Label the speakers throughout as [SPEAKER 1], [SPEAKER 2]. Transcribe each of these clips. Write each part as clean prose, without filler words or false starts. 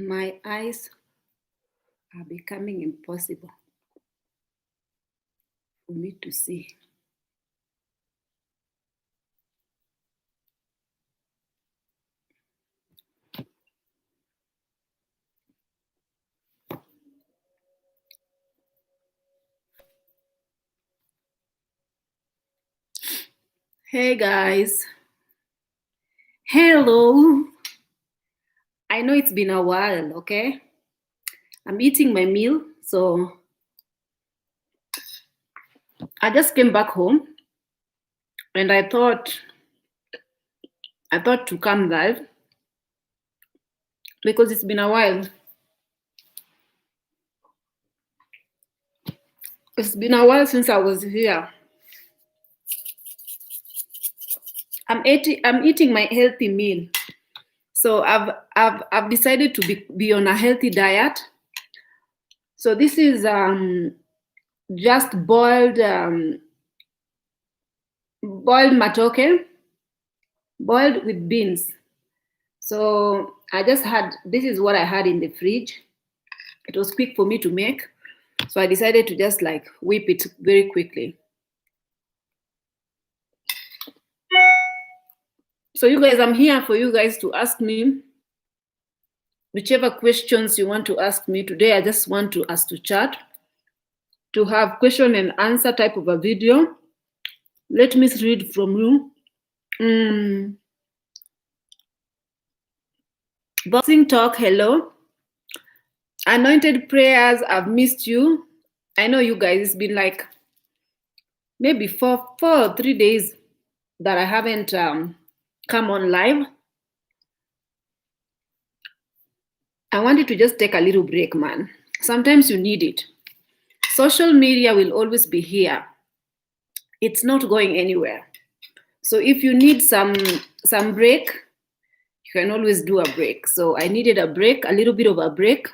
[SPEAKER 1] My eyes are becoming impossible for me to see. Hey guys. Hello. I know it's been a while, okay? I'm eating my meal, so I just came back home and I thought to come live because it's been a while. It's been a while since I was here. I'm eating my healthy meal. So I've decided to be on a healthy diet. So this is just boiled matoke, boiled with beans. So this is what I had in the fridge. It was quick for me to make. So I decided to just like whip it very quickly. So you guys, I'm here for you guys to ask me whichever questions you want to ask me. Today, I just want us to chat, to have question and answer type of a video. Let me read from you. Boxing Talk, hello. Anointed Prayers, I've missed you. I know you guys, it's been like maybe 4 or 3 days that I haven't come on live. I wanted to just take a little break, man. Sometimes you need it. Social media will always be here. It's not going anywhere. So if you need some break, you can always do a break. So I needed a break, a little bit of a break.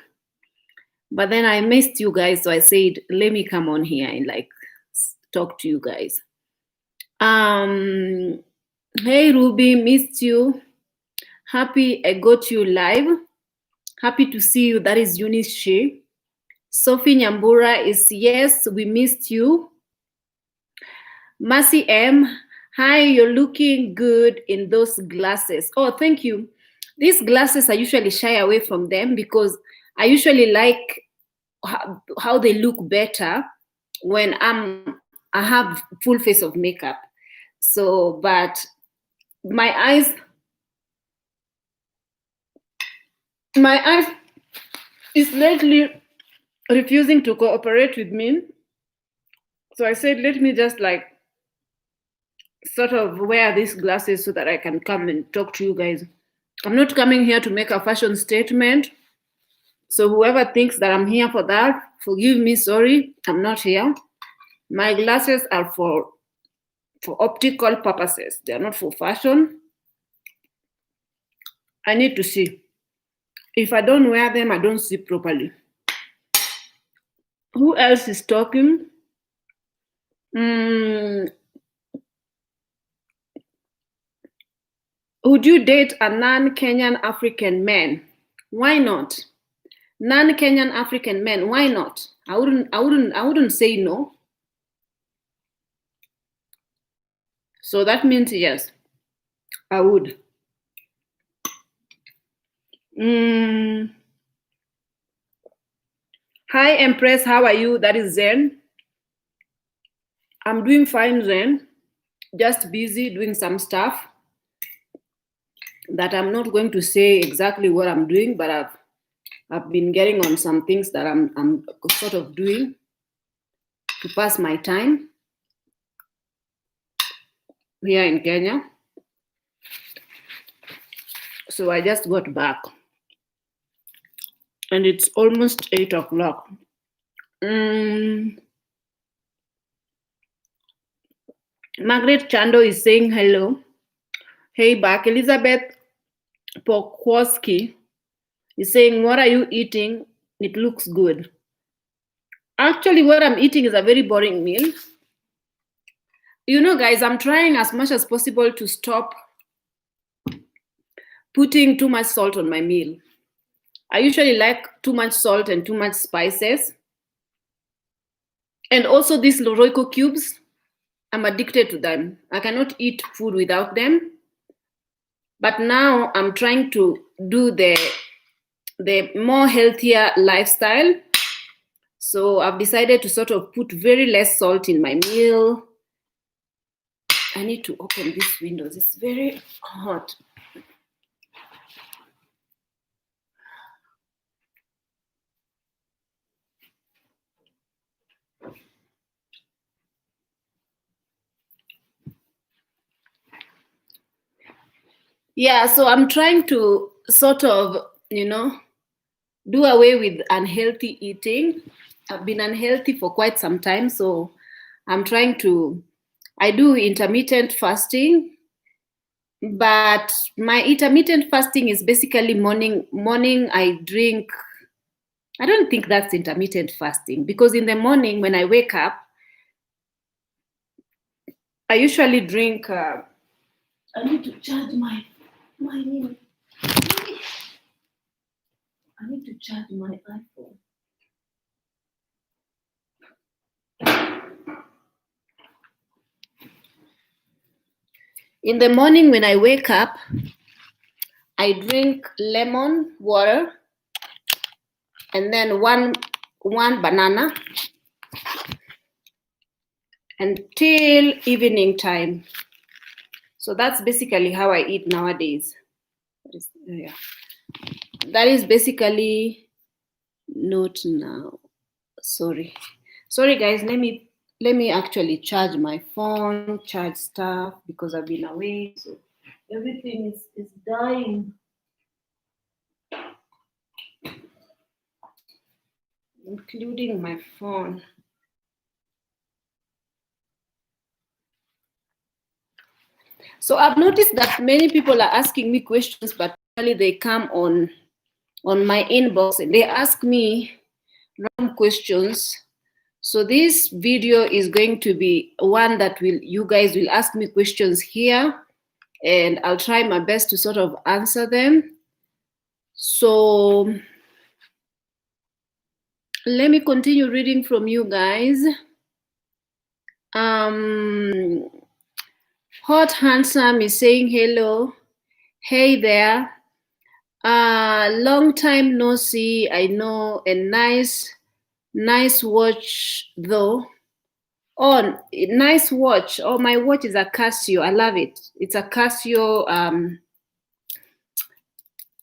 [SPEAKER 1] But then I missed you guys, so I said, let me come on here and like talk to you guys. Hey Ruby, missed you. Happy I got you live. Happy to see you. That is Eunice Shea. Sophie Nyambura is yes, we missed you. Mercy M, hi, you're looking good in those glasses. Oh, thank you. These glasses, I usually shy away from them because I usually like how they look better when I have full face of makeup. So, but my eyes is lately refusing to cooperate with me. So I said, let me just like sort of wear these glasses so that I can come and talk to you guys. I'm not coming here to make a fashion statement. So whoever thinks that I'm here for that, forgive me, sorry, I'm not here. My glasses are for optical purposes. They are not for fashion. I need to see. If I don't wear them, I don't see properly. Who else is talking? Would you date a non-Kenyan African man? Why not? Non-Kenyan African men, why not? I wouldn't say no. So that means yes, I would. Hi Empress, how are you? That is Zen. I'm doing fine, Zen. Just busy doing some stuff that I'm not going to say exactly what I'm doing, but I've been getting on some things that I'm sort of doing to pass my time here in Kenya. So I just got back and it's almost 8 o'clock. Margaret Chando is saying hello. Hey back. Elizabeth Pokwoski is saying, what are you eating? It looks good. Actually, what I'm eating is a very boring meal. You know, guys, I'm trying as much as possible to stop putting too much salt on my meal. I usually like too much salt and too much spices. And also these Royco cubes, I'm addicted to them. I cannot eat food without them. But now I'm trying to do the more healthier lifestyle. So I've decided to sort of put very less salt in my meal. I need to open these windows. It's very hot. Yeah, so I'm trying to sort of, do away with unhealthy eating. I've been unhealthy for quite some time, so I'm trying to, I do intermittent fasting, but my intermittent fasting is basically morning I drink, I don't think that's intermittent fasting, because in the morning when I wake up, I usually drink, I need to charge my name. I need to charge my iPhone. In the morning when I wake up, I drink lemon water and then one banana until evening time. So that's basically how I eat nowadays. That is basically not now. Sorry guys, let me actually charge my phone, charge stuff, because I've been away, so everything is dying, including my phone. So I've noticed that many people are asking me questions, but actually they come on my inbox and they ask me random questions. So this video is going to be one that you guys will ask me questions here, and I'll try my best to sort of answer them. So let me continue reading from you guys. Hot Handsome is saying hello. Hey there. Long time no see, I know, and nice watch though. Oh, nice watch. Oh, my watch is a Casio. I love it. It's a Casio.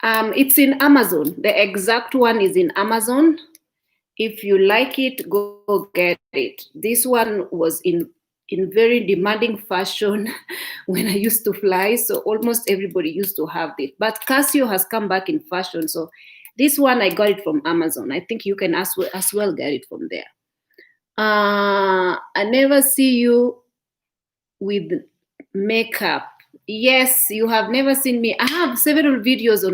[SPEAKER 1] It's in Amazon. The exact one is in Amazon. If you like it, go get it. This one was in very demanding fashion when I used to fly, so almost everybody used to have it. But Casio has come back in fashion, so this one I got it from Amazon. I think you can as well get it from there. I never see you with makeup. Yes, you have never seen me. I have several videos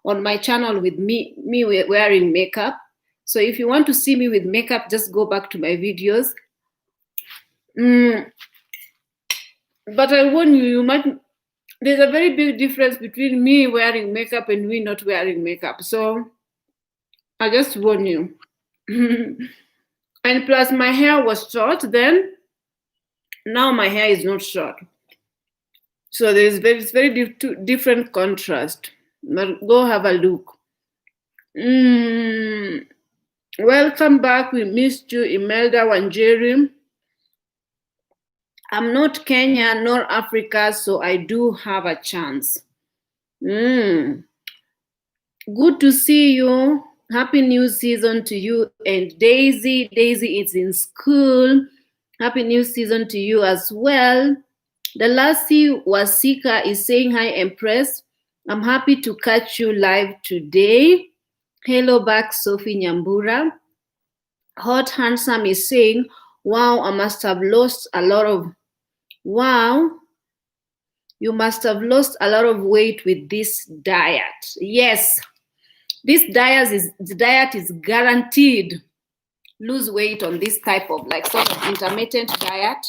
[SPEAKER 1] on my channel with me wearing makeup. So if you want to see me with makeup, just go back to my videos. But I warn you, there's a very big difference between me wearing makeup and me not wearing makeup. So I just warn you. And plus my hair was short then. Now my hair is not short. So there's very different contrast. But go have a look. Welcome back. We missed you, Imelda Wanjeri. I'm not Kenya nor Africa, so I do have a chance. Good to see you. Happy new season to you and Daisy. Daisy is in school. Happy new season to you as well. The Lassie Wasika is saying, hi, Empress. I'm happy to catch you live today. Hello back, Sophie Nyambura. Hot Handsome is saying, wow, I must have lost a lot of, wow, you must have lost a lot of weight with this diet. Yes, this diet is guaranteed lose weight on this type of like sort of intermittent diet.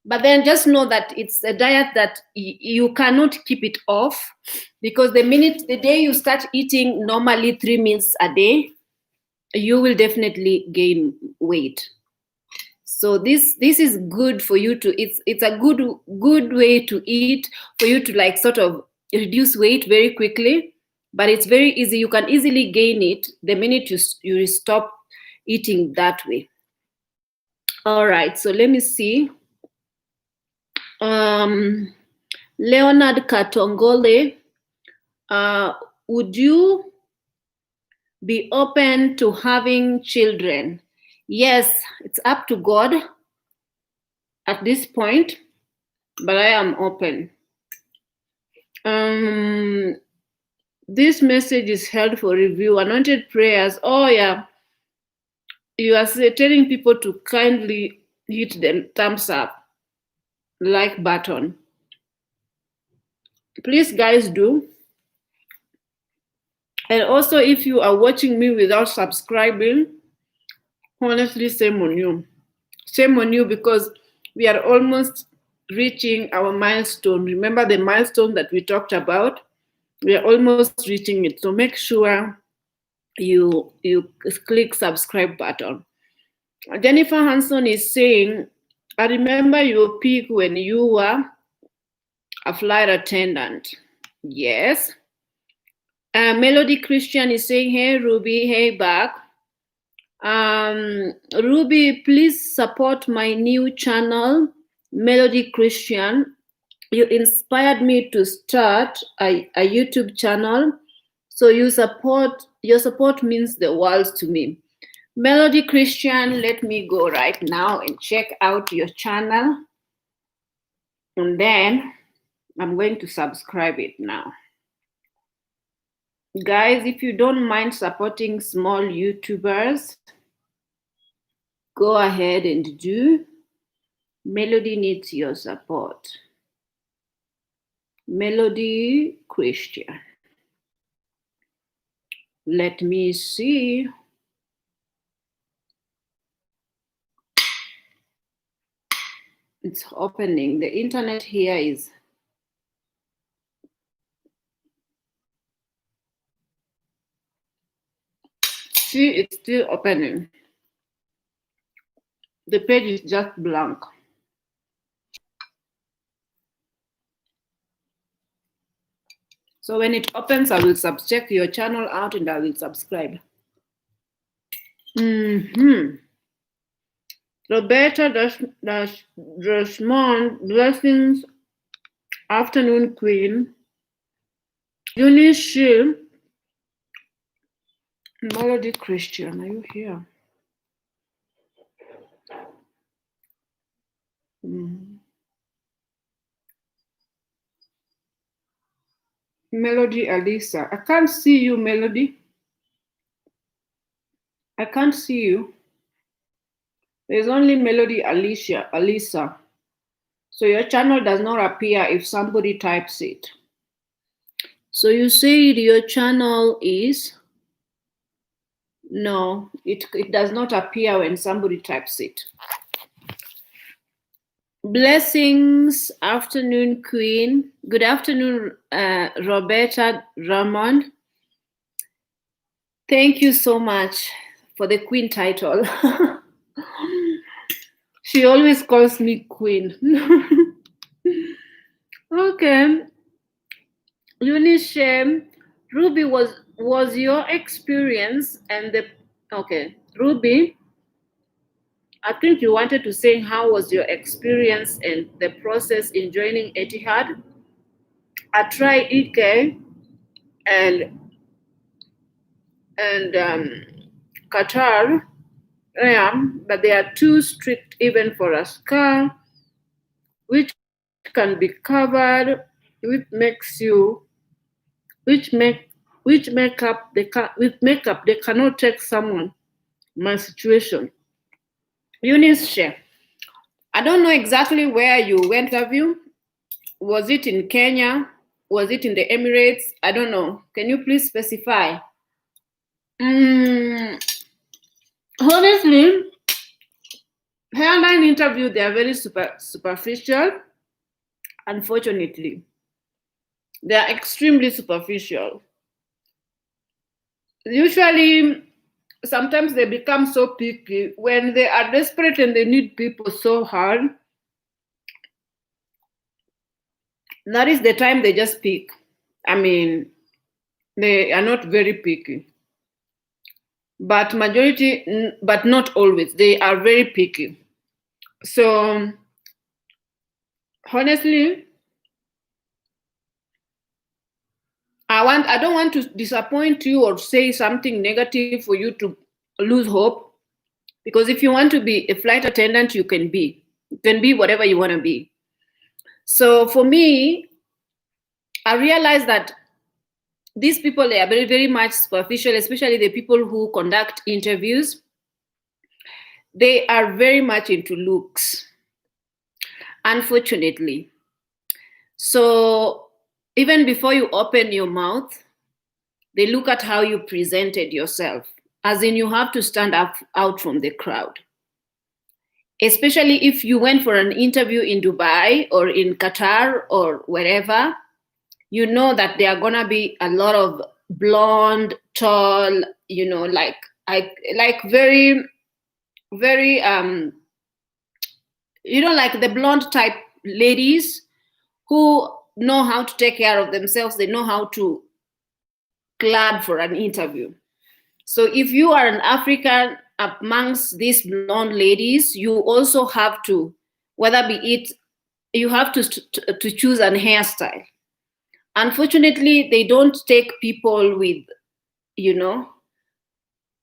[SPEAKER 1] But then just know that it's a diet that you cannot keep it off, because the day you start eating normally 3 meals a day, you will definitely gain weight. So this is good for you to, it's a good way to eat, for you to like sort of reduce weight very quickly. But it's very easy, you can easily gain it the minute you stop eating that way. All right, so let me see. Leonard Katongole, would you be open to having children? Yes, it's up to God at this point, but I am open. This message is held for review. Anointed prayers. Oh yeah, you are telling people to kindly hit the thumbs up, like button. Please, guys, do. And also, if you are watching me without subscribing, honestly, shame on you. Shame on you, because we are almost reaching our milestone. Remember the milestone that we talked about? We are almost reaching it. So make sure you click subscribe button. Jennifer Hanson is saying, I remember your peak when you were a flight attendant. Yes. Melody Christian is saying, hey Ruby, hey back. Ruby, please support my new channel, Melody Christian. You inspired me to start a YouTube channel. So your support means the world to me. Melody Christian, let me go right now and check out your channel. And then I'm going to subscribe it now. Guys, if you don't mind supporting small YouTubers, go ahead and do. Melody needs your support. Melody Christian. Let me see. It's opening. The internet here is. See, it's still opening. The page is just blank. So when it opens, I will check your channel out and I will subscribe. Roberta Desmond, blessings, afternoon queen. Eunice Shield, Melody Christian, are you here? Melody Alisa. I can't see you, Melody. I can't see you. There's only Melody Alisa. So your channel does not appear if somebody types it. So you said your channel is? No, it does not appear when somebody types it. Blessings, afternoon queen. Good afternoon, Roberta Ramon. Thank you so much for the queen title. She always calls me queen. Okay. Eunice, Ruby, was your experience and the, okay, Ruby, I think you wanted to say how was your experience and the process in joining Etihad. I tried EK and Qatar, but they are too strict even for a scar, which can be covered, with makeup they cannot take someone. My situation. Eunice, I don't know exactly where you went to interview. Was it in Kenya? Was it in the Emirates? I don't know. Can you please specify? Honestly, Airline interview, they are very superficial. Unfortunately, they are extremely superficial. Usually, sometimes they become so picky when they are desperate and they need people so hard. That is the time they just pick. I mean, they are not very picky, but but not always. They are very picky. So honestly, I don't want to disappoint you or say something negative for you to lose hope. Because if you want to be a flight attendant, you can be. You can be whatever you want to be. So for me, I realized that these people, they are very, very much superficial, especially the people who conduct interviews. They are very much into looks, unfortunately. So even before you open your mouth, they look at how you presented yourself, as in you have to stand up out from the crowd. Especially if you went for an interview in Dubai or in Qatar or wherever, you know that there are gonna be a lot of blonde, tall, like very, very like the blonde type ladies who know how to take care of themselves. They know how to clad for an interview. So if you are an African amongst these blonde ladies, you also have to, whether be it, you have to choose an hairstyle. Unfortunately, they don't take people with,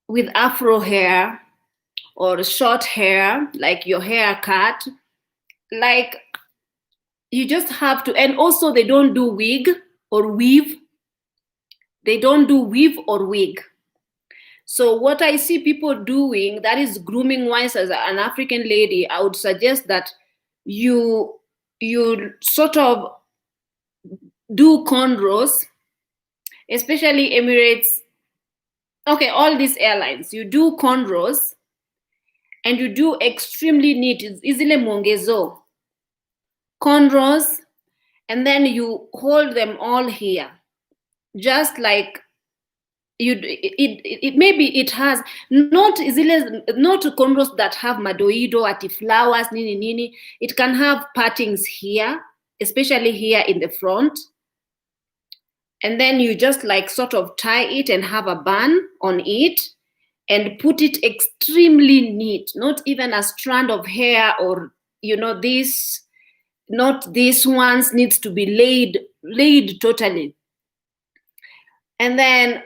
[SPEAKER 1] with afro hair or short hair, like your haircut. Like, you just have to, and also they don't do wig or weave. They don't do weave or wig. So what I see people doing, that is grooming wise, as an African lady, I would suggest that you sort of do cornrows, especially Emirates. Okay, all these airlines, you do cornrows and you do extremely neat. It's easily mongezo cornrows, and then you hold them all here, just like it maybe it has not easily, not cornrows that have madoido ati flowers nini nini. It can have partings here, especially here in the front, and then you just like sort of tie it and have a bun on it and put it extremely neat, not even a strand of hair or this, not this ones needs to be laid totally. And then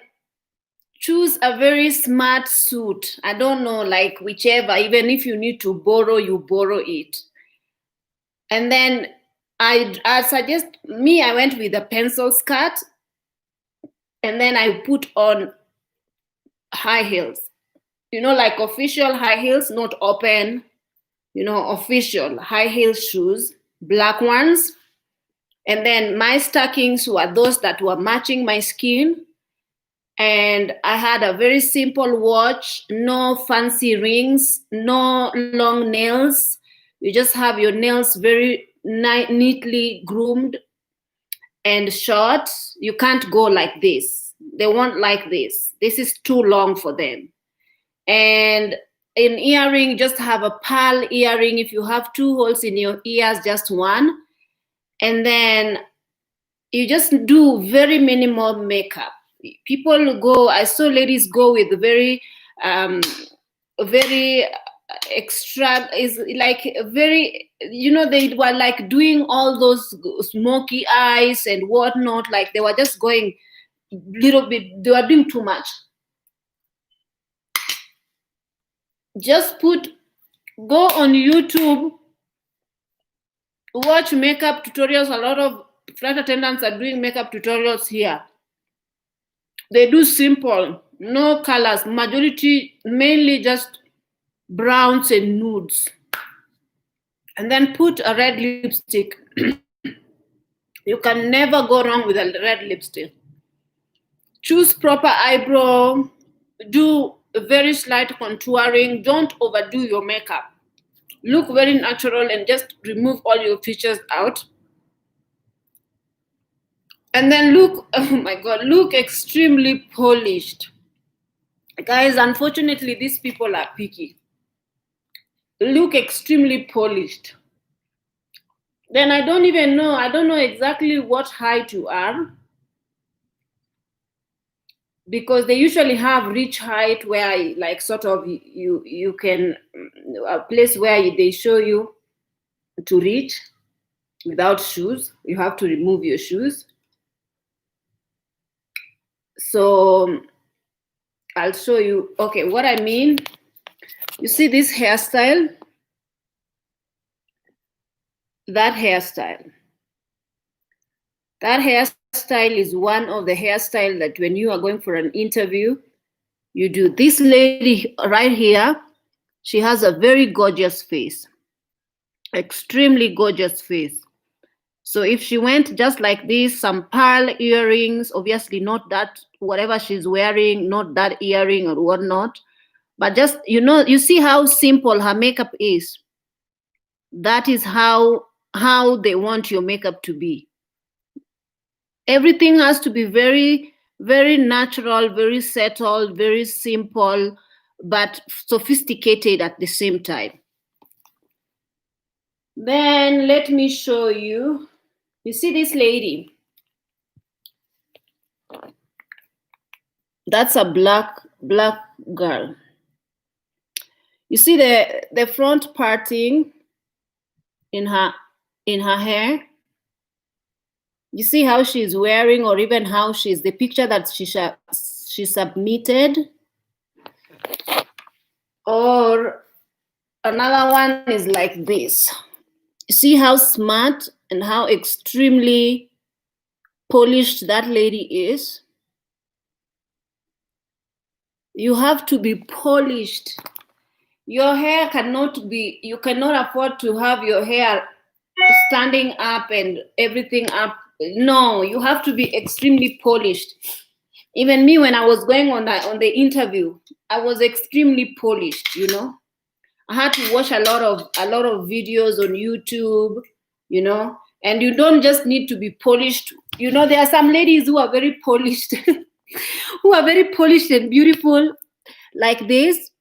[SPEAKER 1] choose a very smart suit. I don't know, like whichever, even if you need to borrow, you borrow it. And then I suggest, I went with a pencil skirt, and then I put on high heels, like official high heels, not open, official high heel shoes, black ones. And then my stockings were those that were matching my skin. And I had a very simple watch, no fancy rings, no long nails. You just have your nails very neatly groomed and short. You can't go like this. They won't like this. This is too long for them. And in earring, just have a pearl earring. If you have 2 holes in your ears, just one. And then you just do very minimal makeup. People go, I saw ladies go with very very extra, is like very, they were like doing all those smoky eyes and whatnot, like they were just going little bit, they were doing too much. Just go on YouTube, watch makeup tutorials. A lot of flight attendants are doing makeup tutorials here. They do simple, no colors, majority mainly just browns and nudes. And then put a red lipstick. You can never go wrong with a red lipstick. Choose proper eyebrow, do very slight contouring, don't overdo your makeup. Look very natural and just remove all your features out. And then look, oh my God, look extremely polished. Guys, unfortunately, these people are picky. Look extremely polished. Then I don't know exactly what height you are, because they usually have reach height where like sort of you can, a place where they show you to reach without shoes. You have to remove your shoes. So I'll show you. Okay, what I mean, you see this hairstyle? That hairstyle is one of the hairstyle that when you are going for an interview, you do. This lady right here, she has a very gorgeous face, extremely gorgeous face. So if she went just like this, some pearl earrings, obviously not that, whatever she's wearing, not that earring or whatnot, but just, you see how simple her makeup is. That is how they want your makeup to be. Everything has to be very, very natural, very settled, very simple, but sophisticated at the same time. Then let me show you. You see this lady? That's a black girl. You see the front parting in her hair? You see how she's wearing, or even how she's, the picture that she submitted? Or another one is like this. You see how smart and how extremely polished that lady is? You have to be polished. Your hair cannot be, you cannot afford to have your hair standing up and everything up. No, you have to be extremely polished. Even me, when I was going on the interview, I was extremely polished, I had to watch a lot of videos on YouTube, and you don't just need to be polished. There are some ladies who are very polished, who are very polished and beautiful like this,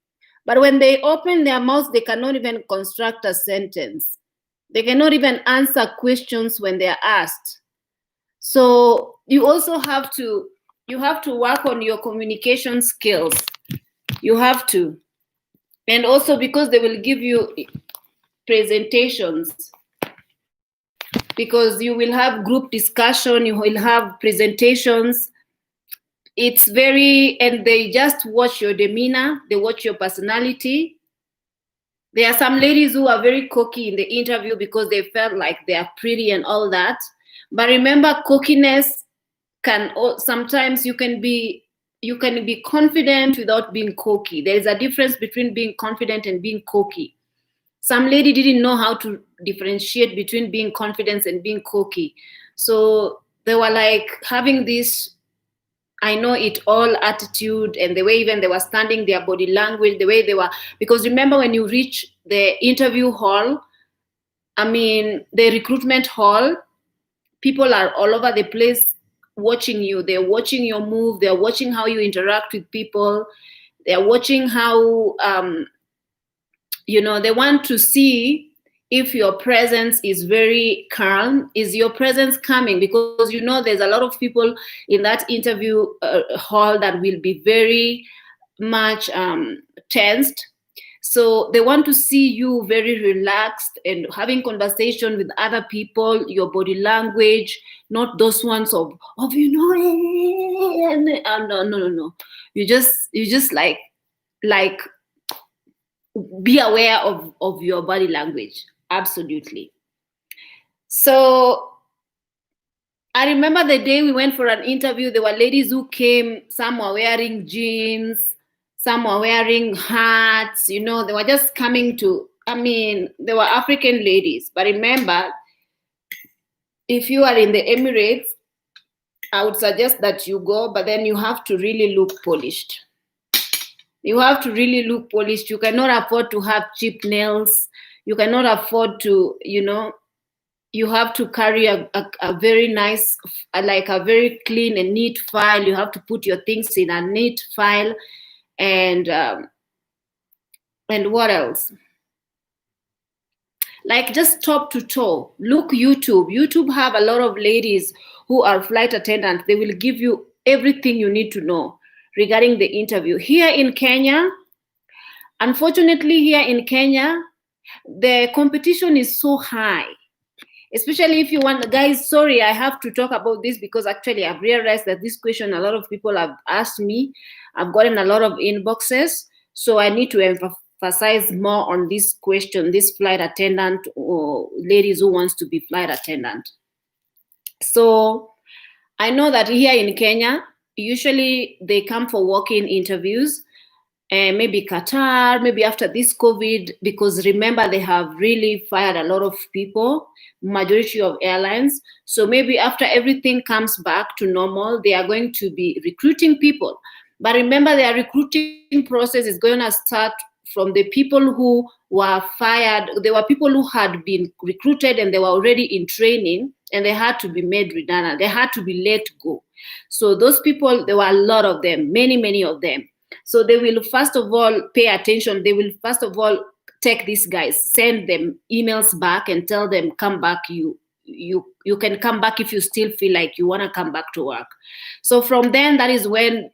[SPEAKER 1] but when they open their mouths, they cannot even construct a sentence. They cannot even answer questions when they are asked. So you also have to work on your communication skills. You have to. And also because they will give you presentations, because you will have group discussion, you will have presentations. It's very, and they just watch your demeanor, they watch your personality. There are some ladies who are very cocky in the interview because they felt like they are pretty and all that. But remember, cockiness can, sometimes you can be confident without being cocky. There is a difference between being confident and being cocky. Some lady didn't know how to differentiate between being confident and being cocky. So they were like having this I know it all attitude, and the way even they were standing, their body language, the way they were, because remember when you reach the interview hall, the recruitment hall, people are all over the place watching you. They're watching your move. They're watching how you interact with people. They're watching how, they want to see if your presence is very calm. Is your presence calming? Because, there's a lot of people in that interview hall that will be very much tensed. So they want to see you very relaxed and having conversation with other people, your body language, not those ones of no. You just like be aware of your body language. Absolutely. So I remember the day we went for an interview, there were ladies who came, some were wearing jeans, some were wearing hats, they were just coming to, they were African ladies. But remember, if you are in the Emirates, I would suggest that you go, but then you have to really look polished. You have to really look polished. You cannot afford to have cheap nails. You cannot afford to, you have to carry a very nice, like a very clean and neat file. You have to put your things in a neat file. And what else? Like just top to toe. Look, YouTube have a lot of ladies who are flight attendants. They will give you everything you need to know regarding the interview. Here in Kenya, unfortunately, the competition is so high, especially if you want, guys, sorry, I have to talk about this because actually I've realized that this question, a lot of people have asked me. I've gotten a lot of inboxes, so I need to emphasize more on this question, this flight attendant or ladies who wants to be flight attendant. So I know that here in Kenya, usually they come for walk-in interviews, and maybe Qatar, maybe after this COVID, because remember they have really fired a lot of people, majority of airlines. So maybe after everything comes back to normal, they are going to be recruiting people. But remember, their recruiting process is going to start from the people who were fired. There were people who had been recruited and they were already in training and they had to be made redundant. They had to be let go. So those people, there were a lot of them, many of them. So they will first of all pay attention. They will first of all take these guys, send them emails back and tell them, come back. You can come back if you still feel like you want to come back to work. So from then, that is when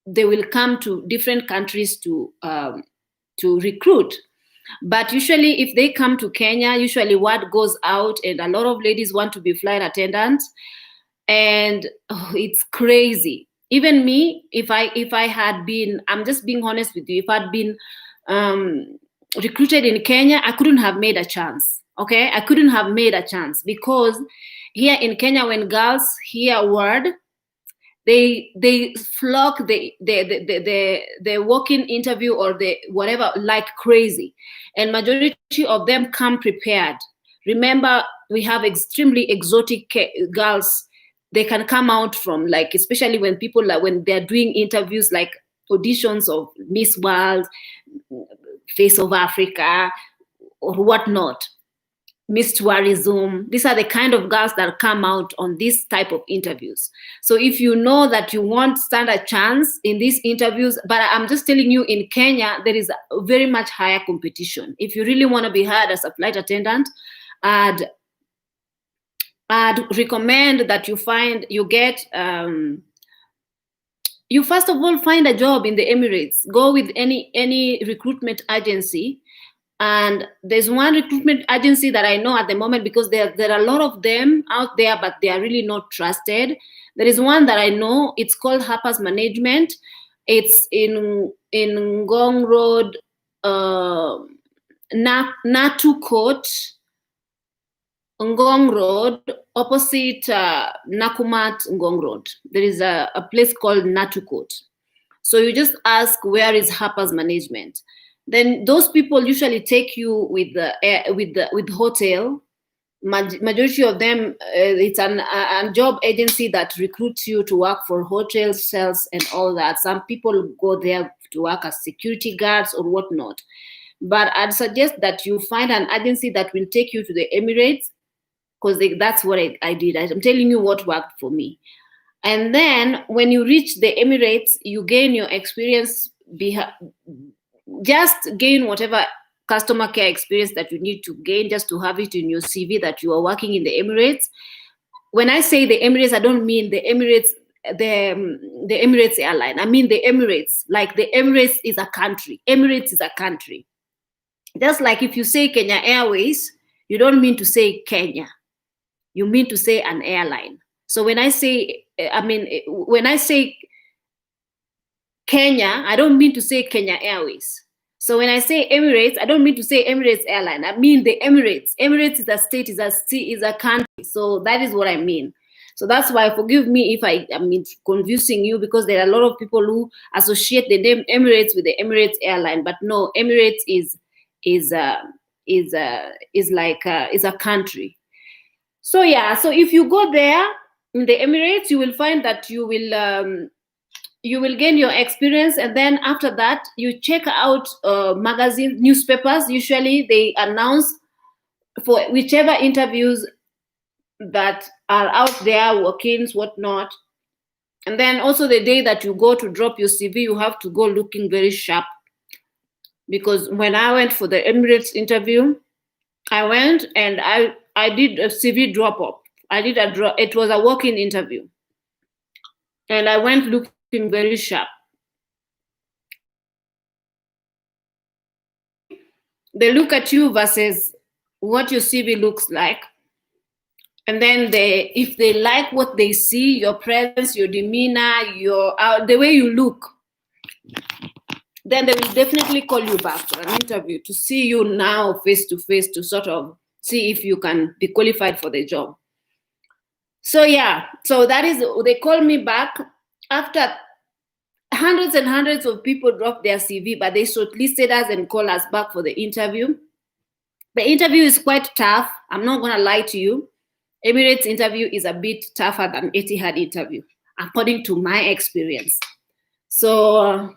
[SPEAKER 1] they will come to different countries to recruit. But usually if they come to Kenya, usually word goes out and a lot of ladies want to be flight attendants. And it's crazy. Even me, if I had been, I'm just being honest with you, if I'd been recruited in Kenya, I couldn't have made a chance. Okay, I couldn't have made a chance because here in Kenya, when girls hear a word, they flock the walk-in interview or the whatever like crazy, and majority of them come prepared. Remember, we have extremely exotic girls. They can come out from, like, especially when people when they're doing interviews like auditions of Miss World, Face of Africa, or whatnot, Miss Tourism. These are the kind of girls that come out on this type of interviews. So if you know that you won't stand a chance in these interviews, but I'm just telling you, in Kenya, there is a very much higher competition. If you really want to be hired as a flight attendant, I'd recommend that you first of all find a job in the Emirates. Go with any recruitment agency. And there's one recruitment agency that I know at the moment, because there are a lot of them out there, but they are really not trusted. There is one that I know. It's called Harper's Management. It's in Ngong Road, Natu Court, Ngong Road, opposite Nakumat Ngong Road. There is a place called Natu Court. So you just ask, where is Harper's Management? Then those people usually take you with hotel. Majority of them, it's a job agency that recruits you to work for hotel sales and all that. Some people go there to work as security guards or whatnot. But I'd suggest that you find an agency that will take you to the Emirates, because that's what I did. I'm telling you what worked for me. And then when you reach the Emirates, you gain your experience. Just gain whatever customer care experience that you need to gain, just to have it in your CV that you are working in the Emirates. When I say the Emirates, I don't mean the Emirates, the Emirates airline. I mean the Emirates. Like the Emirates is a country. Emirates is a country. Just like if you say Kenya Airways, you don't mean to say Kenya. You mean to say an airline. So when I say Kenya, I don't mean to say Kenya Airways. So when I say Emirates, I don't mean to say Emirates Airline. I mean the Emirates. Emirates is a state, is a country. So that is what I mean. So that's why, forgive me if I am confusing you, because there are a lot of people who associate the name Emirates with the Emirates Airline. But no, Emirates is a country. So yeah, so if you go there in the Emirates, you will find that you you will gain your experience, and then after that you check out magazine newspapers. Usually they announce for whichever interviews that are out there, walk-ins, whatnot. And then also the day that you go to drop your CV, you have to go looking very sharp. Because when I went for the Emirates interview, I went and I did a CV drop off. It was a walk-in interview. And I went looking very sharp. They look at you versus what your CV looks like. And then if they like what they see, your presence, your demeanor, the way you look, then they will definitely call you back for an interview to see you now face to face, to sort of see if you can be qualified for the job. So yeah, so that is, they call me back after hundreds and hundreds of people dropped their CV, but they shortlisted us and called us back for the interview. The interview is quite tough. I'm not going to lie to you. Emirates interview is a bit tougher than Etihad interview, according to my experience. So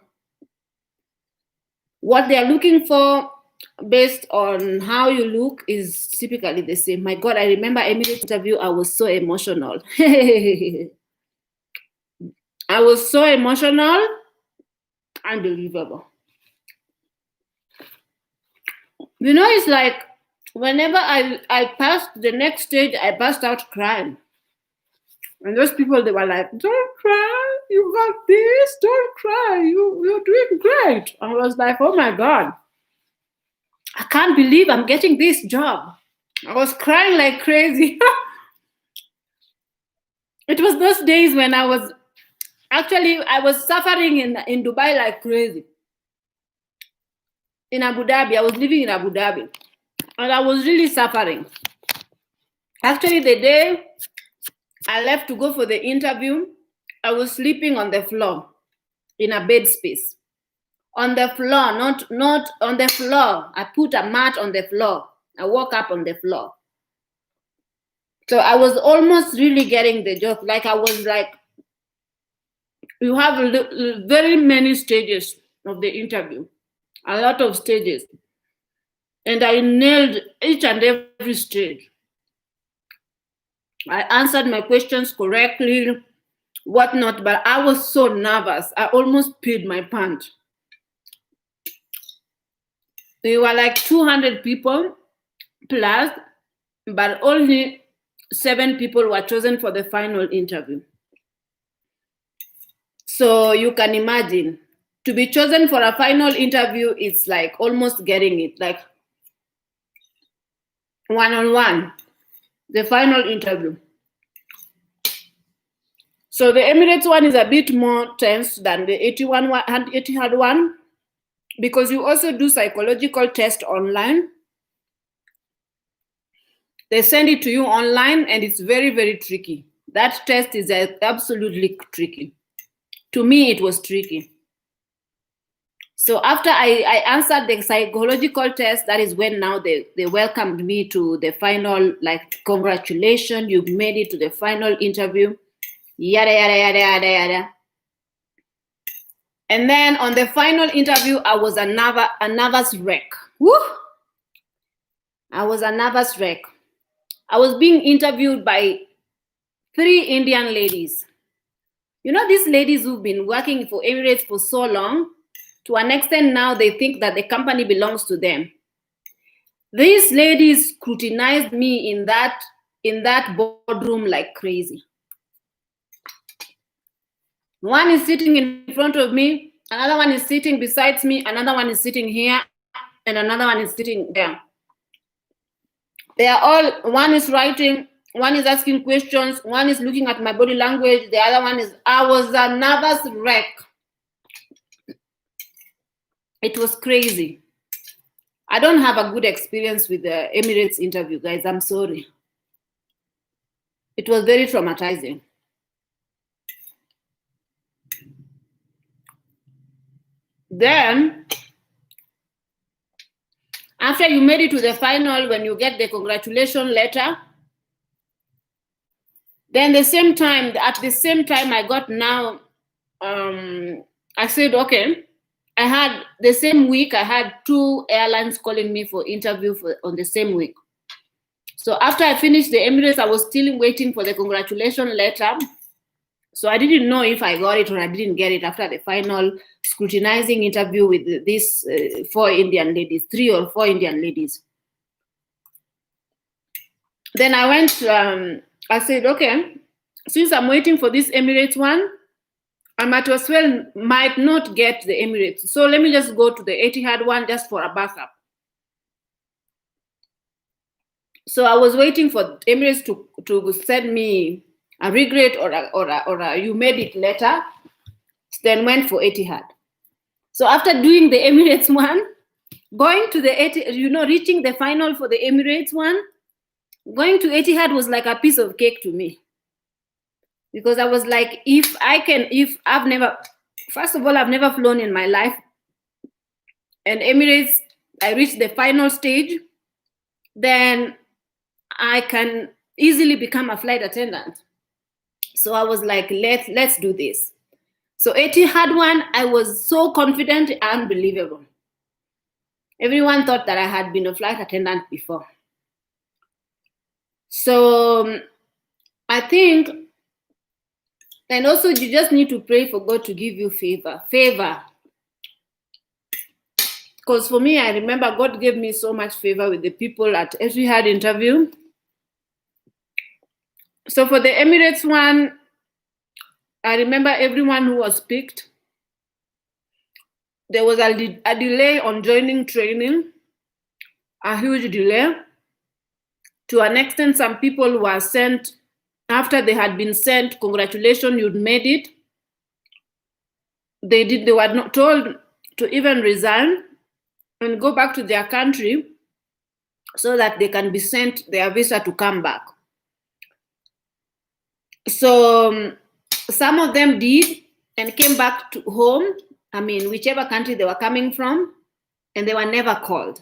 [SPEAKER 1] what they are looking for based on how you look is typically the same. My God, I remember Emirates interview, I was so emotional. I was so emotional, unbelievable. You know, it's like whenever I passed the next stage, I burst out crying. And those people, they were like, don't cry, you got this, don't cry, you're doing great. I was like, oh my God, I can't believe I'm getting this job. I was crying like crazy. It was those days when I was suffering in Dubai like crazy. In Abu Dhabi, I was living in Abu Dhabi. And I was really suffering. Actually, the day I left to go for the interview, I was sleeping on the floor in a bed space. On the floor, not on the floor. I put a mat on the floor. I woke up on the floor. So I was almost really getting the job. Like I was like, you have very many stages of the interview, a lot of stages. And I nailed each and every stage. I answered my questions correctly, whatnot, but I was so nervous. I almost peed my pants. There were like 200 people plus, but only 7 people were chosen for the final interview. So you can imagine, to be chosen for a final interview, it's like almost getting it, like one-on-one, the final interview. So the Emirates one is a bit more tense than the Etihad one, because you also do psychological test online. They send it to you online, and it's very, very tricky. That test is absolutely tricky. To me, it was tricky. So after I answered the psychological test, that is when now they welcomed me to the final, like, congratulations, you've made it to the final interview, yada, yada, yada, yada, yada. And then on the final interview, I was a nervous wreck. Woo! I was a nervous wreck. I was being interviewed by 3 Indian ladies. You know, these ladies who've been working for Emirates for so long, to an extent now they think that the company belongs to them. These ladies scrutinized me in that boardroom like crazy. One is sitting in front of me, another one is sitting beside me, another one is sitting here, and another one is sitting there. They are all, one is writing, one is asking questions, one is looking at my body language, the other one is, I was a nervous wreck. It was crazy. I don't have a good experience with the Emirates interview, guys. I'm sorry. It was very traumatizing. Then, after you made it to the final, when you get the congratulation letter, then at the same time, I got now I said, okay. I had the same week, I had 2 airlines calling me for interview on the same week. So after I finished the Emirates, I was still waiting for the congratulation letter. So I didn't know if I got it or I didn't get it after the final scrutinizing interview with these 4 Indian ladies, 3 or 4 Indian ladies. Then I went, I said, okay, since I'm waiting for this Emirates one, I might as well might not get the Emirates. So let me just go to the Etihad one just for a backup. So I was waiting for Emirates to send me a regret or a you made it letter, then went for Etihad. So after doing the Emirates one, going to the reaching the final for the Emirates one, going to Etihad was like a piece of cake to me. Because I was like, first of all, I've never flown in my life. And Emirates, I reached the final stage, then I can easily become a flight attendant. So I was like, let's do this. So Etihad one, I was so confident, unbelievable. Everyone thought that I had been a flight attendant before. So I think, and also you just need to pray for God to give you favor. Because for me, I remember God gave me so much favor with the people at Etihad interview. So for the Emirates one, I remember everyone who was picked. There was a delay on joining training, a huge delay. To an extent, some people were sent, after they had been sent, congratulations, you'd made it. They were not told to even resign and go back to their country so that they can be sent their visa to come back. So some of them did and came back to home, whichever country they were coming from, and they were never called.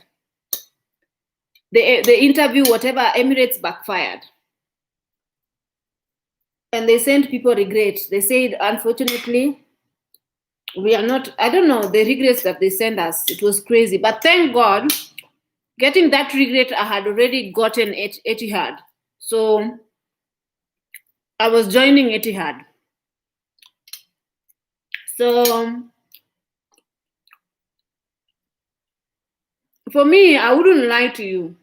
[SPEAKER 1] The interview, whatever, Emirates backfired. And they sent people regrets. They said, unfortunately, we are not, I don't know, the regrets that they sent us, it was crazy. But thank God, getting that regret, I had already gotten Etihad. So I was joining Etihad. So for me, I wouldn't lie to you.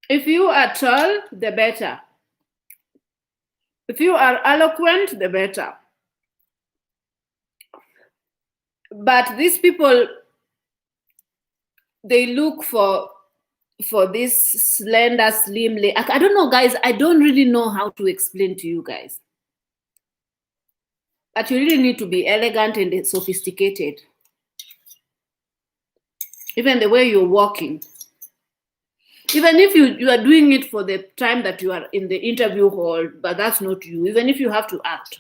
[SPEAKER 1] If you are tall, the better. If you are eloquent, the better. But these people, they look for this slender, slim. I don't know, guys. I don't really know how to explain to you guys. But you really need to be elegant and sophisticated. Even the way you're walking. Even if you are doing it for the time that you are in the interview hall, but that's not you. Even if you have to act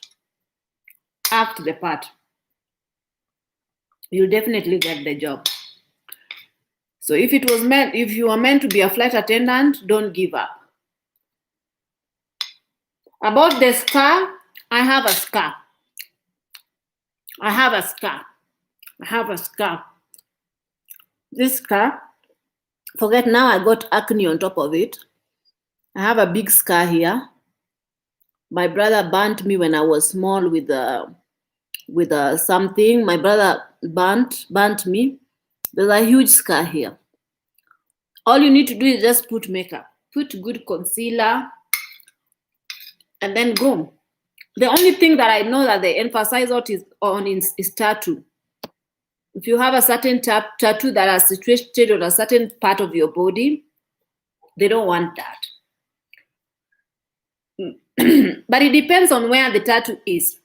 [SPEAKER 1] the part, you'll definitely get the job. So if you are meant to be a flight attendant, don't give up. About the scar, I have a scar. This scar, forget now I got acne on top of it. I have a big scar here. My brother burnt me when I was small with something. My brother burnt me. There's a huge scar here. All you need to do is just put makeup. Put good concealer and then go. The only thing that I know that they emphasize on is tattoo. If you have a certain tattoo that is situated on a certain part of your body, they don't want that. But it depends on where the tattoo is.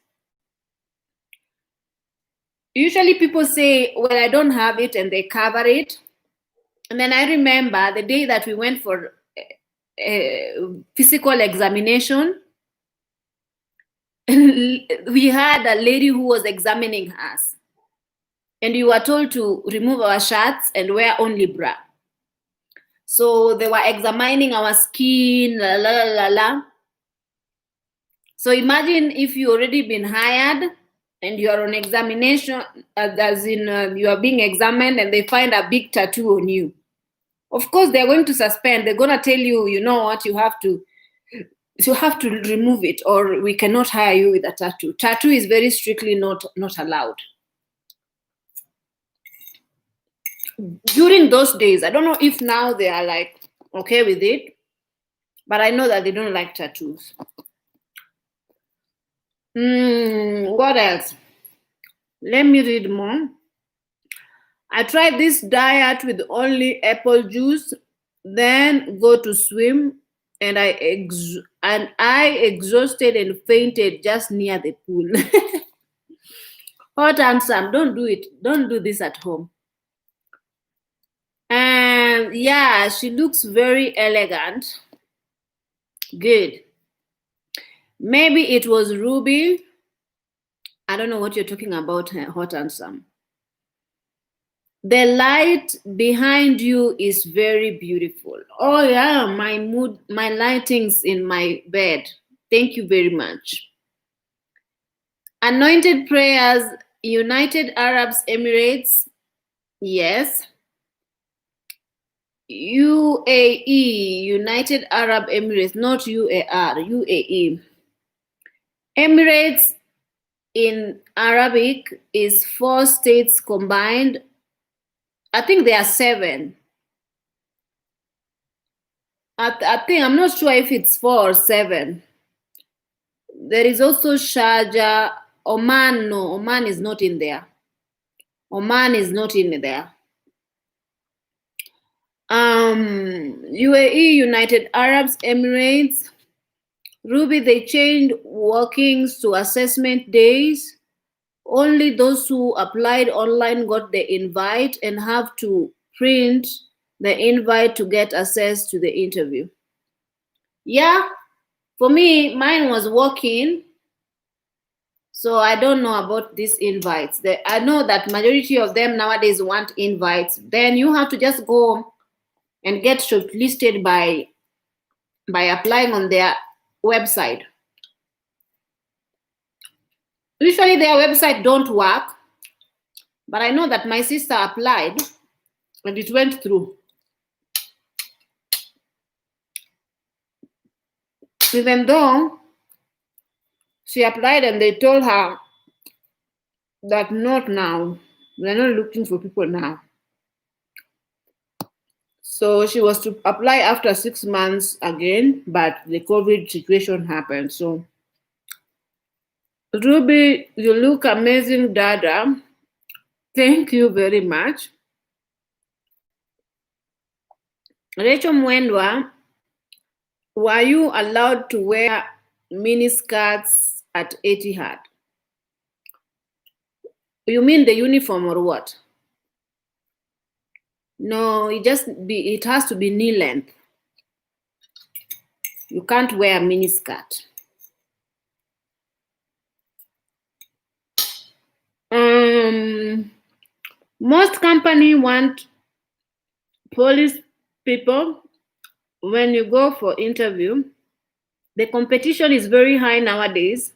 [SPEAKER 1] Usually people say, well, I don't have it, and they cover it. And then I remember the day that we went for a physical examination, we had a lady who was examining us. And we were told to remove our shirts and wear only bra. So they were examining our skin, So imagine if you already been hired and you are on examination, as in you are being examined, and they find a big tattoo on you. Of course, they're going to suspend. They're going to tell you, you know what, you have to remove it, or we cannot hire you with a tattoo. Tattoo is very strictly not allowed. During those days, I don't know if now they are like okay with it, but I know that they don't like tattoos. What else? Let me read more. I tried this diet with only apple juice, then go to swim, and I exhausted and fainted just near the pool. Hot and Sam, don't do it. Don't do this at home. And yeah, she looks very elegant. Good. Maybe it was Ruby. I don't know what you're talking about, Hot and Sam. The light behind you is very beautiful. Oh yeah, my lightings in my bed. Thank you very much. Anointed prayers, United Arab Emirates. Yes. UAE, United Arab Emirates, not UAR, UAE. Emirates in Arabic is 4 states combined. I think there are 7. I think, I'm not sure if it's 4 or 7. There is also Sharjah, Oman. No, Oman is not in there. Oman is not in there. UAE, United Arab Emirates. Ruby, they changed workings to assessment days. Only those who applied online got the invite and have to print the invite to get access to the interview. Yeah, for me, mine was walk-in, so I don't know about these invites. I know that majority of them nowadays want invites. Then you have to just go and get shortlisted by applying on their website. Usually their website don't work, but I know that my sister applied and it went through. Even though she applied and they told her that not now, they're not looking for people now. So she was to apply after 6 months again, but the COVID situation happened. So Ruby, you look amazing, Dada. Thank you very much. Rachel Mwendwa, were you allowed to wear mini skirts at Etihad? You mean the uniform or what? No, it has to be knee length. You can't wear a mini skirt. Most companies want police people. When you go for interview, the competition is very high nowadays.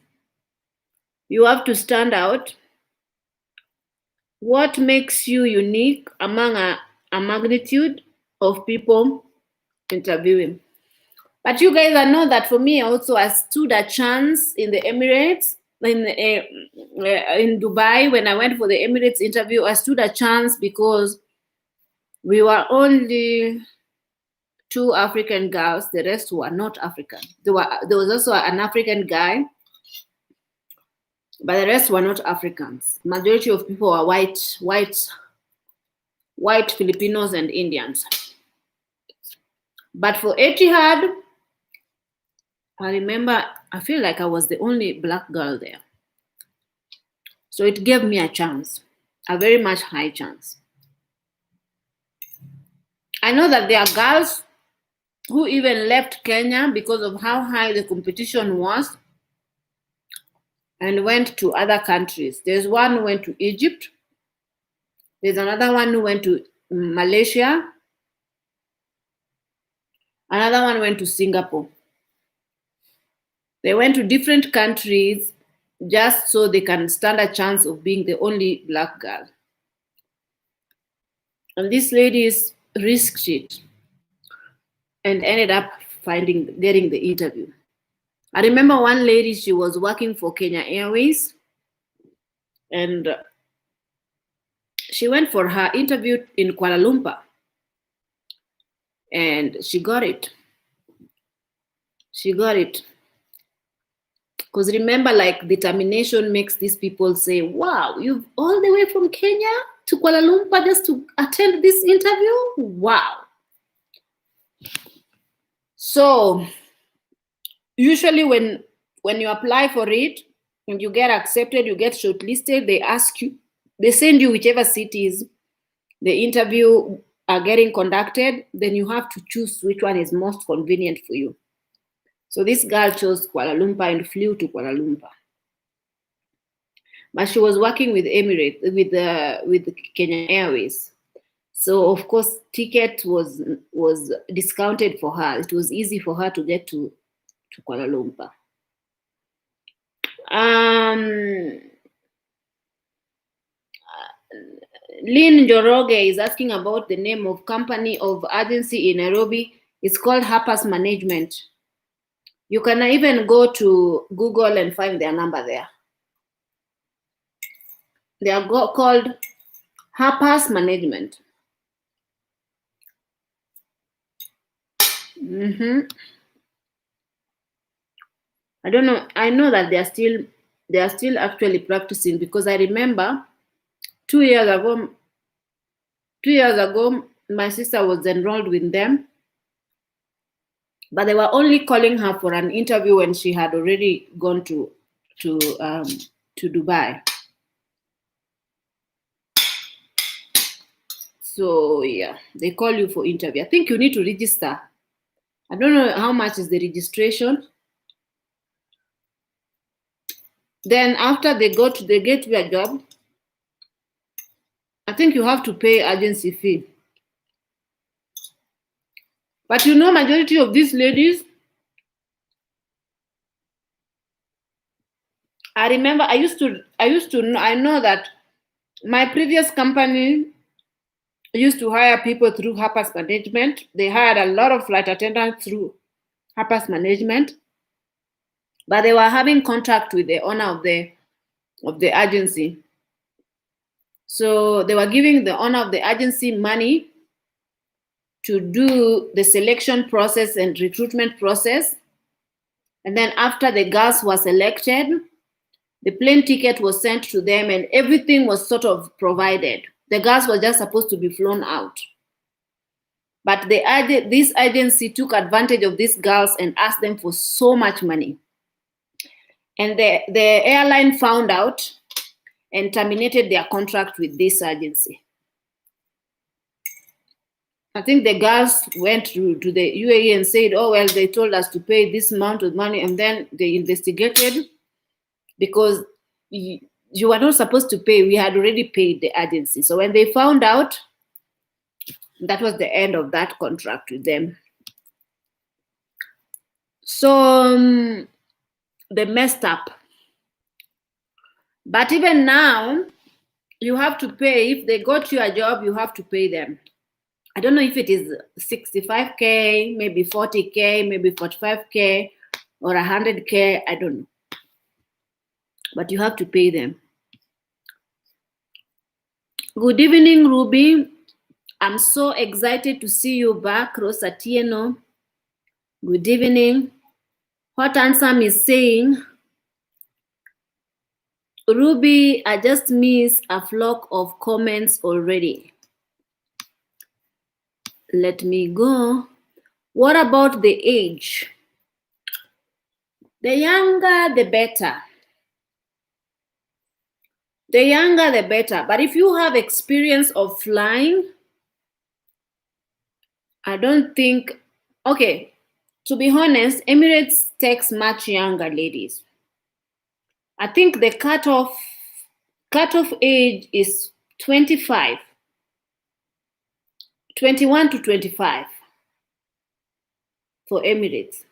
[SPEAKER 1] You have to stand out. What makes you unique among a magnitude of people interviewing? But you guys know that for me also, I stood a chance in the Emirates, in Dubai. When I went for the Emirates interview, I stood a chance because we were only 2 African girls. The rest were not African. There was also an African guy, but the rest were not Africans. Majority of people were white Filipinos and Indians. But for Etihad, I remember, I feel like I was the only black girl there. So it gave me a chance, a very much high chance. I know that there are girls who even left Kenya because of how high the competition was and went to other countries. There's one who went to Egypt. There's another one who went to Malaysia. Another one went to Singapore. They went to different countries just so they can stand a chance of being the only black girl. And these ladies risked it and ended up getting the interview. I remember one lady, she was working for Kenya Airways, and she went for her interview in Kuala Lumpur, and she got it. She got it. Because remember, like, determination makes these people say, wow, you've all the way from Kenya to Kuala Lumpur just to attend this interview? Wow. So usually when you apply for it and you get accepted, you get shortlisted, they ask you, they send you whichever cities the interview are getting conducted, then you have to choose which one is most convenient for you. So this girl chose Kuala Lumpur and flew to Kuala Lumpur. But she was working with Emirates, with Kenya Airways. So of course, ticket was discounted for her. It was easy for her to get to Kuala Lumpur. Lynn Njoroge is asking about the name of company of agency in Nairobi. It's called Harper's Management. You can even go to Google and find their number there. They are called Harper's Management. I don't know. I know that they are still actually practicing, because I remember 2 years ago, my sister was enrolled with them, but they were only calling her for an interview when she had already gone to Dubai. So yeah, they call you for interview. I think you need to register. I don't know how much is the registration. Then after they get your job, I think you have to pay agency fee. But you know, majority of these ladies, I remember I know that my previous company used to hire people through Harper's Management. They hired a lot of flight attendants through Harper's Management, but they were having contact with the owner of the agency. So they were giving the owner of the agency money to do the selection process and recruitment process. And then after the girls were selected, the plane ticket was sent to them and everything was sort of provided. The girls were just supposed to be flown out. But this agency took advantage of these girls and asked them for so much money. And the airline found out and terminated their contract with this agency. I think the girls went to the UAE and said, oh, well, they told us to pay this amount of money. And then they investigated, because you were not supposed to pay. We had already paid the agency. So when they found out, that was the end of that contract with them. So they messed up. But even now, you have to pay. If they got you a job, you have to pay them. I don't know if it is 65K, maybe 40K, maybe 45K, or 100K. I don't know. But you have to pay them. Good evening, Ruby. I'm so excited to see you back, Rosa Tieno. Good evening. What Ansam is saying, Ruby, I just missed a flock of comments already. Let me go. What about the age? The younger, the better. The younger, the better. But if you have experience of flying, I don't think, okay, to be honest, Emirates takes much younger ladies. I think the cutoff age is 25, 21 to 25 for Emirates.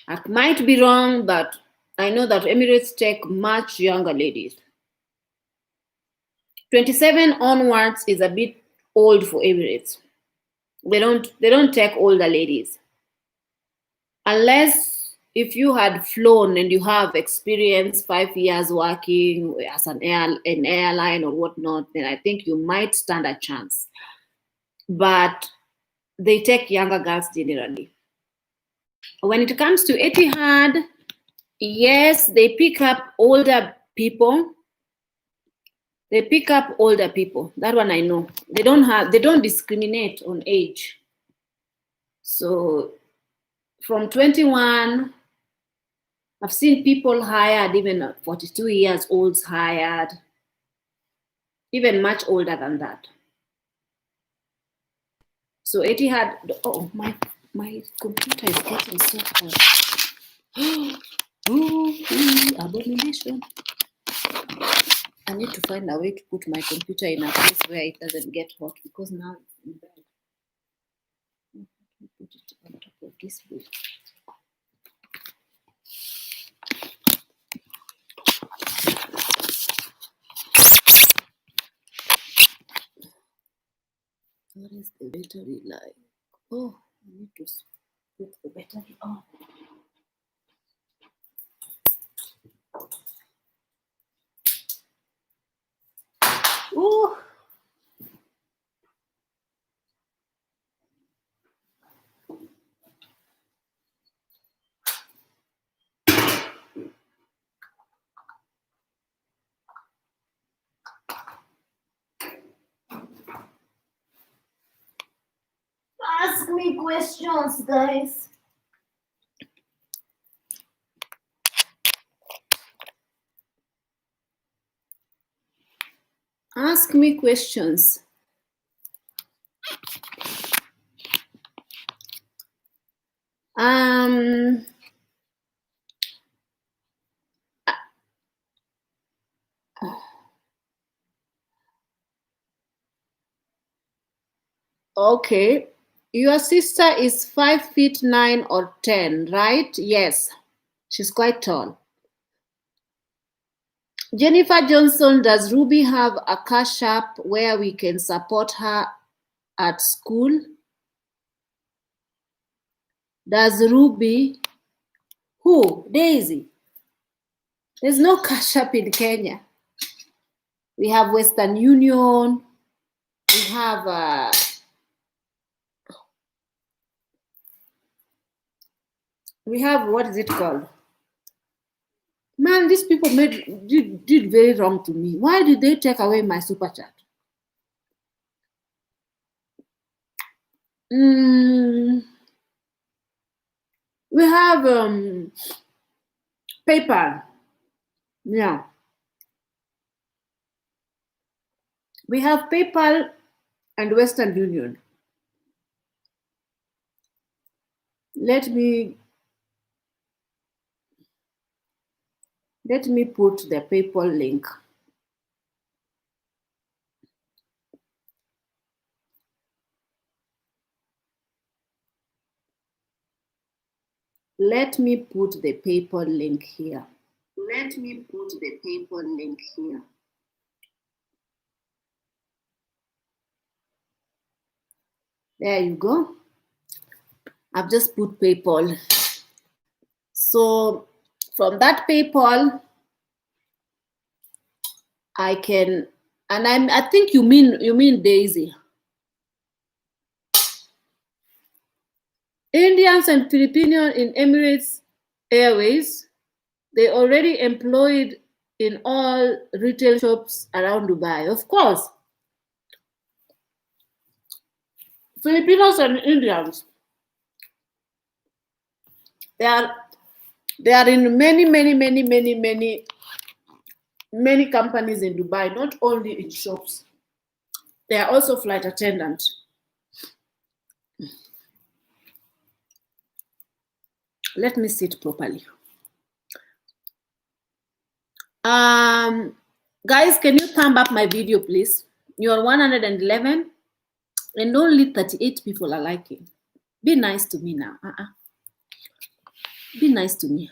[SPEAKER 1] I might be wrong, but I know that Emirates take much younger ladies. 27 onwards is a bit old for Emirates. They don't take older ladies. Unless if you had flown and you have experience 5 years working as an airline or whatnot, then I think you might stand a chance. But they take younger girls generally. When it comes to Etihad, yes, they pick up older people. They pick up older people. That one I know. They don't discriminate on age. So from 21, I've seen people hired, even 42 years olds hired, even much older than that. So Etihad, oh, my computer is getting so hot. Abomination. I need to find a way to put my computer in a place where it doesn't get hot, because now it's in bed. Put it on top of this book. What is the battery like? Oh, I need to put the battery on. Oh. Ask me questions, guys. Ask me questions. Okay. Your sister is 5'9" or 10, right? Yes. She's quite tall. Jennifer Johnson, does Ruby have a cash app where we can support her at school? Does Ruby? Who? Daisy. There's no cash app in Kenya. We have Western Union. We have what is it called? Man, these people did very wrong to me. Why did they take away my super chat? We have PayPal. Yeah. We have PayPal and Western Union. Let me put the PayPal link. Let me put the PayPal link here. Let me put the PayPal link here. There you go. I've just put PayPal. So from that PayPal, I can, and I think you mean Daisy. Indians and Filipinos in Emirates Airways, they already employed in all retail shops around Dubai. Of course. Filipinos and Indians, they are in many companies in Dubai, not only in shops. They are also flight attendants. Let me sit properly. Guys, can you thumb up my video, please? You're 111 and only 38 people are liking. Be nice to me now. Be nice to me.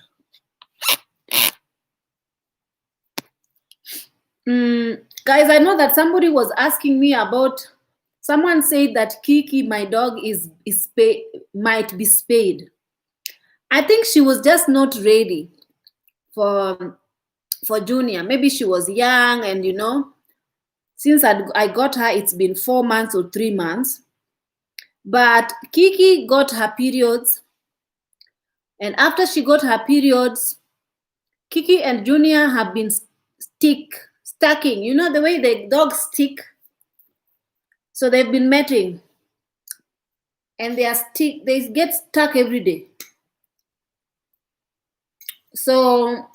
[SPEAKER 1] Guys, I know that somebody was asking me about. Someone said that Kiki, my dog, might be spayed. I think she was just not ready for Junior. Maybe she was young, and since I got her, it's been 4 months or 3 months. But Kiki got her periods, and after she got her periods, Kiki and Junior have been stacking. You know the way the dogs stick. So they've been mating, and they get stuck every day. So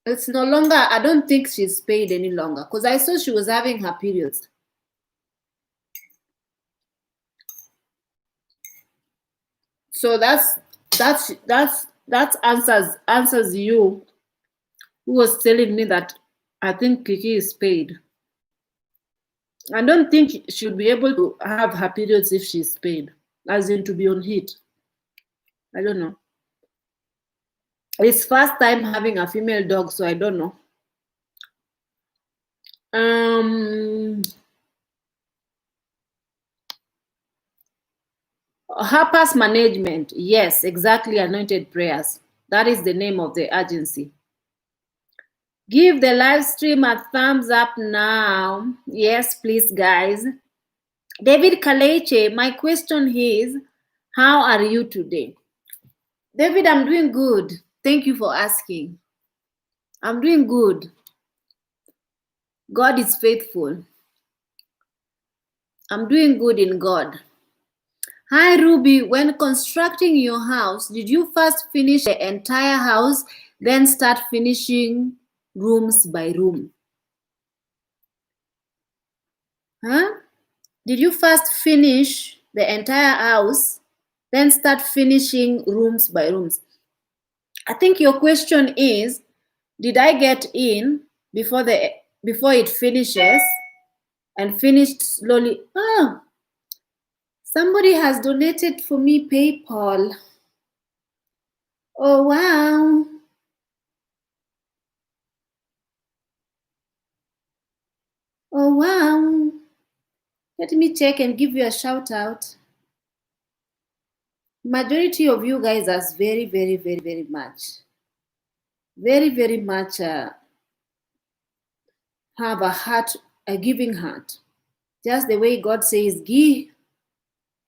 [SPEAKER 1] it's no longer, I don't think she's spayed any longer, because I saw she was having her periods. So that answers you who was telling me that I think Kiki is spayed. I don't think she'll be able to have her periods if she's spayed, as in to be on heat. I don't know. It's first time having a female dog, so I don't know. Harper's Management. Yes, exactly. Anointed Prayers. That is the name of the agency. Give the live stream a thumbs up now. Yes, please, guys. David Kaleche, my question is, how are you today? David, I'm doing good. Thank you for asking. I'm doing good. God is faithful. I'm doing good in God. Hi, Ruby. When constructing your house, did you first finish the entire house, then start finishing rooms by room? Huh? Did you first finish the entire house, then start finishing rooms by rooms? I think your question is, did I get in before it finishes and finished slowly? Oh, somebody has donated for me PayPal. Oh, wow. Oh, wow. Let me check and give you a shout out. Majority of you guys are very, very, very, very much have a heart, a giving heart. Just the way God says, give,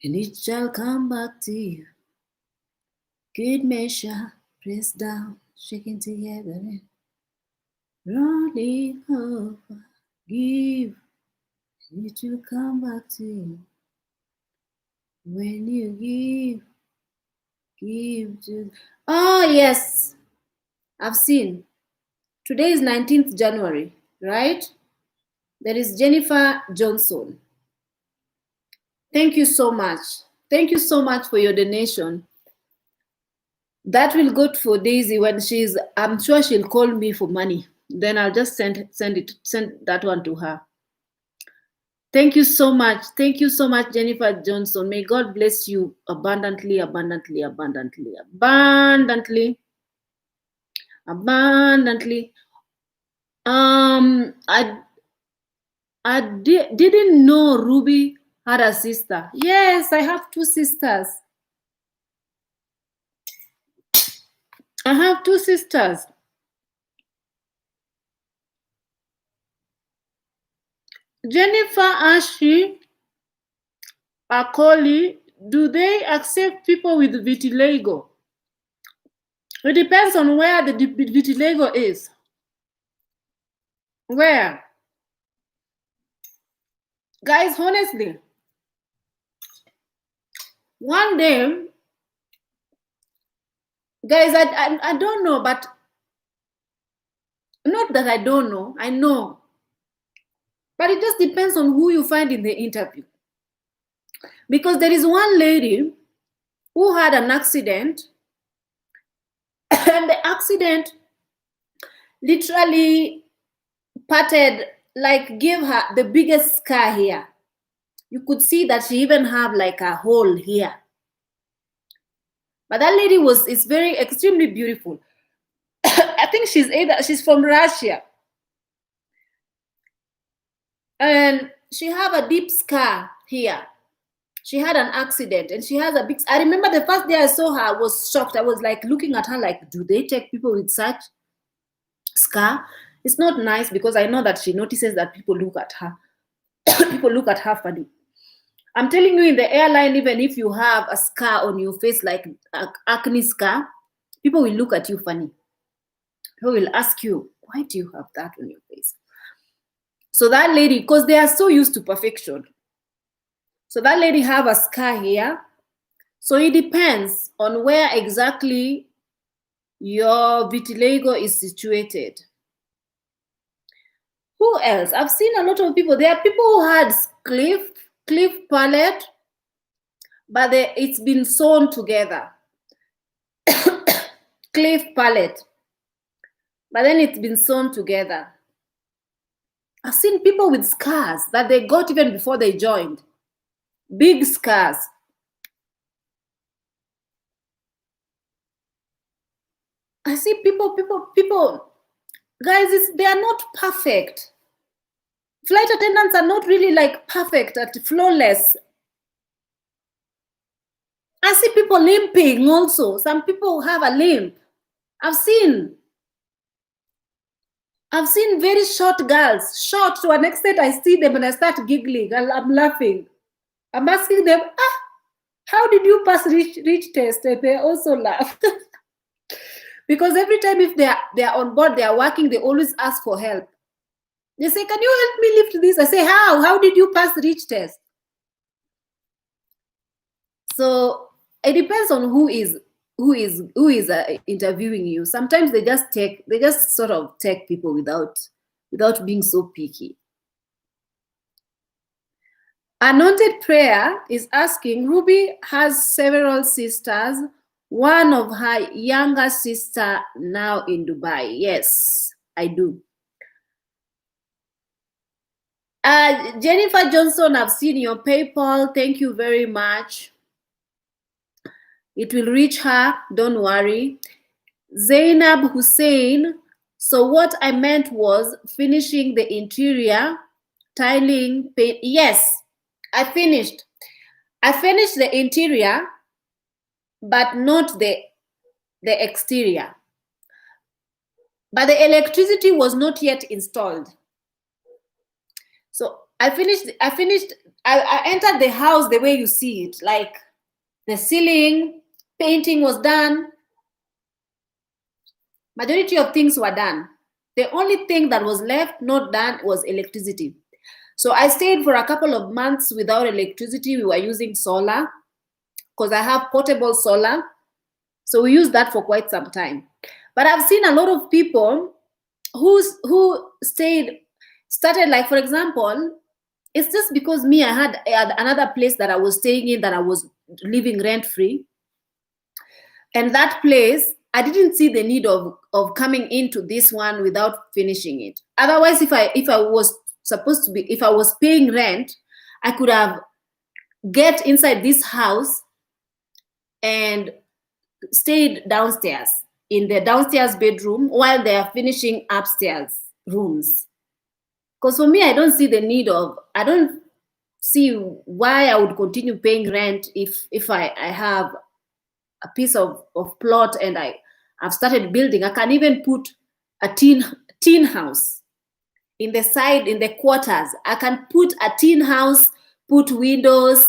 [SPEAKER 1] and it shall come back to you. Good measure, pressed down, shaking together, and rolling over. Give, and it will come back to you. When you give to... Oh, yes, I've seen. Today is 19th January, right? There is Jennifer Johnson. Thank you so much. Thank you so much for your donation. That will go for Daisy when I'm sure she'll call me for money. Then I'll just send that one to her. Thank you so much. Thank you so much, Jennifer Johnson. May God bless you abundantly, abundantly, abundantly, abundantly, abundantly. I didn't know Ruby had a sister. Yes, I have 2 sisters. I have 2 sisters. Jennifer, Ashi, Akoli, do they accept people with vitiligo? It depends on where the vitiligo is. Where? Guys, honestly, one day, guys, I don't know, but not that I don't know, I know. But it just depends on who you find in the interview. Because there is one lady who had an accident, and the accident literally parted, like gave her the biggest scar here. You could see that she even have like a hole here. But that lady is very extremely beautiful. I think she's from Russia. And she have a deep scar here. She had an accident and she has a big. I remember the first day I saw her, I was shocked. I was like looking at her like, do they take people with such scar? It's not nice because I know that she notices that people look at her. People look at her funny. I'm telling you, in the airline, even if you have a scar on your face, like acne scar, people will look at you funny. People will ask you, why do you have that on your face? So that lady, because they are so used to perfection. So that lady have a scar here. So it depends on where exactly your vitiligo is situated. Who else? I've seen a lot of people. There are people who had cliff palette, but it's been sewn together. Cliff palette, but then it's been sewn together. I've seen people with scars that they got even before they joined. Big scars. I see people, guys, they are not perfect. Flight attendants are not really like perfect at flawless. I see people limping also. Some people have a limp. I've seen very short girls, short to an extent. I see them and I start giggling. I'm laughing. I'm asking them, how did you pass reach test? And they also laugh. Because every time if they are on board, they are working, they always ask for help. They say, can you help me lift this? I say, how? How did you pass reach test? So it depends on who is interviewing you. Sometimes they just sort of take people without being so picky. Anointed Prayer is asking, Ruby has several sisters. One of her younger sister now in Dubai. Yes, I do. Jennifer Johnson, I've seen your PayPal. Thank you very much. It will reach her, don't worry. Zainab Hussein, so what I meant was finishing the interior, tiling, paint. Yes, I finished. I finished the interior, but not the exterior. But the electricity was not yet installed. So I entered the house the way you see it, like the ceiling, painting was done. Majority of things were done. The only thing that was left not done was electricity. So I stayed for a couple of months without electricity. We were using solar because I have portable solar. So we used that for quite some time. But I've seen a lot of people who started, like, for example, it's just because me, I had another place that I was staying in that I was living rent-free. And that place, I didn't see the need of coming into this one without finishing it. Otherwise, if I was paying rent, I could have get inside this house and stayed downstairs in the downstairs bedroom while they are finishing upstairs rooms. Because for me, I don't see why I would continue paying rent if I have a piece of plot and I've started building. I can even put a tin house in the side, in the quarters. I can put a tin house, put windows,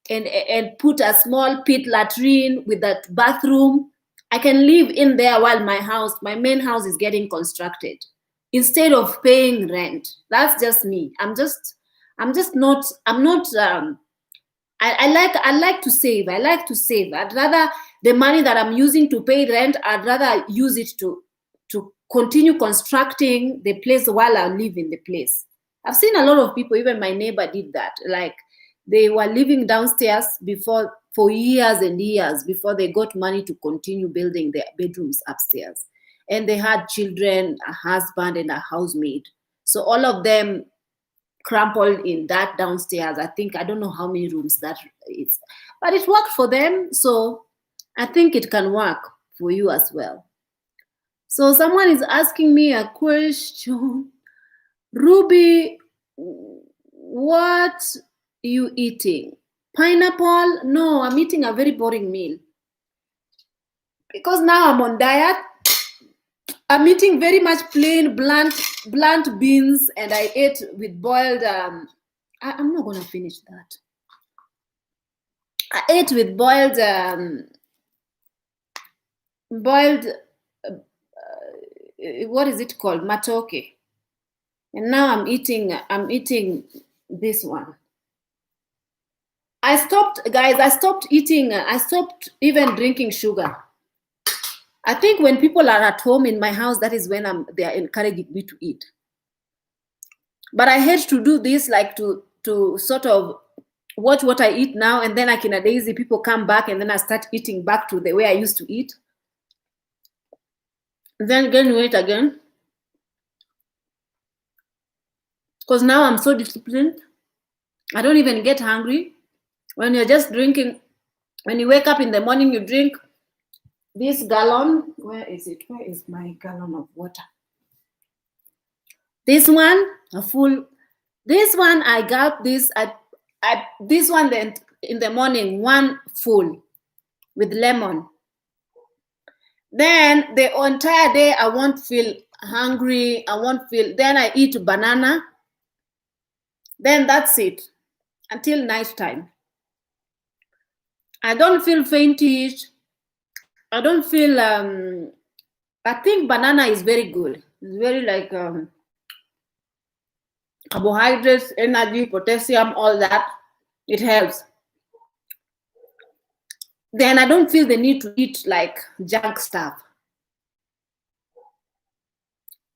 [SPEAKER 1] and put a small pit latrine with that bathroom. I can live in there while my main house is getting constructed, instead of paying rent. That's just me. I like to save. I'd rather the money that I'm using to pay rent, I'd rather use it to continue constructing the place while I live in the place. I've seen a lot of people, even my neighbor did that. Like, they were living downstairs for years and years before they got money to continue building their bedrooms upstairs. And they had children, a husband, and a housemaid. So all of them crumpled in that downstairs. I don't know how many rooms that is, but it worked for them. So I think it can work for you as well. So someone is asking me a question. Ruby, what you eating? Pineapple? No, I'm eating a very boring meal. Because now I'm on diet, I'm eating very much plain, blunt beans, and I ate with boiled. I'm not gonna finish that. I ate with boiled, what is it called, matoke, and now I'm eating this one. I stopped, guys. I stopped eating. I stopped even drinking sugar. I think when people are at home in my house, that is when they are encouraging me to eat. But I hate to do this, like to sort of watch what I eat now, and then like in a daisy, people come back, and then I start eating back to the way I used to eat. And then gain weight again. Because now I'm so disciplined. I don't even get hungry. When you're just drinking, when you wake up in the morning, you drink this gallon. Where is it? Where is my gallon of water? This one, a full. This one, I got this. This one then in the morning, one full with lemon. Then the entire day, I won't feel hungry. I won't feel. Then I eat banana. Then that's it until night time. I don't feel faintish. I don't feel. I think banana is very good. It's very like carbohydrates, energy, potassium, all that. It helps. Then I don't feel the need to eat like junk stuff.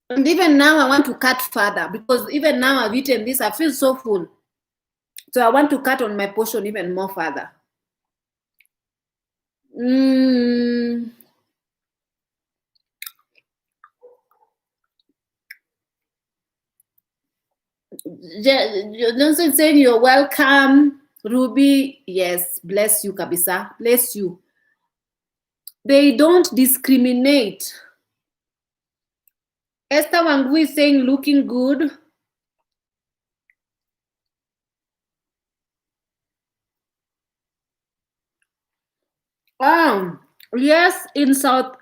[SPEAKER 1] And even now I want to cut further, because even now I've eaten this, I feel so full. So I want to cut on my portion even more further. Johnson saying you're welcome. Ruby, yes, bless you, Kabisa, bless you. They don't discriminate. Esther Wangui is saying looking good. Yes, in South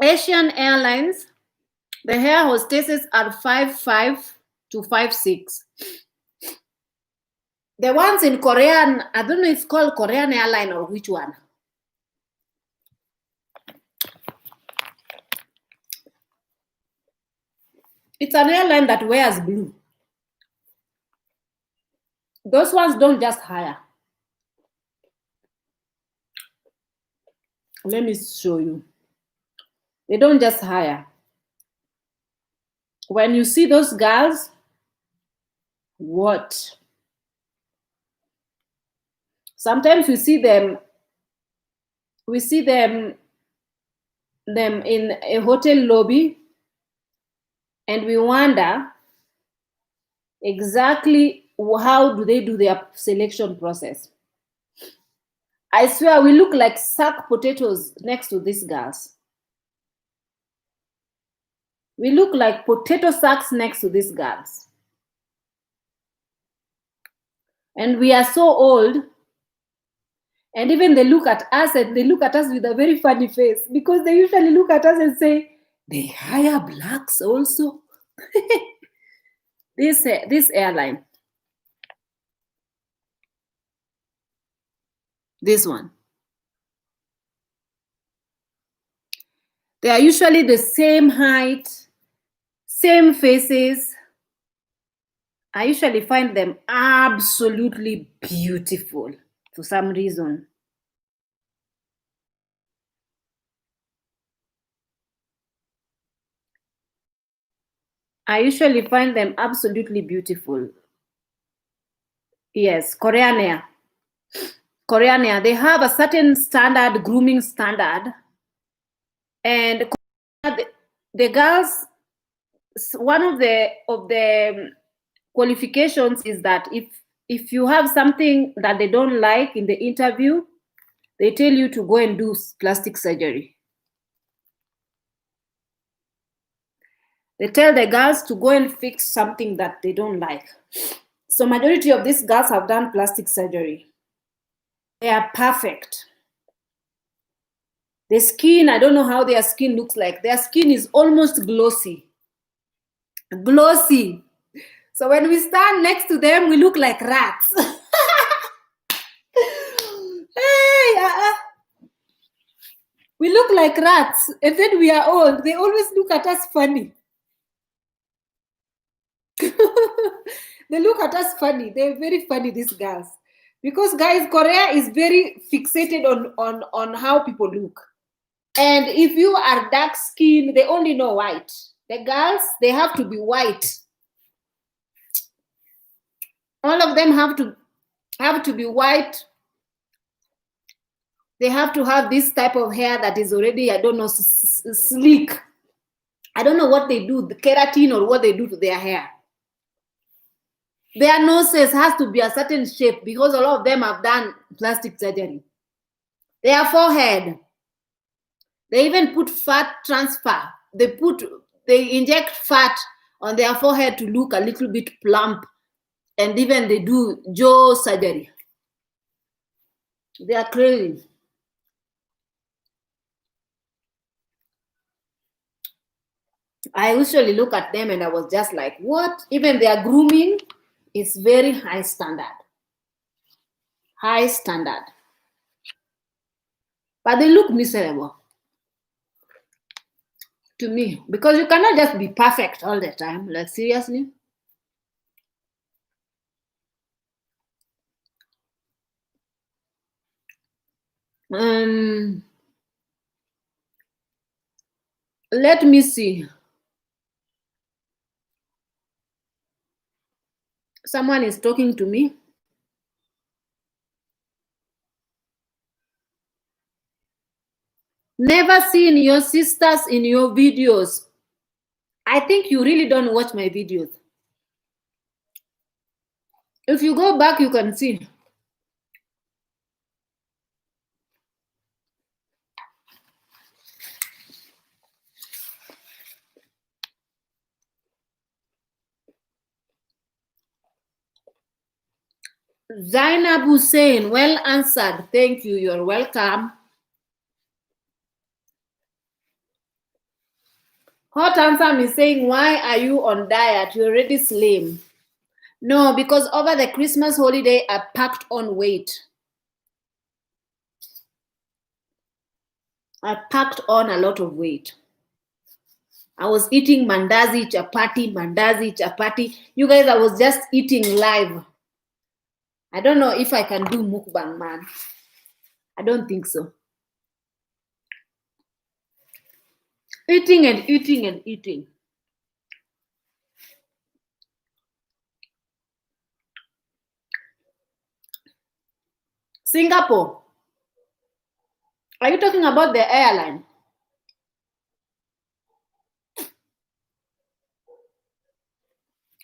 [SPEAKER 1] Asian Airlines, the air hostesses are 5'5" to 5'6". The ones in Korean, I don't know if it's called Korean Airline or which one. It's an airline that wears blue. Those ones don't just hire. Let me show you. They don't just hire. When you see those girls, what? Sometimes we see them in a hotel lobby, and we wonder exactly how do they do their selection process. I swear we look like sack potatoes next to these girls. We look like potato sacks next to these girls. And we are so old. And even they look at us, and they look at us with a very funny face, because they usually look at us and say, they hire blacks also. This airline. This one. They are usually the same height, same faces. I usually find them absolutely beautiful for some reason. I usually find them absolutely beautiful. Yes, Korean Air. Korean Air, they have a certain standard, grooming standard. And the girls, one of the qualifications is that if you have something that they don't like in the interview, they tell you to go and do plastic surgery. They tell the girls to go and fix something that they don't like. So majority of these girls have done plastic surgery. They are perfect. The skin, I don't know how their skin looks like. Their skin is almost glossy. Glossy. So when we stand next to them, we look like rats. Hey, we look like rats, and then we are old. They always look at us funny. They look at us funny. They're very funny, these girls. Because guys, Korea is very fixated on how people look. And if you are dark skinned, they only know white. The girls, they have to be white. All of them have to be white. They have to have this type of hair that is already, I don't know, sleek. I don't know what they do, the keratin or what they do to their hair. Their noses has to be a certain shape because a lot of them have done plastic surgery. Their forehead, they even put fat transfer. They inject fat on their forehead to look a little bit plump, and even they do jaw surgery. They are crazy. I usually look at them and I was just like, what? Even their grooming is very high standard. High standard. But they look miserable to me, because you cannot just be perfect all the time. Like, seriously? Let me see. Someone is talking to me. Never seen your sisters in your videos. I think you really don't watch my videos. If you go back, you can see. Zainab Hussein, well answered. Thank you. You're welcome. Hot answer is saying, why are you on diet? You're already slim. No, because over the Christmas holiday, I packed on weight. I packed on a lot of weight. I was eating mandazi, chapati. You guys, I was just eating live. I don't know if I can do mukbang, man. I don't think so. Eating and eating and eating. Singapore. Are you talking about the airline?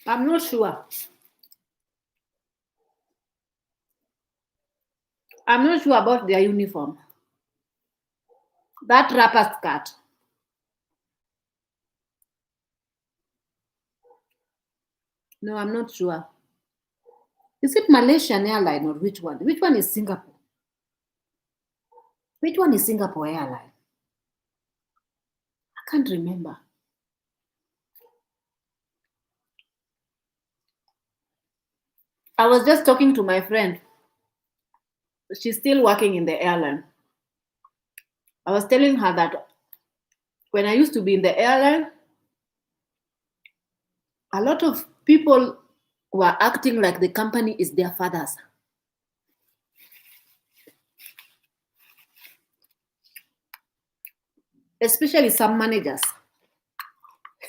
[SPEAKER 1] I'm not sure. I'm not sure about their uniform. That wrapper skirt. No, I'm not sure. Is it Malaysian Airline or which one? Which one is Singapore? Which one is Singapore Airline? I can't remember. I was just talking to my friend. She's still working in the airline. I was telling her that when I used to be in the airline, a lot of people were acting like the company is their fathers. Especially some managers.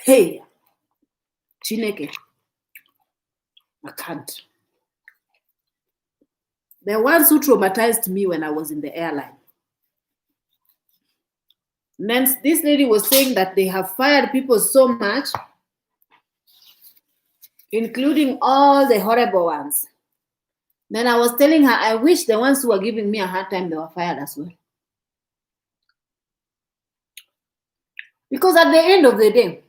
[SPEAKER 1] Hey, Chineke, I can't. The ones who traumatized me when I was in the airline. And then this lady was saying that they have fired people so much, including all the horrible ones. Then I was telling her, I wish the ones who were giving me a hard time, they were fired as well. Because at the end of the day,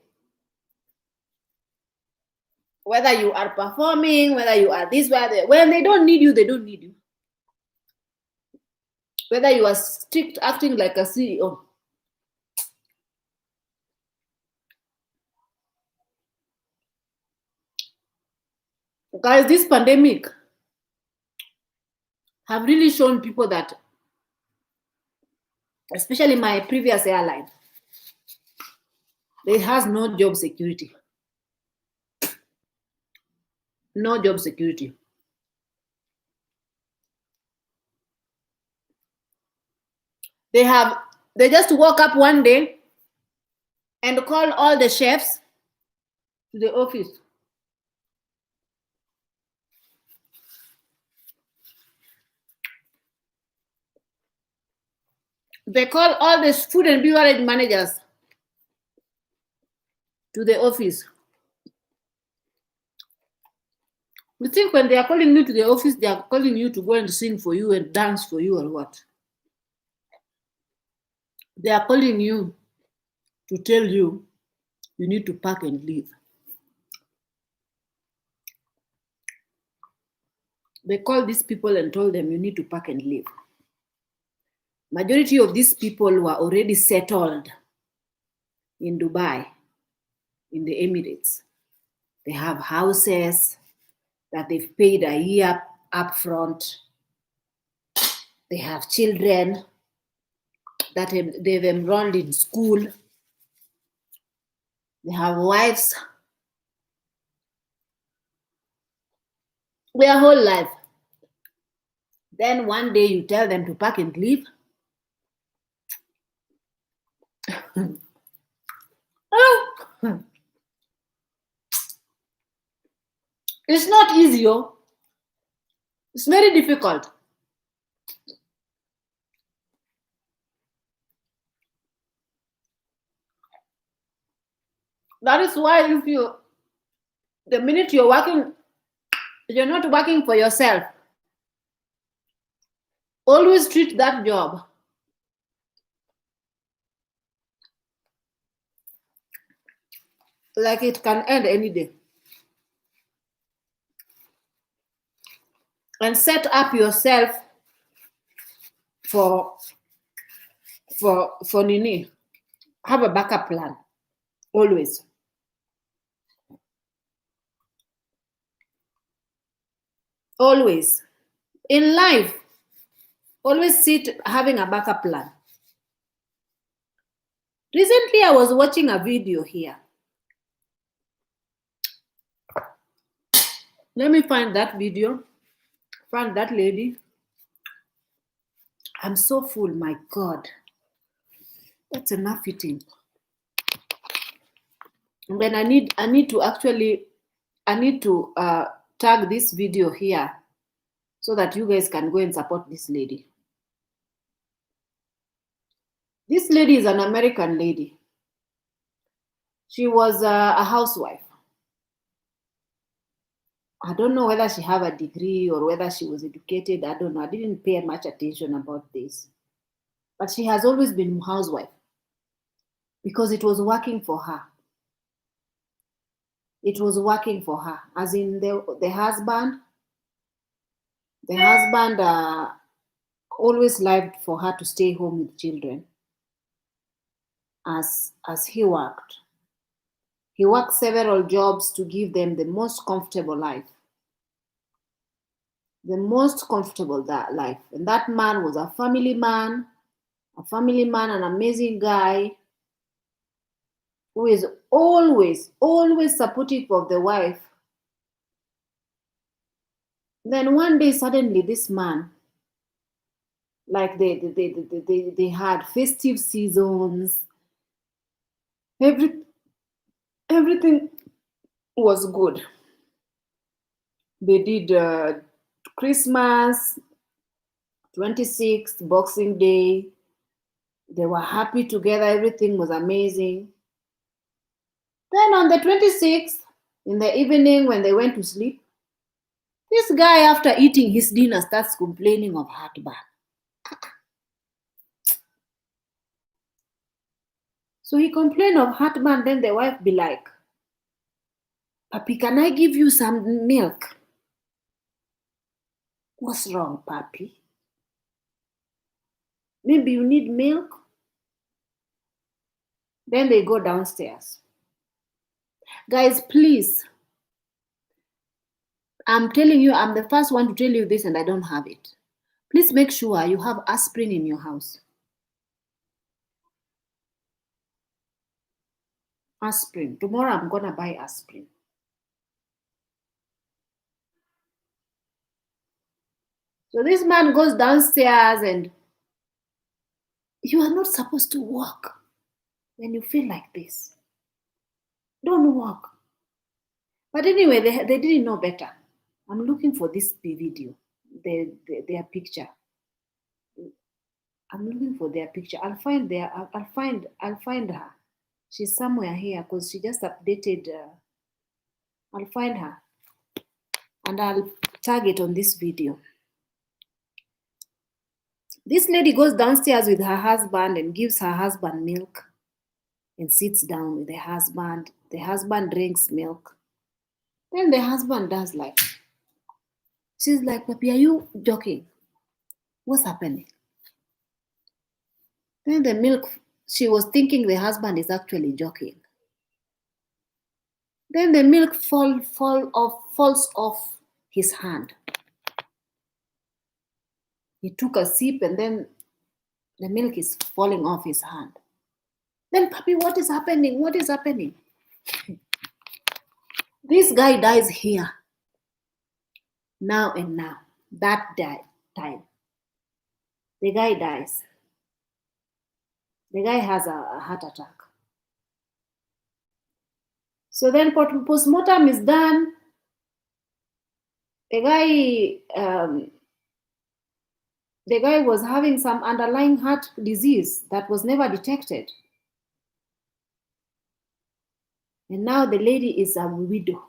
[SPEAKER 1] whether you are performing, whether you are this, whether when they don't need you, they don't need you. Whether you are strict acting like a CEO. Guys, this pandemic have really shown people that, especially my previous airline, it has no job security. No job security. They just woke up one day and called all the chefs to the office. They called all the food and beverage managers to the office. You think when they are calling you to the office, they are calling you to go and sing for you and dance for you or what? They are calling you to tell you you need to pack and leave. They called these people and told them you need to pack and leave. Majority of these people were already settled in Dubai, in the Emirates. They have houses that they've paid a year upfront. They have children that they've enrolled in school. They have wives. Their whole life. Then one day you tell them to pack and leave. It's not easy, oh. It's very difficult. That is why the minute you're working, you're not working for yourself. Always treat that job like it can end any day. And set up yourself for Nini. Have a backup plan. Always. Always. In life, always having a backup plan. Recently, I was watching a video here. Let me find that video. Find that lady. I'm so full, my God. That's enough eating. And then I need to tag this video here so that you guys can go and support this lady. This lady is an American lady. She was a housewife. I don't know whether she have a degree or whether she was educated. I don't know. I didn't pay much attention about this. But she has always been a housewife because it was working for her. It was working for her. As in the husband always liked for her to stay home with children as he worked. He worked several jobs to give them the most comfortable life. The most comfortable life. And that man was a family man, an amazing guy who is always supportive of the wife. Then one day, suddenly, this man, like they had festive seasons, everything was good. They did Christmas, 26th, Boxing Day. They were happy together. Everything was amazing. Then on the 26th, in the evening when they went to sleep, This guy, after eating his dinner, starts complaining of heartburn. So he complained of heartburn. Then the wife be like, Papi, can I give you some milk? What's wrong, Papi? Maybe you need milk? Then they go downstairs. Guys, please. I'm telling you, I'm the first one to tell you this and I don't have it. Please make sure you have aspirin in your house. Aspirin. Tomorrow I'm going to buy aspirin. So this man goes downstairs and you are not supposed to walk when you feel like this. Don't walk. But anyway, they didn't know better. I'm looking for this video, their picture. I'm looking for their picture. I'll find her. She's somewhere here because she just updated. I'll find her and I'll tag it on this video. This lady goes downstairs with her husband and gives her husband milk and sits down with the husband. The husband drinks milk. Then the husband does like, she's like, Papi, are you joking? What's happening? Then the milk, she was thinking the husband is actually joking. Then the milk falls off his hand. He took a sip and then the milk is falling off his hand. Then, Papi, what is happening? What is happening? This guy dies here. Now and now. That time. The guy dies. The guy has a heart attack. So then postmortem is done. The guy was having some underlying heart disease that was never detected. And now the lady is a widow.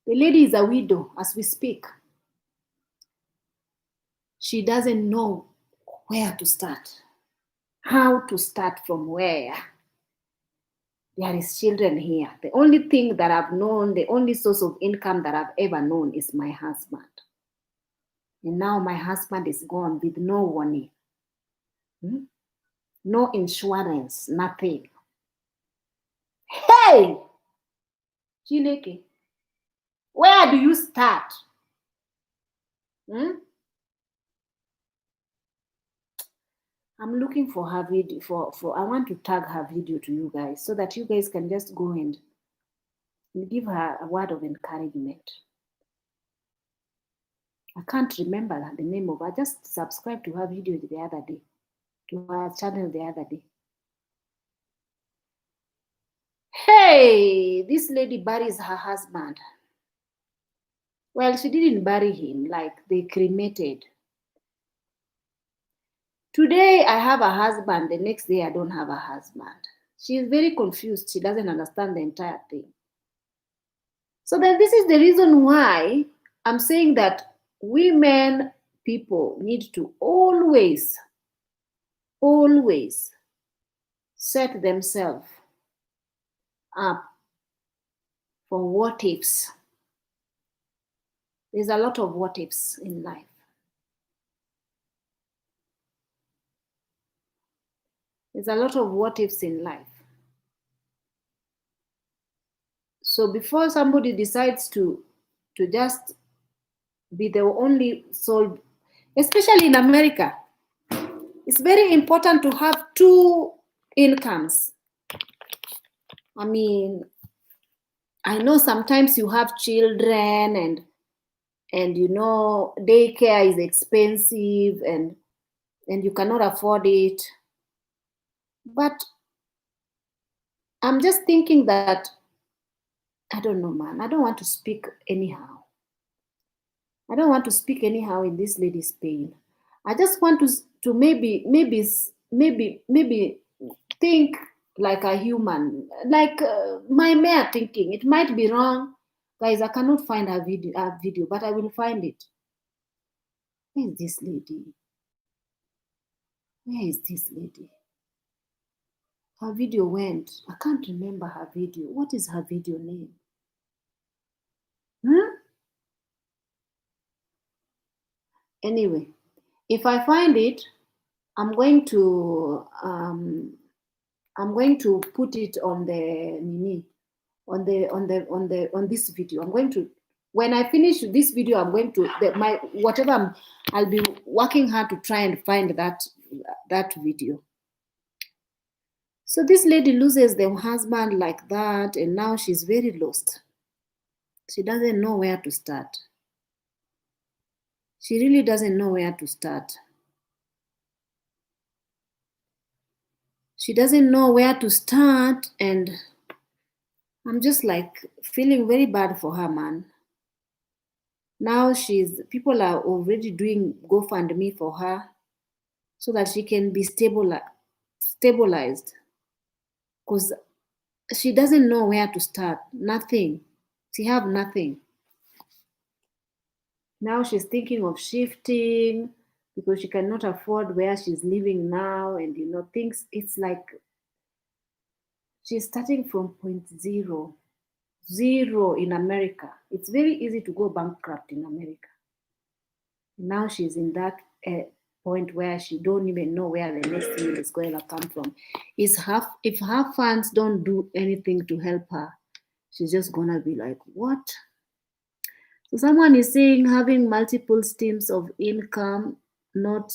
[SPEAKER 1] The lady is a widow as we speak. She doesn't know where to start. How to start from where? There is children here. The only thing that I've known, the only source of income that I've ever known is my husband. And now my husband is gone with no warning. No insurance, nothing. Hey! Chineke, where do you start? I'm looking for her video. I want to tag her video to you guys so that you guys can just go and give her a word of encouragement. I can't remember the name of her. I just subscribed to her video the other day, to her channel the other day. Hey, this lady buries her husband. Well, she didn't bury him, like they cremated. Today I have a husband, the next day I don't have a husband. She is very confused. She doesn't understand the entire thing. So then this is the reason why I'm saying that women, people need to always set themselves up for what ifs. There's a lot of what ifs in life. There's a lot of what ifs in life. So before somebody decides to just be the only soul, especially in America, it's very important to have two incomes. I mean, I know sometimes you have children and you know daycare is expensive and you cannot afford it. But I'm just thinking that, I don't know, man. I don't want to speak anyhow. I don't want to speak anyhow in this lady's pain. I just want to maybe think like a human, like my mere thinking. It might be wrong, guys. I cannot find her video, but I will find it. Where is this lady? Where is this lady? Her video went. I can't remember her video. What is her video name? Anyway, if I find it, I'm going to put it on the on this video. I'm going to, when I finish this video, I'm going to I'll be working hard to try and find that video. So this lady loses the husband like that, and now she's very lost. She doesn't know where to start. She really doesn't know where to start. She doesn't know where to start, and I'm just like feeling very bad for her, man. Now people are already doing GoFundMe for her so that she can be stabilized. Because she doesn't know where to start. Nothing. She have nothing. Now she's thinking of shifting because she cannot afford where she's living now, and things. It's like she's starting from point zero in America. It's very easy to go bankrupt in America. Now she's in that point where she don't even know where the next thing is going to come from. If her funds don't do anything to help her, she's just gonna be like, what? So someone is saying having multiple streams of income, not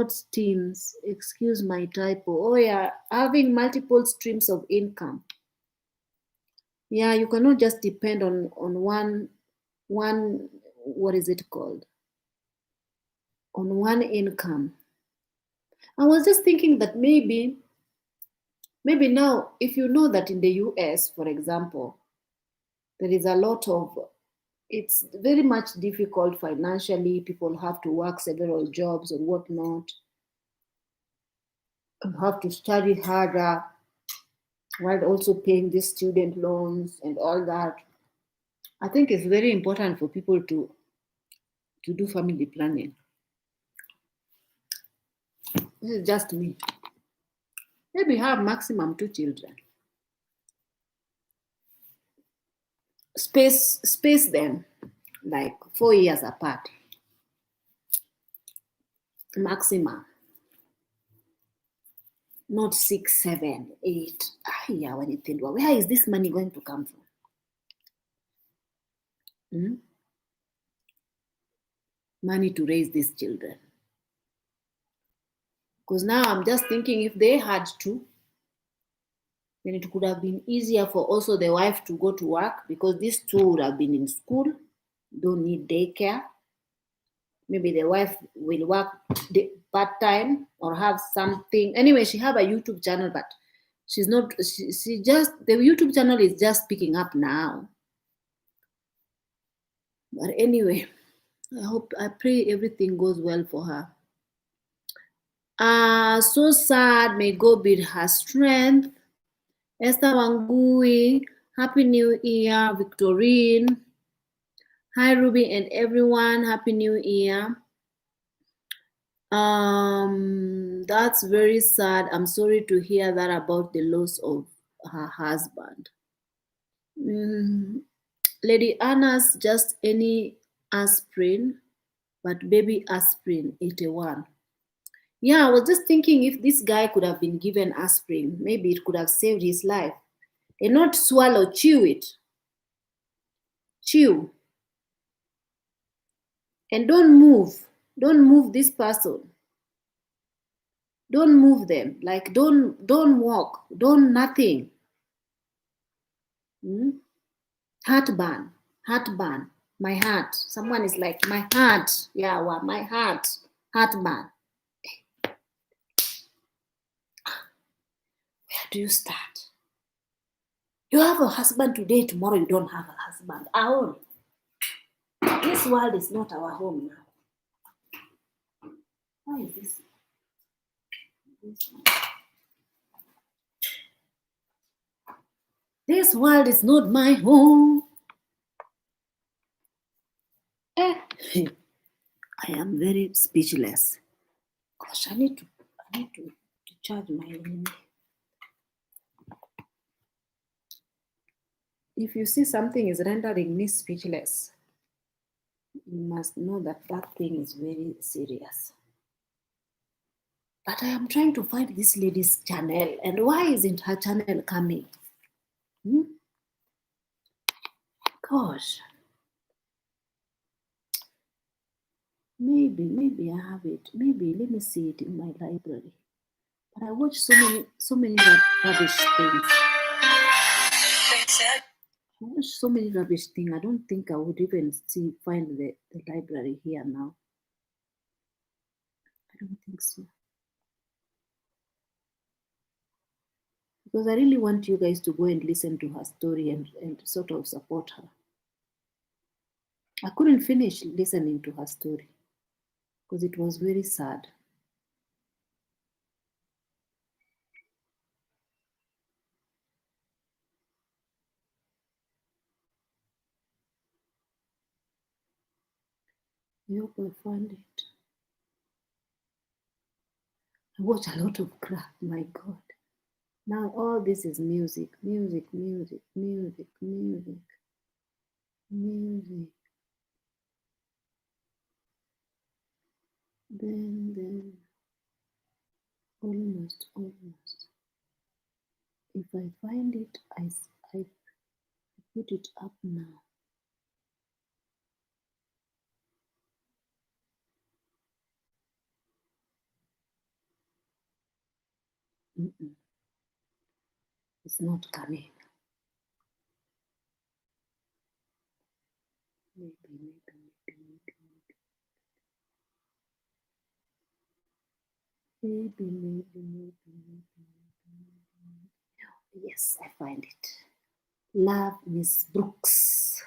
[SPEAKER 1] streams. Excuse my typo. Oh yeah, having multiple streams of income. Yeah, you cannot just depend on one. What is it called? On one income. I was just thinking that maybe now, if you know that in the US, for example, there is a lot of, it's very much difficult financially. People have to work several jobs and whatnot, and have to study harder while also paying these student loans and all that. I think it's very important for people to do family planning. This is just me. Maybe have maximum 2 children. Space them like 4 years apart. Maximum. Not 6, 7, 8. Yeah, when you think, well, where is this money going to come from? Money to raise these children. Because now I'm just thinking, if they had to, then it could have been easier for also the wife to go to work, because these two would have been in school, don't need daycare. Maybe the wife will work part-time or have something. Anyway, she have a YouTube channel, but she's not, the YouTube channel is just picking up now. But anyway, I pray everything goes well for her. So sad, may God be her strength. Esther Wangui, Happy New Year. Victorine, hi Ruby and everyone, Happy New Year. That's very sad. I'm sorry to hear that about the loss of her husband. Lady Anna's just any aspirin, but baby aspirin 81. Yeah, I was just thinking, if this guy could have been given aspirin, maybe it could have saved his life. And not swallow, chew it. Chew. And don't move. Don't move this person. Don't move them. Like, don't walk. Don't nothing. Heartburn. Heartburn. My heart. Someone is like, my heart. Yeah, well, my heart. Heartburn. Where do you start? You have a husband today, tomorrow you don't have a husband. Our this world is not our home now. Why is this? This world is not my home. I am very speechless. Gosh, I need to charge my. If you see something is rendering me speechless, you must know that that thing is very serious. But I am trying to find this lady's channel, and why isn't her channel coming? Gosh. Maybe I have it. Maybe let me see it in my library. But I watch so many rubbish things. I watch so many rubbish things. I don't think I would even find the library here now. I don't think so. Because I really want you guys to go and listen to her story and sort of support her. I couldn't finish listening to her story because it was very sad. I hope I find it. I watch a lot of crap, my God. Now all this is music. Then almost. If I find it, I put it up now. It's not coming. Maybe. Yes, I find it. Love Miss Brooks.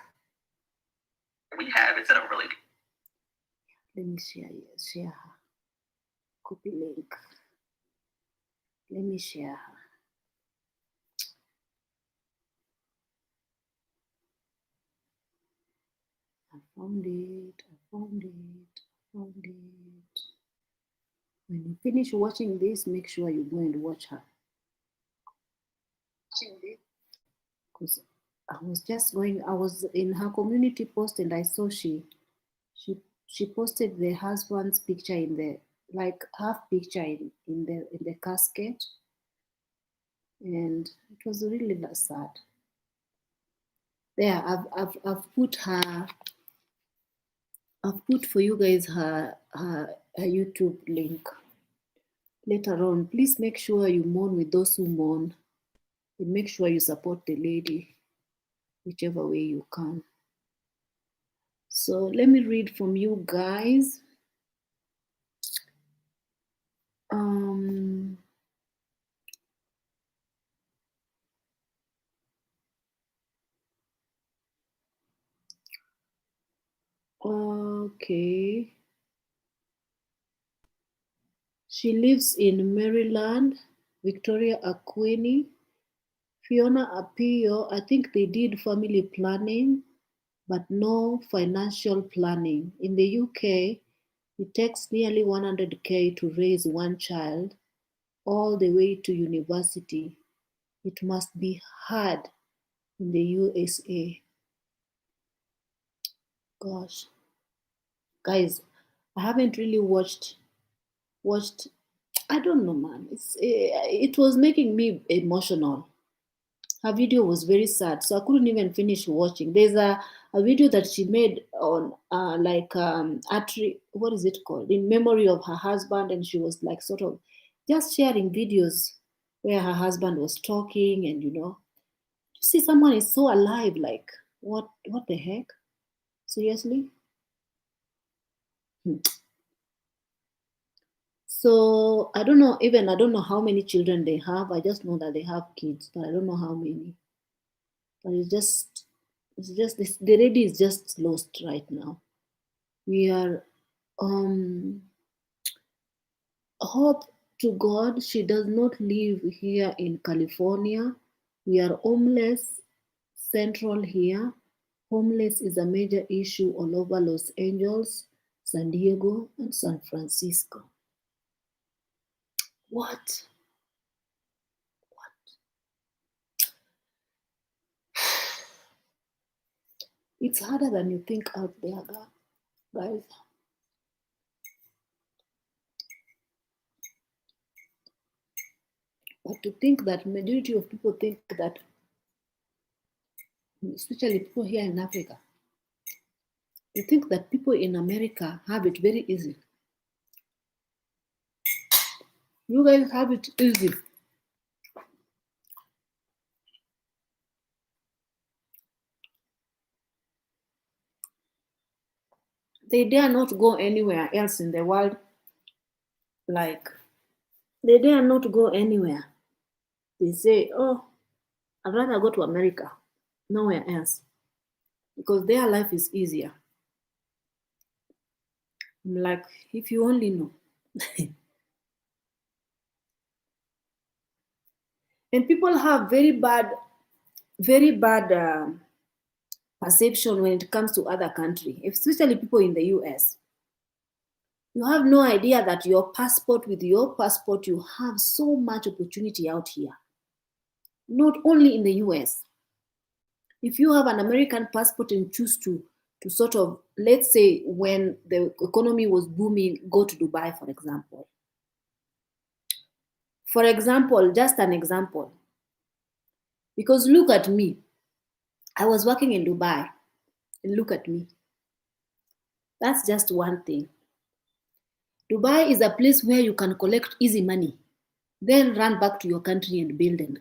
[SPEAKER 2] We have it's in a really.
[SPEAKER 1] Let me share her. Copy link. Let me share her. I found it. When you finish watching this, make sure you go and watch her. Because I was in her community post and I saw she posted the husband's picture in the half picture in the casket, and it was really sad. There, I've put for you guys her YouTube link. Later on, please make sure you mourn with those who mourn, and make sure you support the lady whichever way you can. So let me read from you guys. Okay. She lives in Maryland. Victoria Aquini. Fiona Apio, I think they did family planning, but no financial planning. In the UK, it takes nearly 100k to raise one child, all the way to university. It must be hard in the USA. Gosh. Guys, I haven't really watched, I don't know, man. It was making me emotional. Her video was very sad, so I couldn't even finish watching. There's a video that she made on what is it called, in memory of her husband, and she was like sort of just sharing videos where her husband was talking, and you see someone is so alive, like what the heck, seriously. So I don't know how many children they have. I just know that they have kids, but I don't know how many. But it's just the lady is just lost right now. We are hope to God she does not live here in California
[SPEAKER 3] We are homeless central here. Homeless is a major issue all over Los Angeles, San Diego, and San Francisco. What? It's harder than you think out there, guys. But to think that majority of people think that, especially people here in Africa, they think that people in America have it very easy. You guys have it easy. They dare not go anywhere else in the world. Like, they dare not go anywhere. They say, oh, I'd rather go to America, nowhere else, because their life is easier. I'm like, if you only know. And people have very bad perception when it comes to other country, especially people in the US. You have no idea that with your passport, you have so much opportunity out here. Not only in the US. If you have an American passport and choose to sort of, let's say when the economy was booming, go to Dubai, for example. For example, just an example. Because look at me. I was working in Dubai, and look at me. That's just one thing. Dubai is a place where you can collect easy money, then run back to your country and build and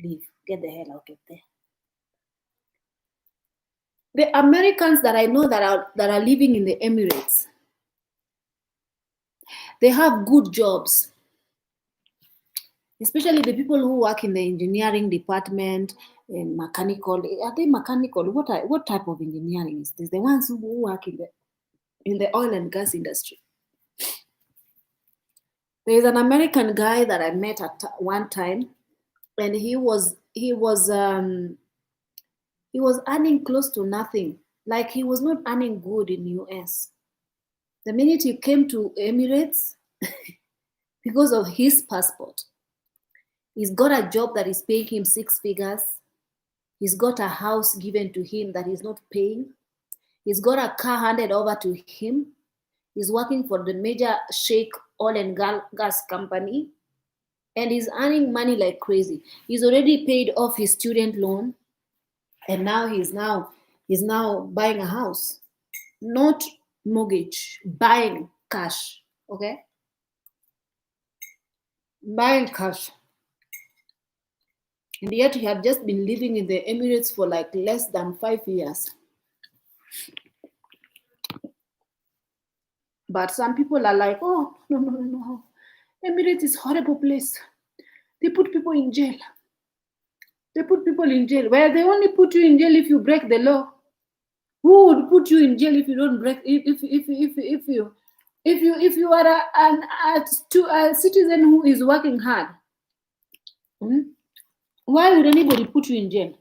[SPEAKER 3] leave. Get the hell out of there. The Americans that I know that are living in the Emirates, they have good jobs. Especially the people who work in the engineering department and mechanical. Are they mechanical? What type of engineering is this? The ones who work in the oil and gas industry. There is an American guy that I met at one time, and he was earning close to nothing. Like, he was not earning good in US. The minute he came to Emirates, because of his passport, he's got a job that is paying him 6 figures. He's got a house given to him that he's not paying. He's got a car handed over to him. He's working for the major Sheikh oil and gas company, and he's earning money like crazy. He's already paid off his student loan, and now he's now buying a house, not mortgage, buying cash. Okay, buying cash. And yet he had just been living in the Emirates for like less than 5 years. But some people are like, oh, no. Emirates is a horrible place. They put people in jail. Where they only put you in jail if you break the law. Who would put you in jail if you don't break? If you are a citizen who is working hard? Why would anybody put you in jail?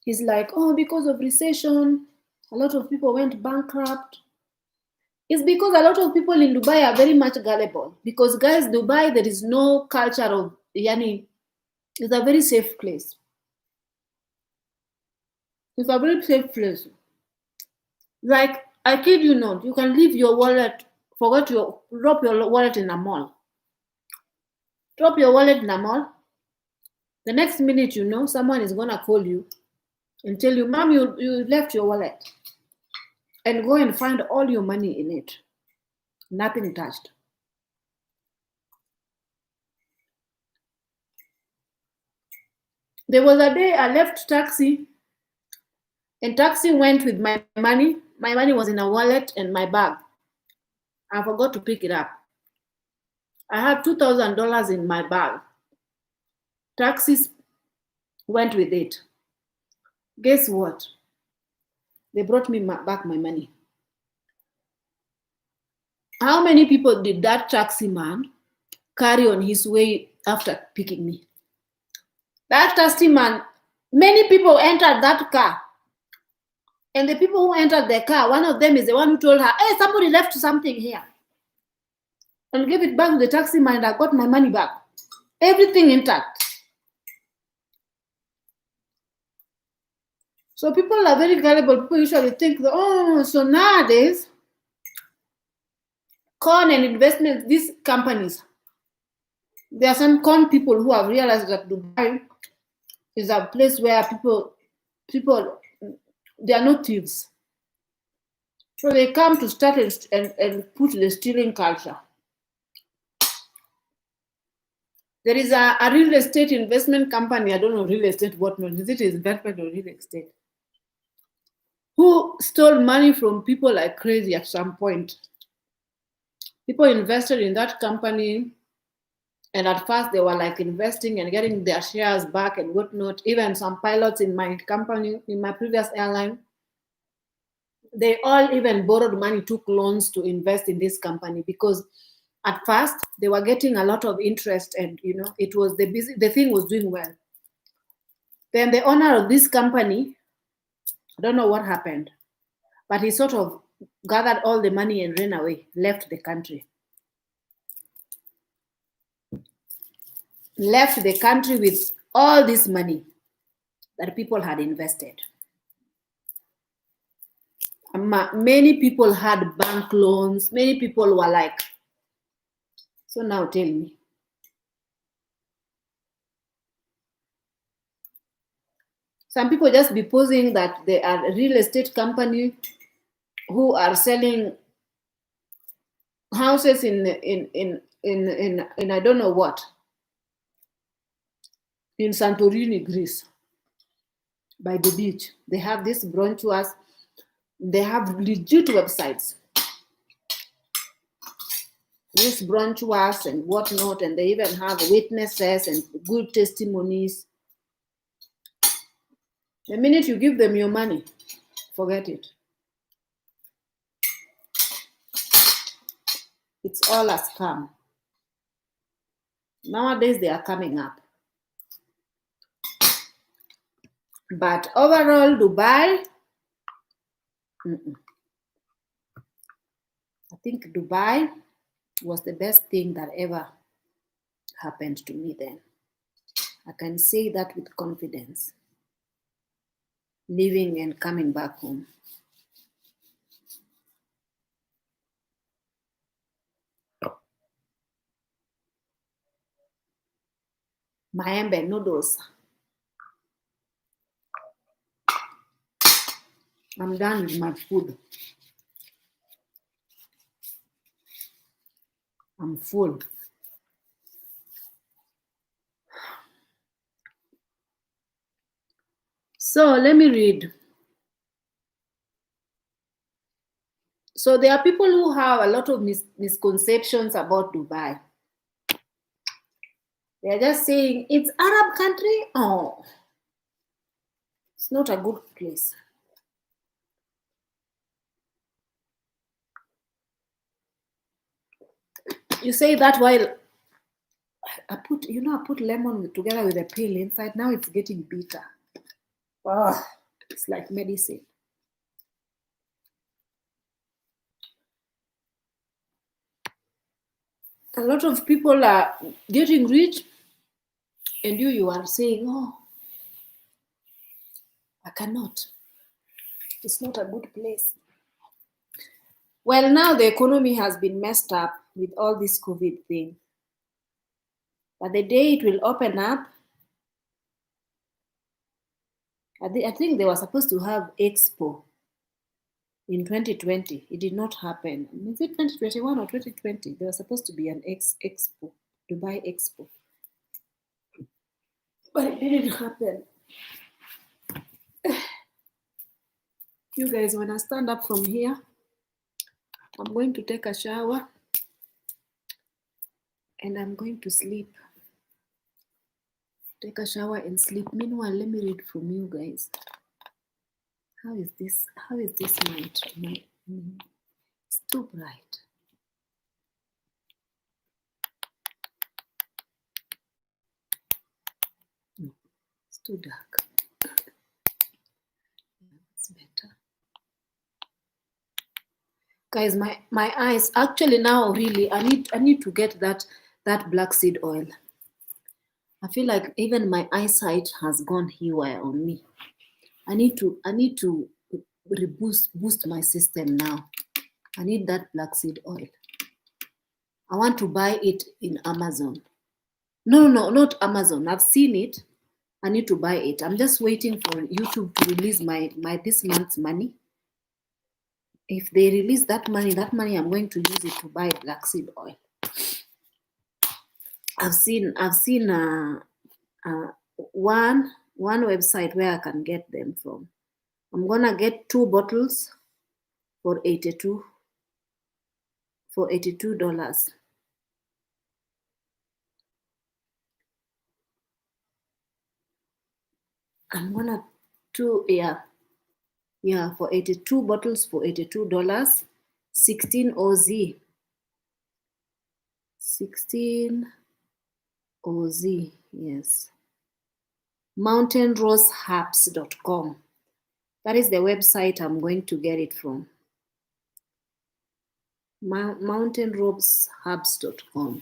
[SPEAKER 3] He's like, oh, because of recession, a lot of people went bankrupt. It's because a lot of people in Dubai are very much gullible. Because, guys, Dubai, there is no culture of, it's a very safe place. It's a very safe place. Like, I kid you not, you can leave your wallet, drop your wallet in a mall. Drop your wallet in a mall. The next minute, someone is going to call you and tell you, Mom, you left your wallet. And go and find all your money in it. Nothing touched. There was a day I left taxi, and taxi went with my money. My money was in a wallet and my bag. I forgot to pick it up. I had $2,000 in my bag. Taxis went with it. Guess what? They brought me back my money. How many people did that taxi man carry on his way after picking me. That taxi man, many people entered that car. And the people who entered the car, one of them is the one who told her, hey, somebody left something here. And gave it back to the taxi man, and I got my money back. Everything intact. So people are very gullible. People usually think, so nowadays, corn and investment, these companies, there are some corn people who have realized that Dubai is a place where people, they are not thieves. So they come to start and put the stealing culture. There is a real estate investment company, I don't know real estate what not, is it investment or real estate, who stole money from people like crazy at some point. People invested in that company, and at first they were like investing and getting their shares back and whatnot. Even some pilots in my company, in my previous airline, they all even borrowed money, took loans to invest in this company because at first they were getting a lot of interest, and it was the thing was doing well. Then the owner of this company, I don't know what happened, but he sort of gathered all the money and ran away, left the country. Left the country with all this money that people had invested. Many people had bank loans. Many people were like, so now tell me. Some people just be posing that they are a real estate company who are selling houses in I don't know what, in Santorini, Greece, by the beach. They have these brochures. They have legit websites. These brochures and whatnot, and they even have witnesses and good testimonies. The minute you give them your money, forget it. It's all a scam. Nowadays, they are coming up. But overall, Dubai, I think Dubai was the best thing that ever happened to me then. I can say that with confidence, leaving and coming back home. Maembe noodles. I'm done with my food. I'm full. So let me read. So there are people who have a lot of misconceptions about Dubai. They're just saying, it's Arab country? Oh, it's not a good place. You say that while I put lemon together with the pill inside. Now it's getting bitter. Oh, it's like medicine. A lot of people are getting rich, and you are saying, oh, I cannot. It's not a good place. Well, now the economy has been messed up with all this COVID thing. But the day it will open up, I think they were supposed to have Expo in 2020. It did not happen. Is it 2021 or 2020? There was supposed to be an Expo, Dubai Expo. But it didn't happen. You guys, when I stand up from here, I'm going to take a shower and I'm going to sleep. Take a shower and sleep. Meanwhile, let me read from you guys. How is this my it's too bright. too dark. It's better. Guys, my eyes actually now really I need to get that black seed oil. I feel like even my eyesight has gone haywire on me. I need to boost my system now. I need that black seed oil. I want to buy it in Amazon. No, not Amazon. I've seen it. I need to buy it. I'm just waiting for YouTube to release my this month's money. If they release that money I'm going to use it to buy black seed oil. I've seen one website where I can get them from. I'm gonna get 2 bottles for $82. I'm gonna for 82 bottles for $82. 16 OZ. 16 OZ, yes. mountainroseherbs.com. That is the website I'm going to get it from. mountainroseherbs.com.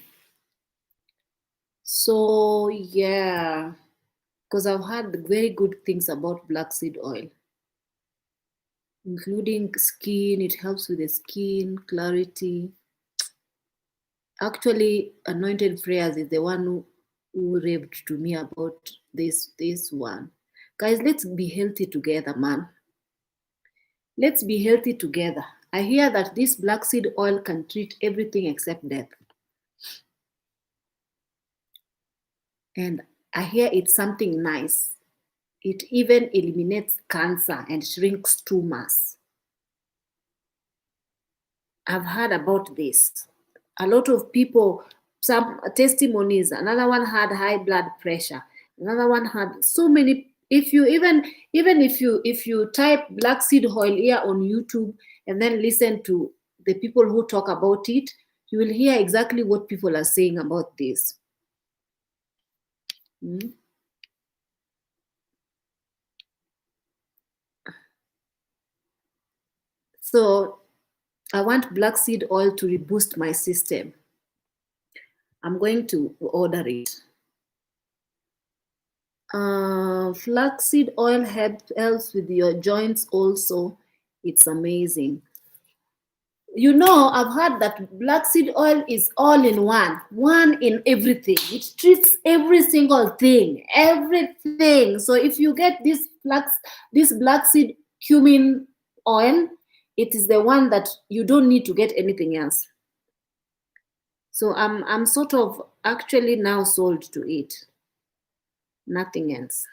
[SPEAKER 3] So yeah, because I've heard very good things about black seed oil, including skin. It helps with the skin clarity. Actually, Anointed Prayers is the one who raved to me about this one. Guys, let's be healthy together, man. Let's be healthy together. I hear that this black seed oil can treat everything except death. And I hear it's something nice. It even eliminates cancer and shrinks tumors. I've heard about this. A lot of people, some testimonies, another one had high blood pressure, another one had so many. If you even if you type black seed oil here on YouTube and then listen to the people who talk about it, you will hear exactly what people are saying about this. So I want black seed oil to reboost my system. I'm going to order it. Flaxseed oil helps with your joints also. It's amazing. You know, I've heard that black seed oil is all in one in everything. It treats every single thing, everything. So if you get this black seed cumin oil, it is the one that you don't need to get anything else. So I'm sort of actually now sold to it. Nothing else.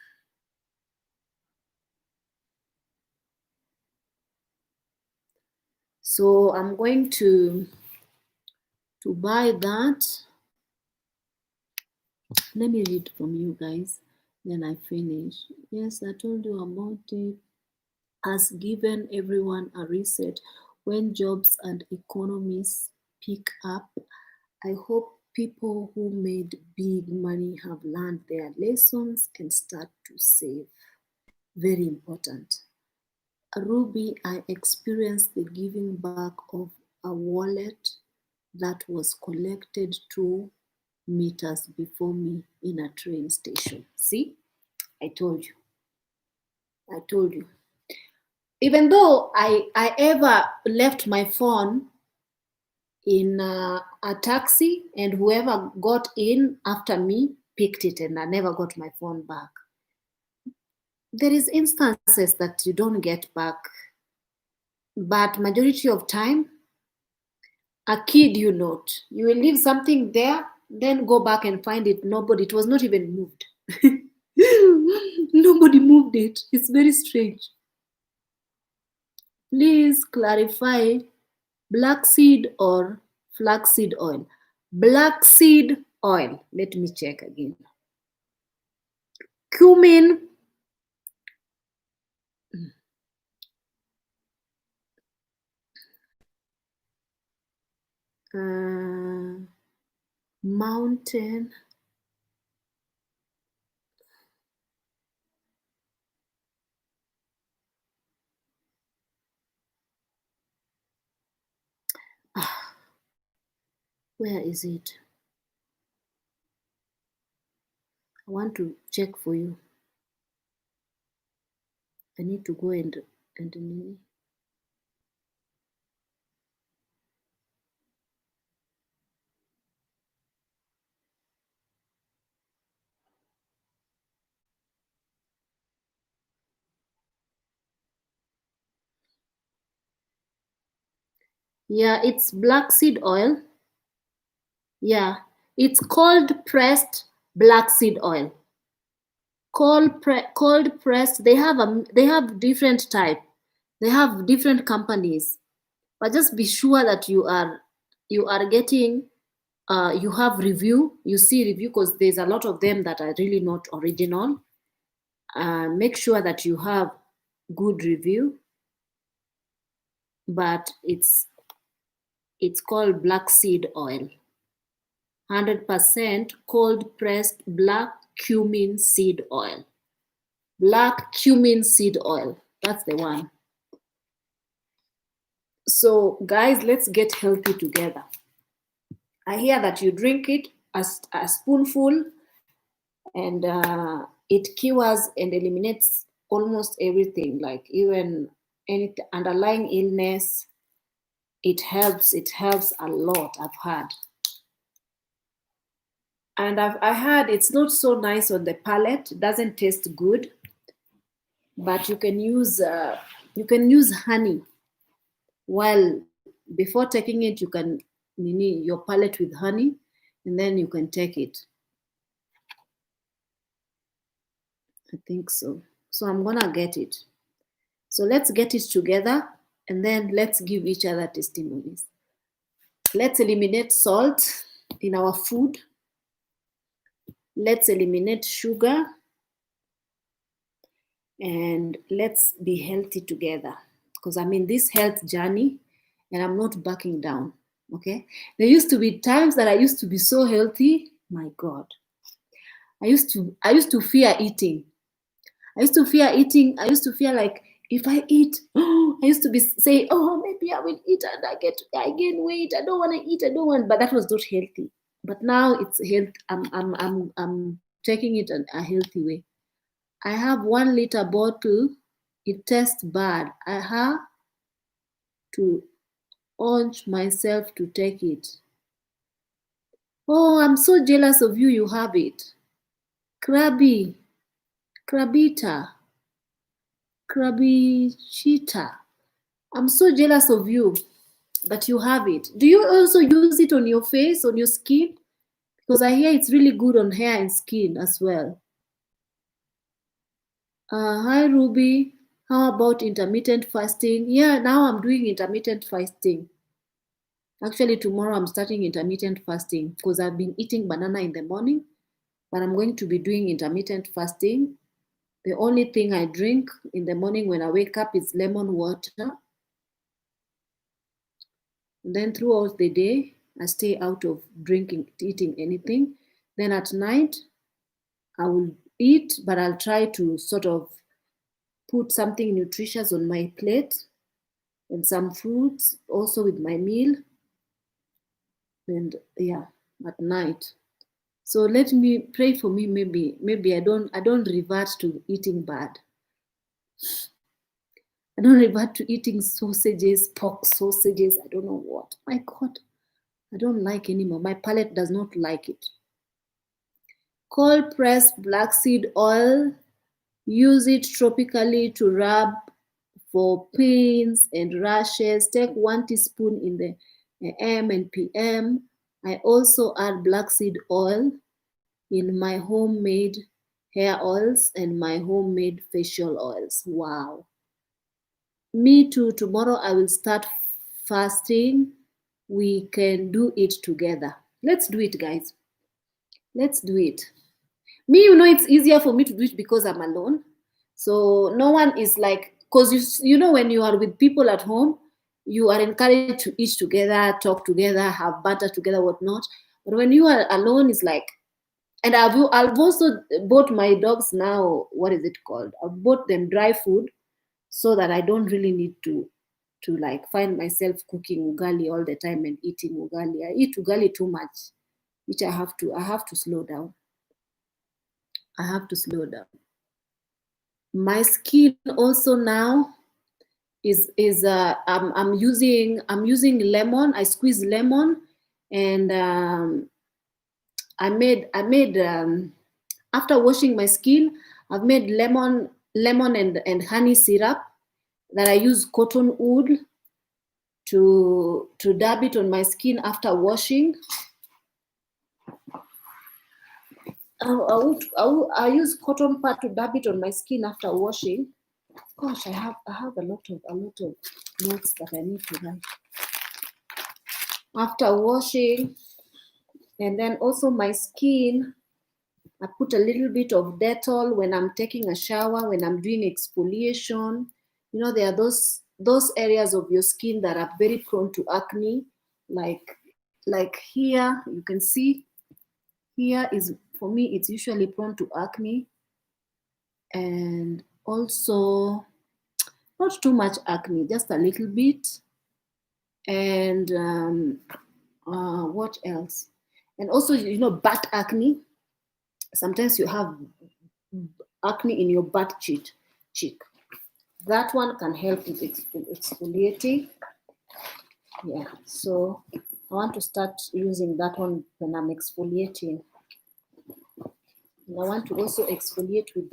[SPEAKER 3] So I'm going to buy that. Let me read from you guys, then I finish. Yes, I told you about it. Has given everyone a reset when jobs and economies pick up. I hope people who made big money have learned their lessons and start to save. Very important. Ruby, I experienced the giving back of a wallet that was collected 2 meters before me in a train station. See, I told you. Even though I ever left my phone in a taxi and whoever got in after me picked it and I never got my phone back. There is instances that you don't get back, but majority of time, I kid you not, you will leave something there, then go back and find it. It was not even moved. Nobody moved it. It's very strange. Please clarify black seed or flaxseed oil. Black seed oil. Let me check again. Cumin. Mountain Where is it? I want to check for you. I need to go and yeah, it's black seed oil. Yeah, it's cold pressed black seed oil. Cold pressed. They have different type. They have different companies, but just be sure that you are getting. You have review. You see review because there's a lot of them that are really not original. Make sure that you have good review, but it's called black seed oil. 100% cold pressed black cumin seed oil. Black cumin seed oil. That's the one. So, guys, let's get healthy together. I hear that you drink it as a spoonful, and it cures and eliminates almost everything, like even any underlying illness. It helps a lot, I've heard. And I heard it's not so nice on the palate. It doesn't taste good, but you can use honey. While before taking it, you can your palate with honey, and then you can take it. I think so. So I'm gonna get it. So let's get it together, and then let's give each other testimonies. Let's eliminate salt in our food. Let's eliminate sugar, and let's be healthy together. Because I'm in this health journey, and I'm not backing down. Okay? There used to be times that I used to be so healthy. My God, I used to fear eating. I used to fear eating. I used to fear like if I eat, I used to be say, oh, maybe I will eat and I gain weight. I don't want to eat. I don't want. But that was not healthy. But now it's health. I'm taking it in a healthy way. I have 1 liter bottle. It tastes bad. I have to urge myself to take it. Oh, I'm so jealous of you. You have it. Krabita, Krabichita. I'm so jealous of you that you have it. Do you also use it on your face, on your skin? Because I hear it's really good on hair and skin as well. Hi, Ruby. How about intermittent fasting? Yeah, now I'm doing intermittent fasting. Actually, tomorrow I'm starting intermittent fasting because I've been eating banana in the morning, but I'm going to be doing intermittent fasting. The only thing I drink in the morning when I wake up is lemon water. And then throughout the day, I stay out of eating anything. Then at night, I will eat, but I'll try to sort of put something nutritious on my plate and some fruits also with my meal. And yeah, at night. So let me pray for me. Maybe I don't revert to eating bad. I don't revert to eating sausages, pork sausages. I don't know what. My God, I don't like anymore. My palate does not like it. Cold pressed black seed oil. Use it tropically to rub for pains and rashes. Take 1 teaspoon in the AM and PM. I also add black seed oil in my homemade hair oils and my homemade facial oils. Wow. Me too. Tomorrow I will start fasting. We can do it together. Let's do it, guys. Let's do it. Me, it's easier for me to do it because I'm alone. So no one is like, because when you are with people at home, you are encouraged to eat together, talk together, have banter together, whatnot. But when you are alone, it's like, and I've also bought my dogs now, what is it called? I've bought them dry food so that I don't really need to to like find myself cooking ugali all the time and eating ugali. I eat ugali too much, which I have to slow down. I have to slow down. My skin also now is I'm using lemon. I squeeze lemon, and I made after washing my skin, I've made lemon and honey syrup that I use cotton wool to dab it on my skin after washing. I use cotton pad to dab it on my skin after washing. Gosh, I have a lot of notes that I need to write. After washing, and then also my skin, I put a little bit of Dettol when I'm taking a shower, when I'm doing exfoliation. You know, there are those areas of your skin that are very prone to acne, like here, you can see here is, for me, it's usually prone to acne, and also not too much acne, just a little bit. And what else? And also, you know, butt acne. Sometimes you have acne in your butt cheek. That one can help with exfoliating. Yeah, so I want to start using that one when I'm exfoliating. And I want to also exfoliate with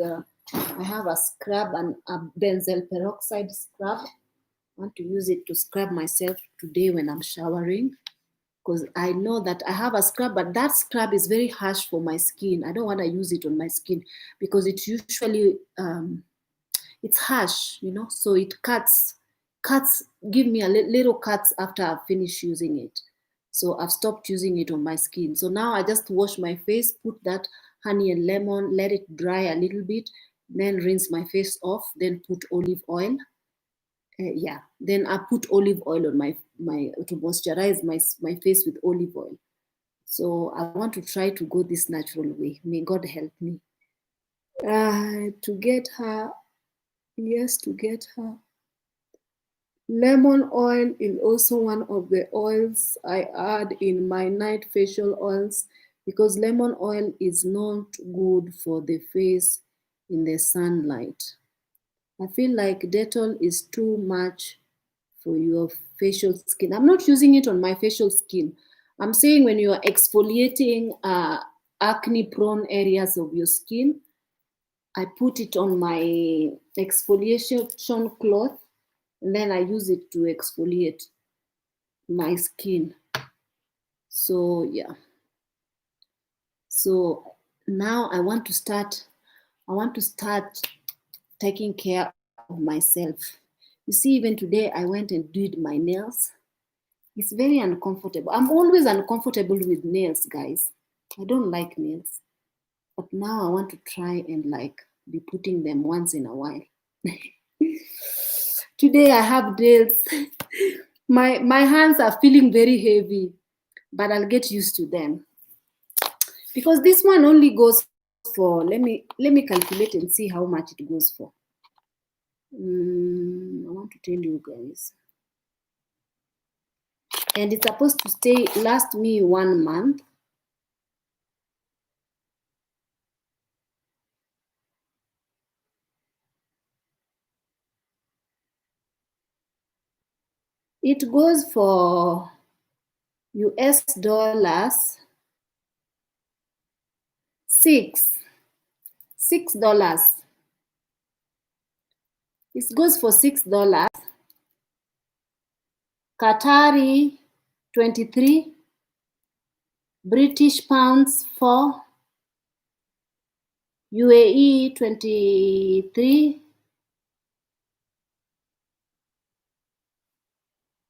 [SPEAKER 3] I have a scrub and a benzyl peroxide scrub. I want to use it to scrub myself today when I'm showering, because I know that I have a scrub, but that scrub is very harsh for my skin. I don't want to use it on my skin because it usually, it's harsh, you know, so it cuts, give me a little cuts after I've finished using it. So I've stopped using it on my skin. So now I just wash my face, put that honey and lemon, let it dry a little bit, then rinse my face off, then put olive oil. Then I put olive oil on my to moisturize my face with olive oil. So I want to try to go this natural way. May God help me. To get her, yes, to get her. Lemon oil is also one of the oils I add in my night facial oils, because lemon oil is not good for the face in the sunlight. I feel like Dettol is too much for your facial skin. I'm not using it on my facial skin. I'm saying when you are exfoliating acne-prone areas of your skin, I put it on my exfoliation cloth, and then I use it to exfoliate my skin. So yeah. So now I want to start taking care of myself. You see, even today I went and did my nails. It's very uncomfortable. I'm always uncomfortable with nails, guys. I don't like nails. But now I want to try and like be putting them once in a while. Today I have nails. My hands are feeling very heavy, but I'll get used to them. Because this one only goes for, let me calculate and see how much it goes for. I want to tell you guys. And it's supposed to last me 1 month. It goes for US dollars $6. It goes for $6. Qatari 23, British pounds 4, UAE 23,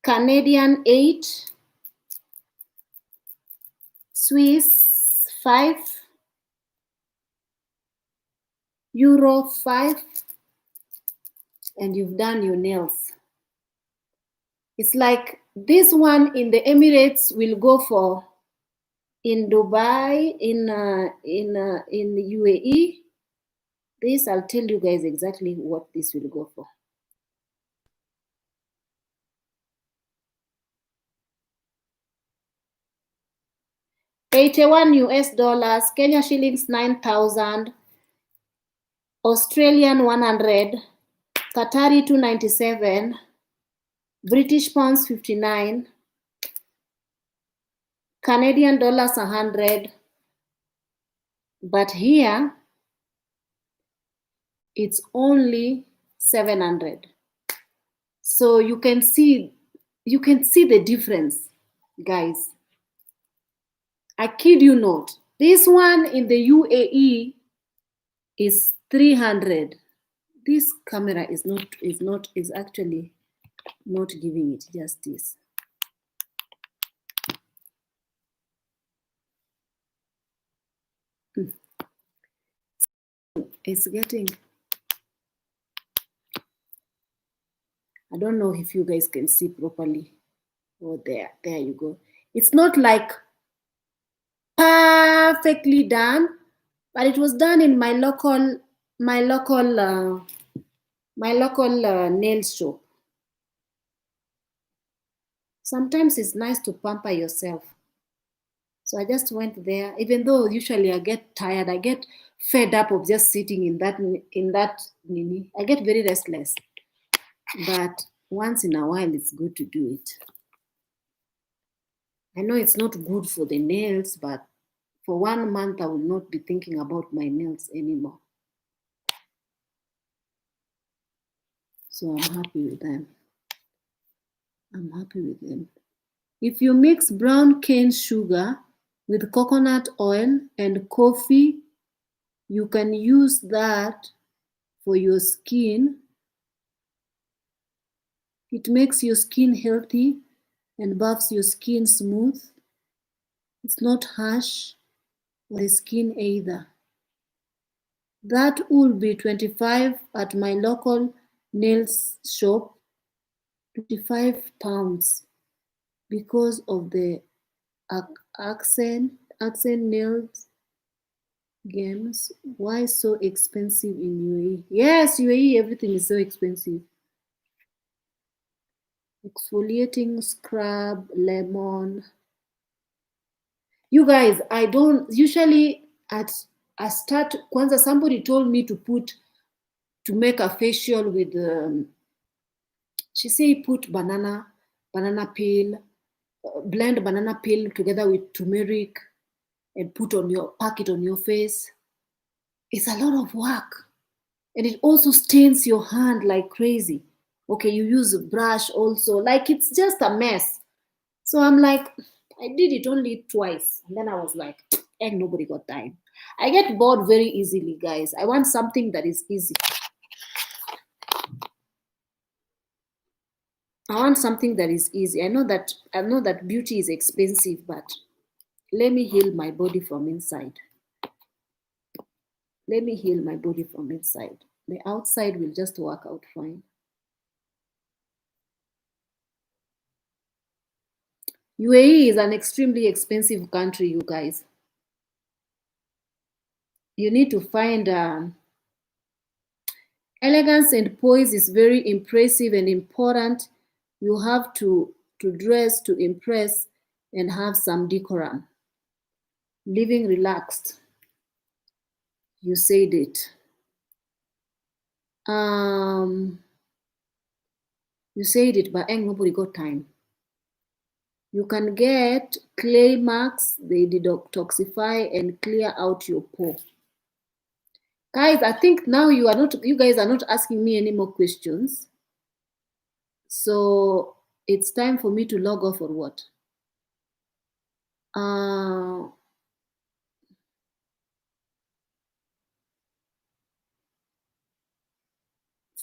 [SPEAKER 3] Canadian 8, Swiss 5, Euro 5, and you've done your nails. It's like this one in the Emirates will go for, in Dubai, in the UAE. This, I'll tell you guys exactly what this will go for. 81 US dollars, Kenya shillings 9,000, Australian 100, Qatari 297, British pounds 59, Canadian dollars 100, but here it's only 700. So you can see the difference, guys. I kid you not. This one in the UAE is 300. This camera is actually not giving it justice. It's getting, I don't know if you guys can see properly. Oh, there you go. It's not like perfectly done, but it was done in my local nail shop. Sometimes it's nice to pamper yourself. So I just went there, even though usually I get tired, I get fed up of just sitting in that nini. I get very restless. But once in a while, it's good to do it. I know it's not good for the nails, but for 1 month, I will not be thinking about my nails anymore. So I'm happy with them. I'm happy with them. If you mix brown cane sugar with coconut oil and coffee, you can use that for your skin. It makes your skin healthy and buffs your skin smooth. It's not harsh for the skin either. That will be 25 at my local nails shop, 25 pounds because of the accent nails games. Why so expensive in UAE? Yes, UAE, everything is so expensive. Exfoliating scrub, lemon. You guys, I don't usually kwanza somebody told me to make a facial with she said put banana peel, blend banana peel together with turmeric and pack it on your face. It's a lot of work. And it also stains your hand like crazy. Okay, you use a brush also. Like, it's just a mess. So I'm like, I did it only twice. And then I was like, and nobody got time. I get bored very easily, guys. I want something that is easy. I want something that is easy. I know that beauty is expensive, but let me heal my body from inside. Let me heal my body from inside. The outside will just work out fine. UAE is an extremely expensive country, you guys. You need to find elegance and poise is very impressive and important. You have to dress to impress and have some decorum. Living relaxed. You said it. You said it, but ain't nobody got time. You can get clay marks, they detoxify and clear out your pore. Guys, I think now you guys are not asking me any more questions. So it's time for me to log off or what?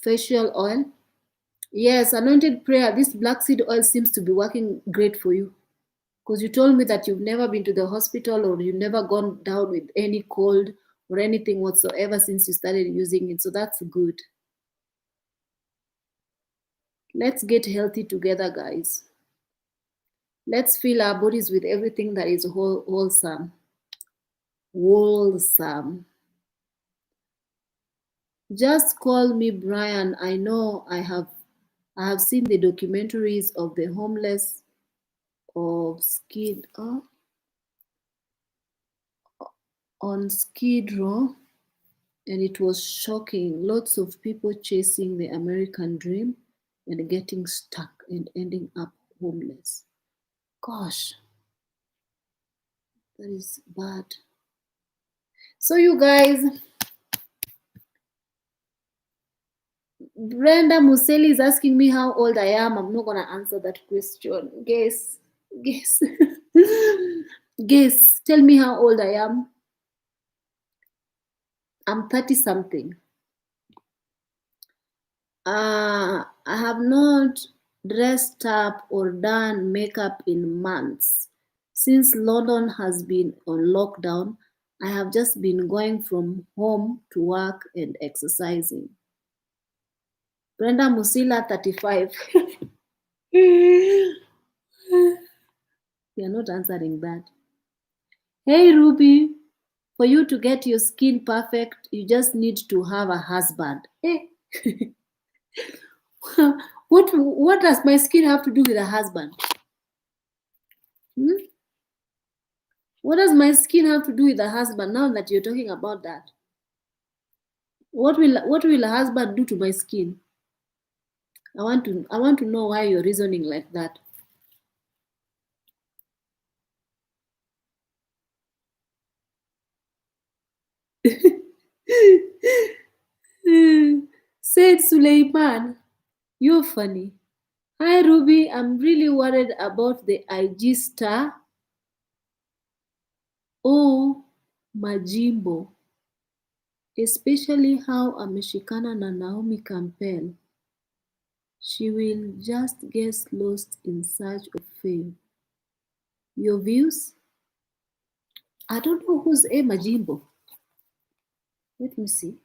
[SPEAKER 3] Facial oil. Yes, anointed prayer. This black seed oil seems to be working great for you. Because you told me that you've never been to the hospital or you've never gone down with any cold or anything whatsoever since you started using it. So that's good. Let's get healthy together, guys. Let's fill our bodies with everything that is wholesome. Wholesome. Just call me Brian. I know I have seen the documentaries of the homeless of skin. Oh. on Skid Row, and it was shocking. Lots of people chasing the American dream and getting stuck and ending up homeless. Gosh, that is bad. So you guys, Brenda Museli is asking me how old I am. I'm not gonna answer that question. Guess. Guess. Tell me how old I am. I'm 30 something. I have not dressed up or done makeup in months. Since London has been on lockdown, I have just been going from home to work and exercising. Brenda Musila, 35. You're not answering that. Hey, Ruby, for you to get your skin perfect, you just need to have a husband. Hey. What does my skin have to do with a husband? What does my skin have to do with a husband now that you're talking about that? What will a husband do to my skin? I want to know why you're reasoning like that. Said Suleiman, you're funny. Hi Ruby, I'm really worried about the IG star. Oh, Majimbo. Especially how ameshikana na Naomi Campbell. She will just get lost in search of fame. Your views? I don't know who's A Majimbo. Let me see.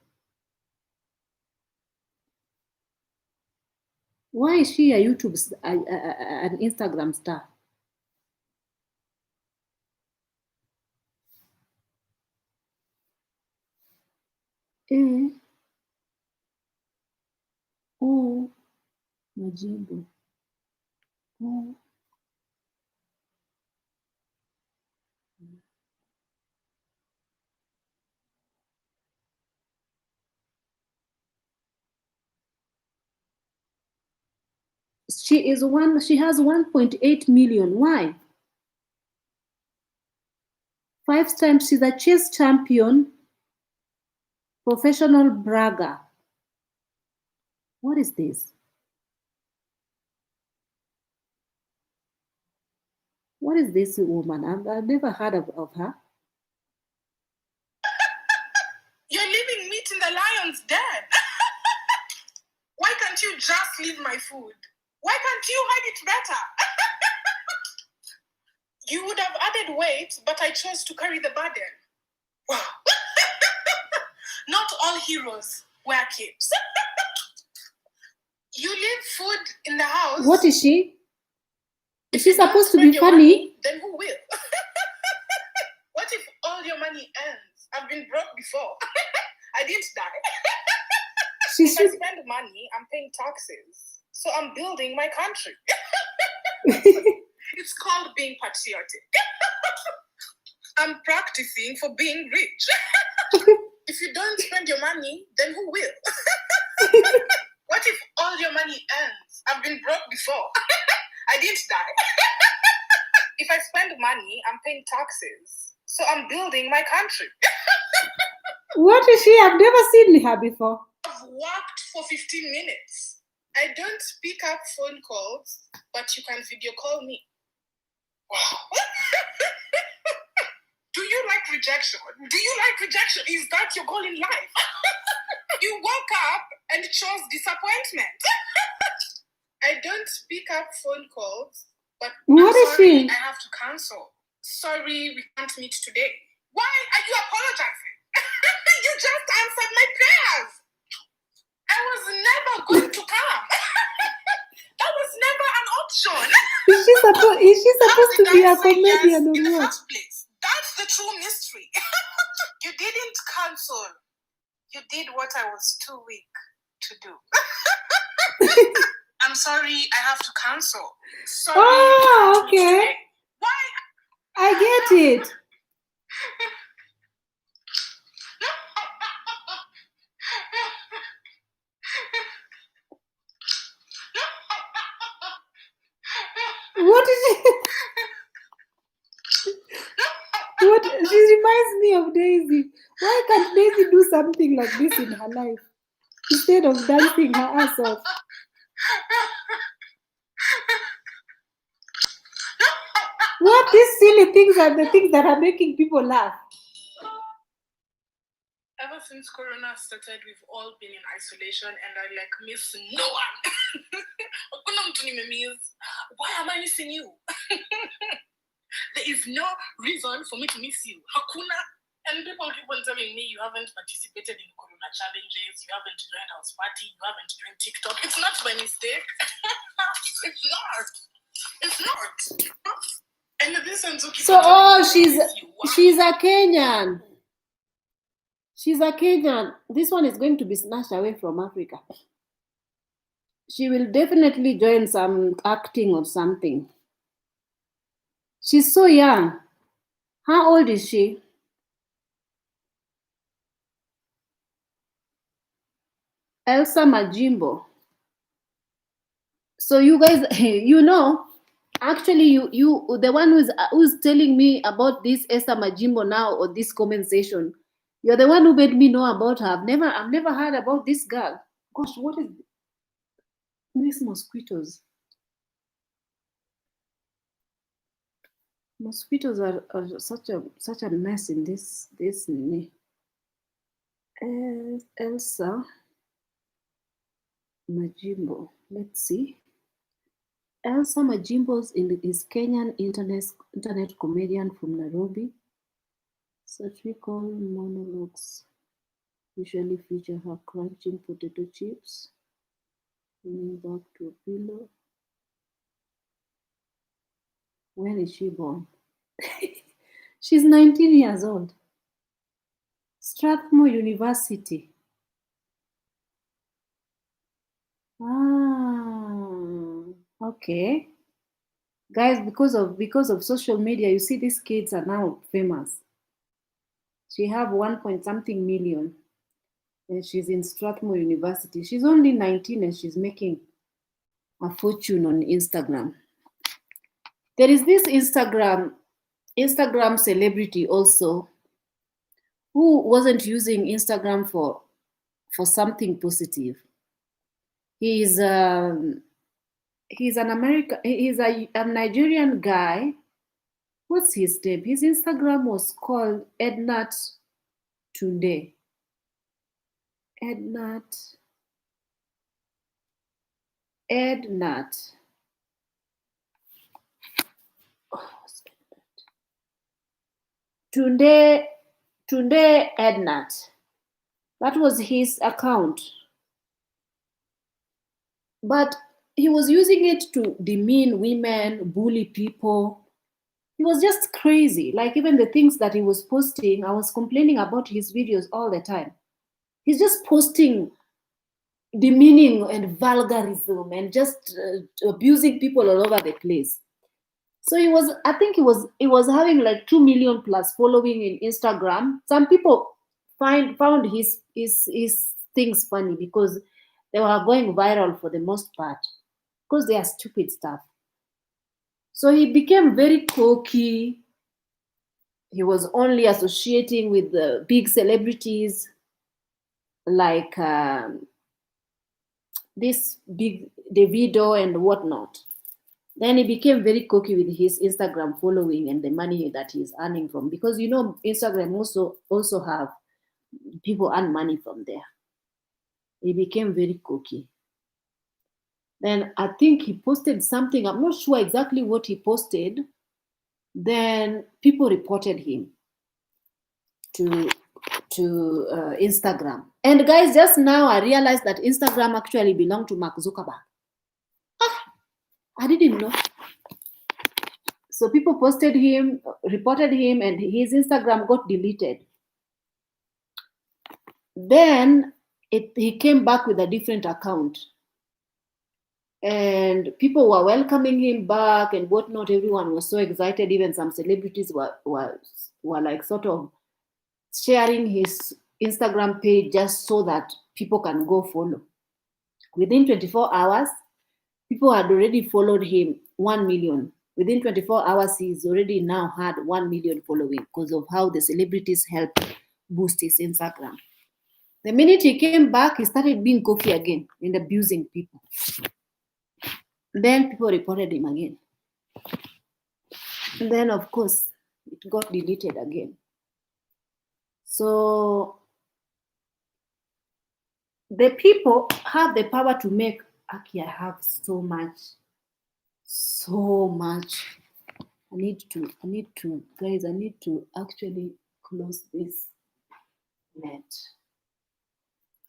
[SPEAKER 3] Why is she a YouTube, an Instagram star? Oh, Majimbo. Oh. She has 1.8 million. Why? 5 times she's a chess champion, professional bragger. What is this? What is this woman? I've never heard of her.
[SPEAKER 2] You're leaving meat in the lion's den. Why can't you just leave my food? Why can't you hide it better? You would have added weight, but I chose to carry the burden. Wow. Not all heroes wear capes. You leave food in the house.
[SPEAKER 3] What is she? Is she
[SPEAKER 2] If you don't
[SPEAKER 3] supposed to
[SPEAKER 2] spend
[SPEAKER 3] be
[SPEAKER 2] your
[SPEAKER 3] funny?
[SPEAKER 2] money, then who will? What if all your money ends? I've been broke before. I didn't die.
[SPEAKER 3] She
[SPEAKER 2] If I
[SPEAKER 3] should.
[SPEAKER 2] spend money, I'm paying taxes. So I'm building my country. It's called being patriotic. I'm practicing for being rich. If you don't spend your money, then who will? What if all your money ends? I've been broke before. I didn't die. If I spend money, I'm paying taxes. So I'm building my country.
[SPEAKER 3] What is she? I've never seen her before.
[SPEAKER 2] I've worked for 15 minutes. I don't pick up phone calls, but you can video call me. Wow. Do you like rejection? Do you like rejection? Is that your goal in life? You woke up and chose disappointment. I don't pick up phone calls, but
[SPEAKER 3] What is
[SPEAKER 2] sorry,
[SPEAKER 3] she?
[SPEAKER 2] I have to cancel. Sorry, we can't meet today. Why are you apologizing? You just answered my prayers. I was never going to come. That was never an option.
[SPEAKER 3] Is she supposed to be a comedian
[SPEAKER 2] in the
[SPEAKER 3] or what?
[SPEAKER 2] first place? That's the true mystery. You didn't cancel. You did what I was too weak to do. I'm sorry, I have to cancel. Sorry.
[SPEAKER 3] Oh, okay.
[SPEAKER 2] Why?
[SPEAKER 3] I get it. What is it? What? She reminds me of Daisy. Why can't Daisy do something like this in her life instead of dancing her ass off? What these silly things are the things that are making people laugh?
[SPEAKER 2] Ever since Corona started, we've all been in isolation, and I like miss no one. Why am I missing you? There is no reason for me to miss you. Hakuna. And people keep on telling me you haven't participated in Corona challenges, you haven't joined house party, you haven't joined TikTok. It's not by mistake. It's not. It's not. And this one's okay.
[SPEAKER 3] So, she's a Kenyan. She's a Kenyan. This one is going to be snatched away from Africa. She will definitely join some acting or something. She's so young. How old is she? Elsa Majimbo. So you guys, actually you the one who's telling me about this Elsa Majimbo now, or this comment section, you're the one who made me know about her. I've never heard about this girl. Gosh, what is these mosquitoes? Mosquitoes are such a mess in this Elsa Majimbo. Let's see. Elsa Majimbo is Kenyan internet comedian from Nairobi. Satirical monologues usually feature her crunching potato chips, leaning back to a pillow. When is she born? She's 19 years old. Strathmore University. Okay. Guys, because of social media, you see these kids are now famous. She have 1-point-something million, and she's in Strathmore University. She's only 19 and she's making a fortune on Instagram. There is this Instagram celebrity also who wasn't using Instagram for something positive. He's a Nigerian guy. What's his name? His Instagram was called Ednat Tunde. Ednat. Tunde Ednat. That was his account. But he was using it to demean women, bully people. He was just crazy. Like, even the things that he was posting, I was complaining about his videos all the time. He's just posting demeaning and vulgarism and just abusing people all over the place. So he was having like 2 million plus following in Instagram. Some people found his things funny because they were going viral for the most part, because they are stupid stuff. So he became very cocky. He was only associating with the big celebrities like this big Davido and whatnot. Then he became very cocky with his Instagram following and the money that he's earning from, because Instagram also have people earn money from there. He became very cocky. Then I think he posted something. I'm not sure exactly what he posted. Then people reported him to Instagram. And guys, just now I realized that Instagram actually belonged to Mark Zuckerberg. I didn't know. So people posted him, reported him, and his Instagram got deleted. Then he came back with a different account. And people were welcoming him back and whatnot. Everyone was so excited. Even some celebrities were like sort of sharing his Instagram page just so that people can go follow. Within 24 hours, People had already followed him 1 million. Within 24 hours, he's already now had 1 million following because of how the celebrities helped boost his Instagram. The minute he came back, he started being cocky again and abusing people. Then people reported him again. And then, of course, it got deleted again. So the people have the power to make, Aki, I have so much. I need to, guys, I need to actually close this net.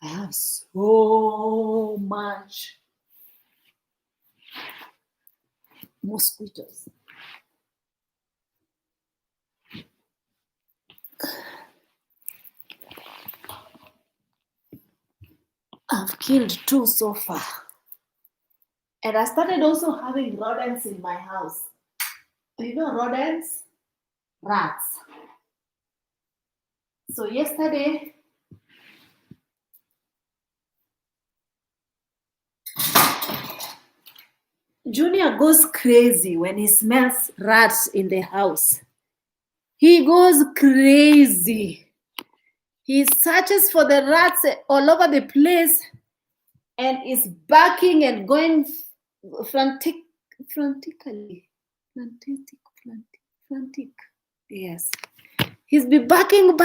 [SPEAKER 3] I have so much mosquitoes. I've killed 2 so far. And I started also having rodents in my house. You know rodents? Rats. So yesterday, Junior goes crazy when he smells rats in the house. He goes crazy. He searches for the rats all over the place and is barking and going frantic. Yes. He's be barking,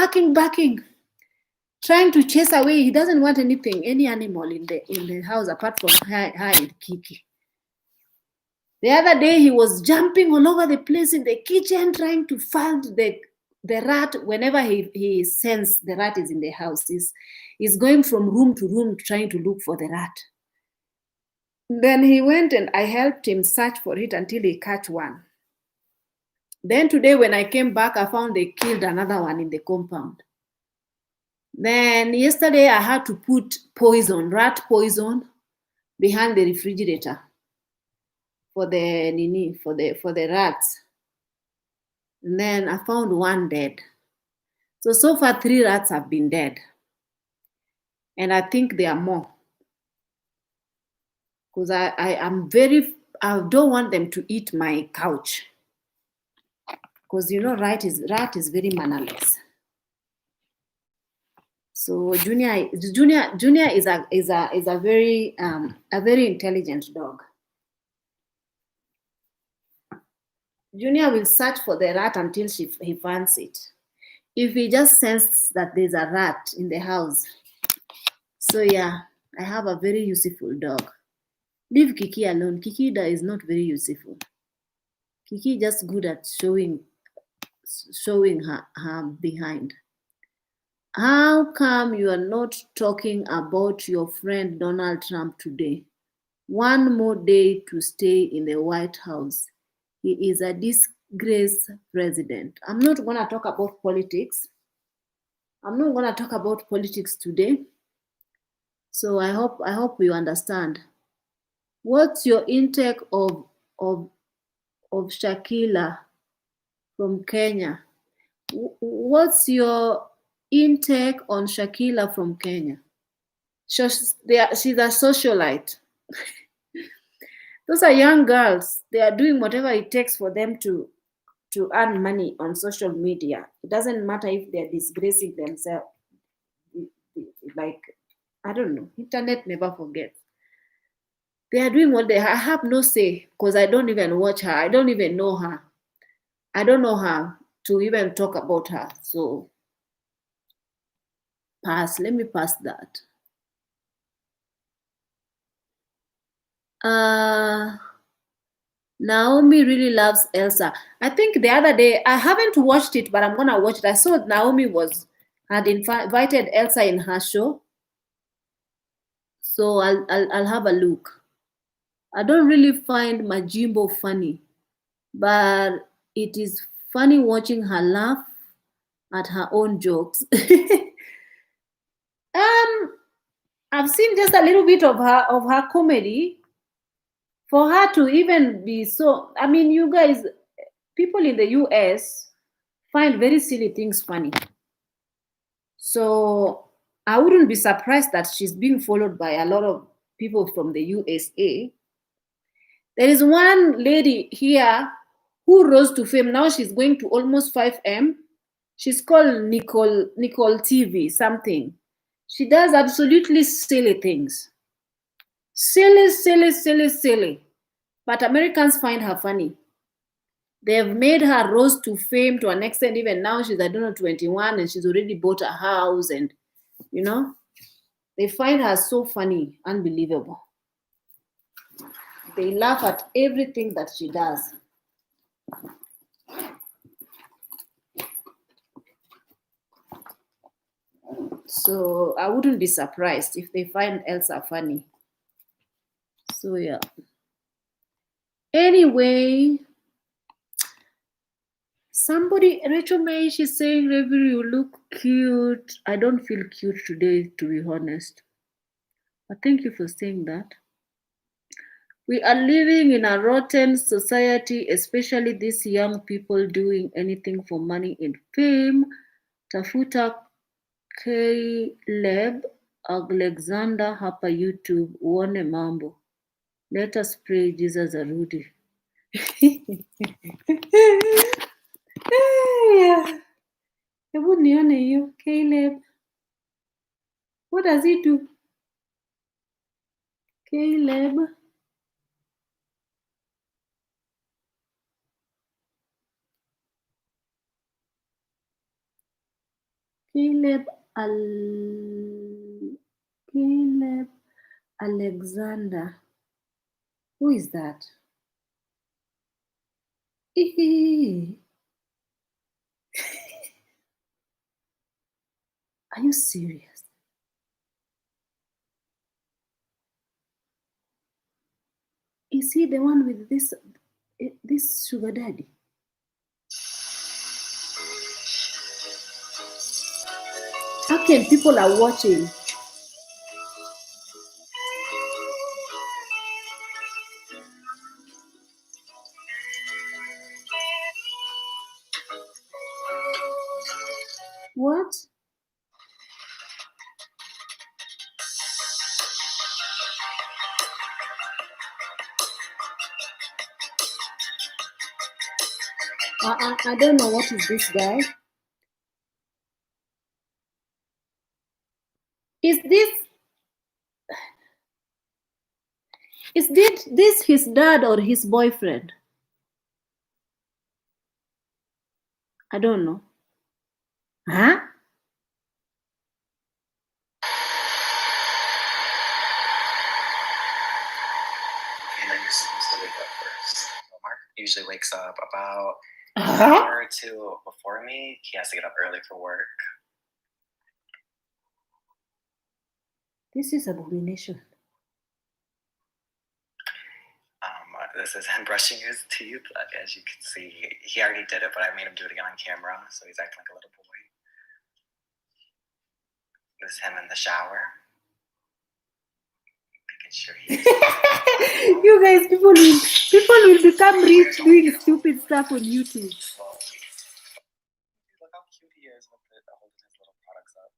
[SPEAKER 3] trying to chase away. He doesn't want any animal in the house apart from her and Kiki. The other day, he was jumping all over the place in the kitchen, trying to find the rat. Whenever he senses the rat is in the house, he's going from room to room trying to look for the rat. Then he went and I helped him search for it until he caught one. Then today, when I came back, I found they killed another one in the compound. Then yesterday, I had to put rat poison, behind the refrigerator for the rats. And then I found one dead. So far 3 rats have been dead. And I think there are more. Because I don't want them to eat my couch. Because rat is very mannerless. So Junior is a very intelligent dog. Junior will search for the rat until he finds it. If he just senses that there's a rat in the house. So yeah, I have a very useful dog. Leave Kiki alone. Kiki is not very useful. Kiki just good at showing her behind. How come you are not talking about your friend Donald Trump today? 1 more day to stay in the White House. He is a disgraced president. I'm not going to talk about politics. I'm not going to talk about politics today. So I hope you understand. What's your intake of Shakila from Kenya? What's your intake on Shakila from Kenya? She's a socialite. Those are young girls. They are doing whatever it takes for them to earn money on social media. It doesn't matter if they're disgracing themselves. Like, I don't know. Internet never forgets. They are doing what I have no say because I don't even watch her. I don't even know her. I don't know her to even talk about her. So, pass. Let me pass that. Naomi really loves Elsa. I think the other day, I haven't watched it, but I'm going to watch it. I saw Naomi had invited Elsa in her show. So I'll have a look. I don't really find Majimbo funny, but it is funny watching her laugh at her own jokes. I've seen just a little bit of her comedy. For her to even be so, I mean, you guys, people in the US find very silly things funny. So I wouldn't be surprised that she's being followed by a lot of people from the USA.
[SPEAKER 1] There is one lady here who rose to fame. Now she's going to almost 5M. She's called Nicole TV something. She does absolutely silly things. Silly. But Americans find her funny. They've made her rose to fame to an extent. Even now she's, I don't know, 21 and she's already bought a house, and you know, they find her so funny, unbelievable. They laugh at everything that she does. So I wouldn't be surprised if they find Elsa funny. So yeah. Anyway, somebody, Rachel May, she's saying, Reverie, you look cute. I don't feel cute today, to be honest. But thank you for saying that. We are living in a rotten society, especially these young people doing anything for money and fame. Tafuta Caleb Alexander hapa YouTube uone mambo. Let us pray Jesus arudi. Hebu nione hiyo Caleb. What does he do? Caleb. Caleb Alexander. Who is that? Are you serious? Is he the one with this sugar daddy? How can people are watching? What? I don't know what is this guy. Is this his dad or his boyfriend? I don't know. Huh?
[SPEAKER 4] Okay, now you're supposed to wake up first. Well, Mark usually wakes up about an hour or two before me. He has to get up early for work.
[SPEAKER 1] This is abomination.
[SPEAKER 4] This is him brushing his teeth. As you can see, he already did it, but I made him do it again on camera, so he's acting like a little boy. This is him in the shower. Making sure he's...
[SPEAKER 1] You guys, people will become rich doing stupid stuff on YouTube.
[SPEAKER 4] Look how cute he is with holding his little products up.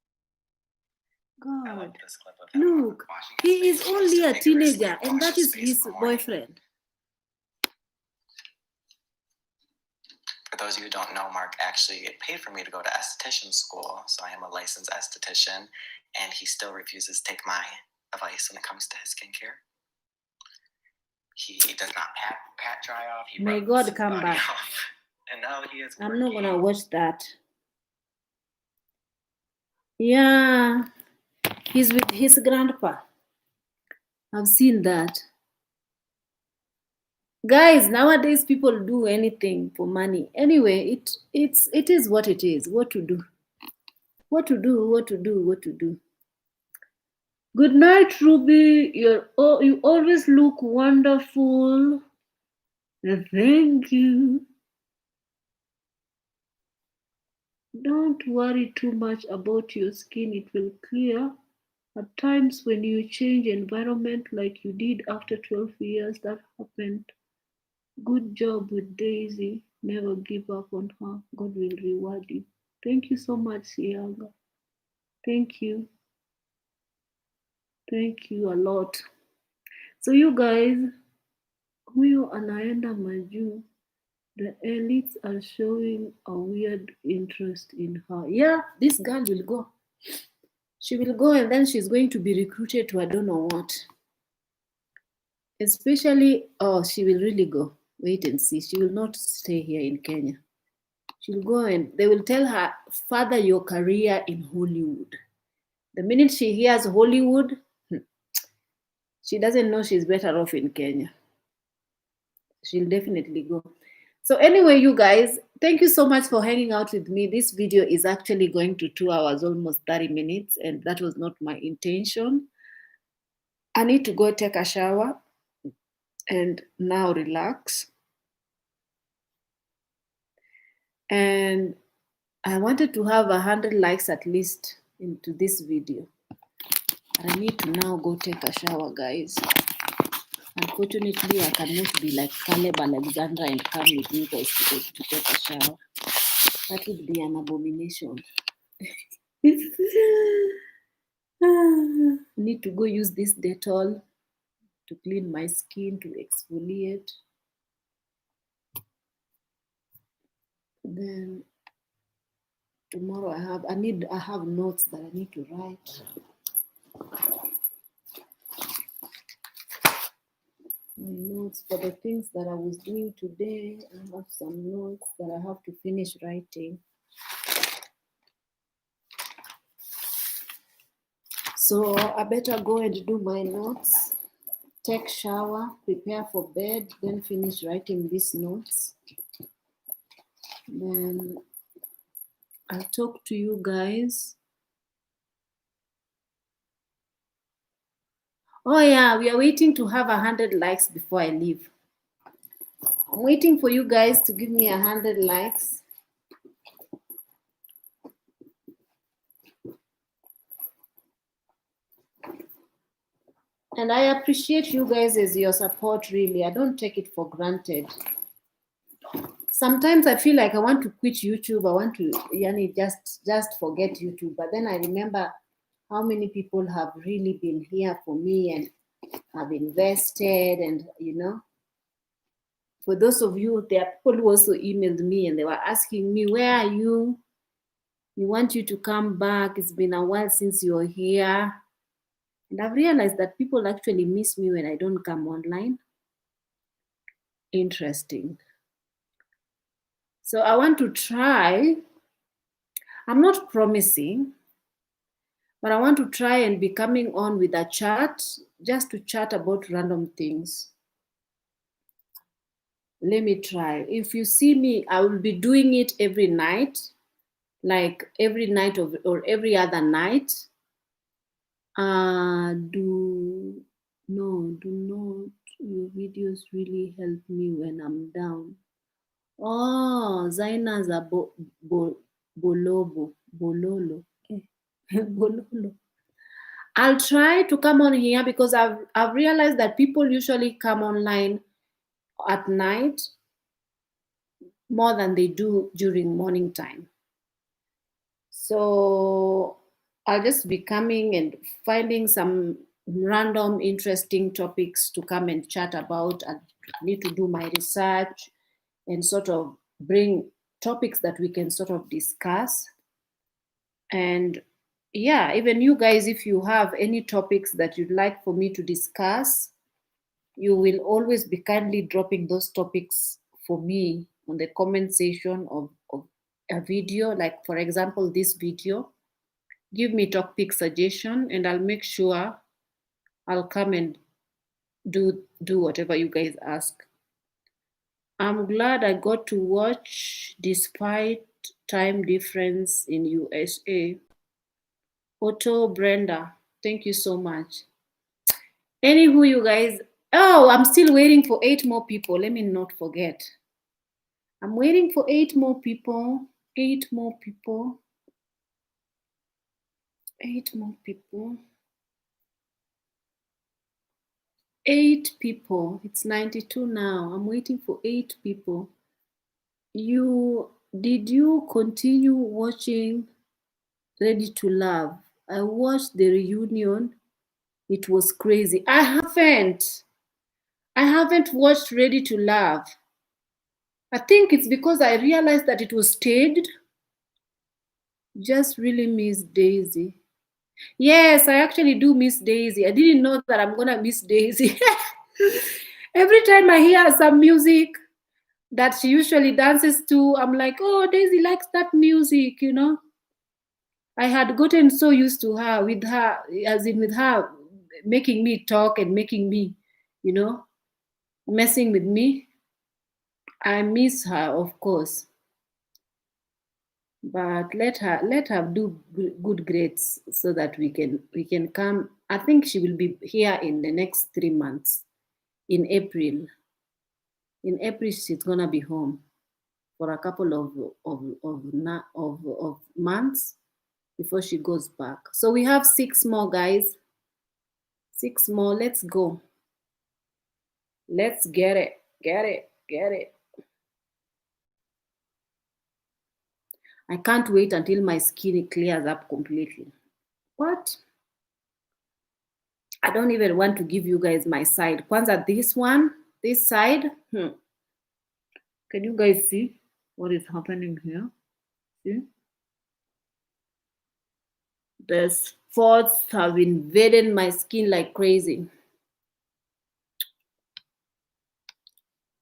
[SPEAKER 1] God,
[SPEAKER 4] I love this clip of him
[SPEAKER 1] look,
[SPEAKER 4] washing
[SPEAKER 1] he
[SPEAKER 4] his
[SPEAKER 1] is
[SPEAKER 4] face.
[SPEAKER 1] only a
[SPEAKER 4] Just vigorously
[SPEAKER 1] teenager, and
[SPEAKER 4] wash
[SPEAKER 1] that is
[SPEAKER 4] face
[SPEAKER 1] his
[SPEAKER 4] in the morning.
[SPEAKER 1] boyfriend.
[SPEAKER 4] For those of you who don't know, Mark actually paid for me to go to esthetician school, so I am a licensed esthetician, and he still refuses to take my advice when it comes to his skincare. He does not pat dry off. He
[SPEAKER 1] May
[SPEAKER 4] rubs
[SPEAKER 1] God
[SPEAKER 4] his
[SPEAKER 1] come
[SPEAKER 4] body
[SPEAKER 1] back.
[SPEAKER 4] off. And now he is
[SPEAKER 1] I'm not
[SPEAKER 4] working.
[SPEAKER 1] gonna watch that. Yeah, he's with his grandpa. I've seen that. Guys, nowadays people do anything for money. Anyway, it is what it is. What to do? What to do? Good night, Ruby. You always look wonderful. Thank you. Don't worry too much about your skin. It will clear. At times when you change environment like you did after 12 years, that happened. Good job with Daisy. Never give up on her. God will reward you. Thank you so much, Siaga. Thank you. Thank you a lot. So you guys,
[SPEAKER 3] Huyo anaenda majuu. The elites are showing a weird interest in her. Yeah, this girl will go. She will go and then she's going to be recruited to I don't know what. Especially, she will really go. Wait and see. She will not stay here in Kenya. She'll go and they will tell her, further your career in Hollywood. The minute she hears Hollywood, she doesn't know she's better off in Kenya. She'll definitely go. So anyway, you guys, thank you so much for hanging out with me. This video is actually going to 2 hours, almost 30 minutes, and that was not my intention. I need to go take a shower and now relax. And I wanted to have 100 likes at least into this video. I need to now go take a shower, guys. Unfortunately, I cannot be like Caleb Alexandra and come with you guys to take a shower. That would be an abomination. Need to go use this Dettol to clean my skin, to exfoliate. Then tomorrow I have notes that I need to write. My notes for the things that I was doing today. I have some notes that I have to finish writing. So I better go and do my notes, take shower, prepare for bed, then finish writing these notes. Then I'll talk to you guys. Oh yeah, we are waiting to have 100 likes before I leave. I'm waiting for you guys to give me 100 likes. And I appreciate you guys as your support, really. I don't take it for granted. Sometimes I feel like I want to quit YouTube. I want to just forget YouTube. But then I remember how many people have really been here for me and have invested. And, you know, for those of you, there are people who also emailed me and they were asking me, where are you? We want you to come back. It's been a while since you're here. And I've realized that people actually miss me when I don't come online. Interesting. So I want to try. I'm not promising, but I want to try and be coming on with a chat, just to chat about random things. Let me try. If you see me, I will be doing it every night, like every night or every other night. Do not. Your videos really help me when I'm down. Oh, Zaina za Bololo. Bololo. I'll try to come on here because I've realized that people usually come online at night more than they do during morning time. So I'll just be coming and finding some random interesting topics to come and chat about. I need to do my research and sort of bring topics that we can sort of discuss. And yeah, even you guys, if you have any topics that you'd like for me to discuss, you will always be kindly dropping those topics for me on the comment section of a video. Like, for example, this video, give me topic suggestion and I'll make sure I'll come and do whatever you guys ask. I'm glad I got to watch despite time difference in USA. Otto Brenda, thank you so much. Anywho, you guys, I'm still waiting for 8 more people. Let me not forget. I'm waiting for 8 more people. 8 more people. 8 more people. 8 people. It's 92 now. I'm waiting for 8 people. Did you continue watching Ready to Love? I watched the reunion. It was crazy. I haven't. I haven't watched Ready to Love. I think it's because I realized that it was staged. Just really miss Daisy. Yes, I actually do miss Daisy. I didn't know that I'm gonna miss Daisy. Every time I hear some music that she usually dances to, I'm like, oh, Daisy likes that music, you know. I had gotten so used to her, with her, as in with her making me talk and making me, you know, messing with me. I miss her, of course. But let her do good grades so that we can come. I think she will be here in the next 3 months. In April she's gonna be home for a couple of months before she goes back. So we have 6 more, guys. 6 more. Let's go. Let's get it. I can't wait until my skin clears up completely. What? I don't even want to give you guys my side. Kwanza, this side. Can you guys see what is happening here? See? The spots have invaded my skin like crazy.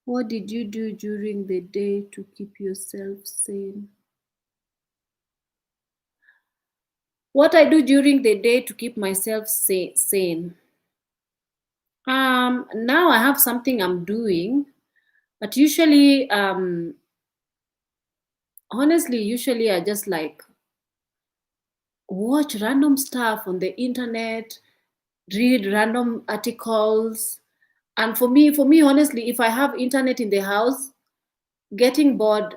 [SPEAKER 3] What did you do during the day to keep yourself sane? What I do during the day to keep myself sane? Now I have something I'm doing, but usually, honestly, usually I just like watch random stuff on the internet, read random articles. And for me, honestly, if I have internet in the house, getting bored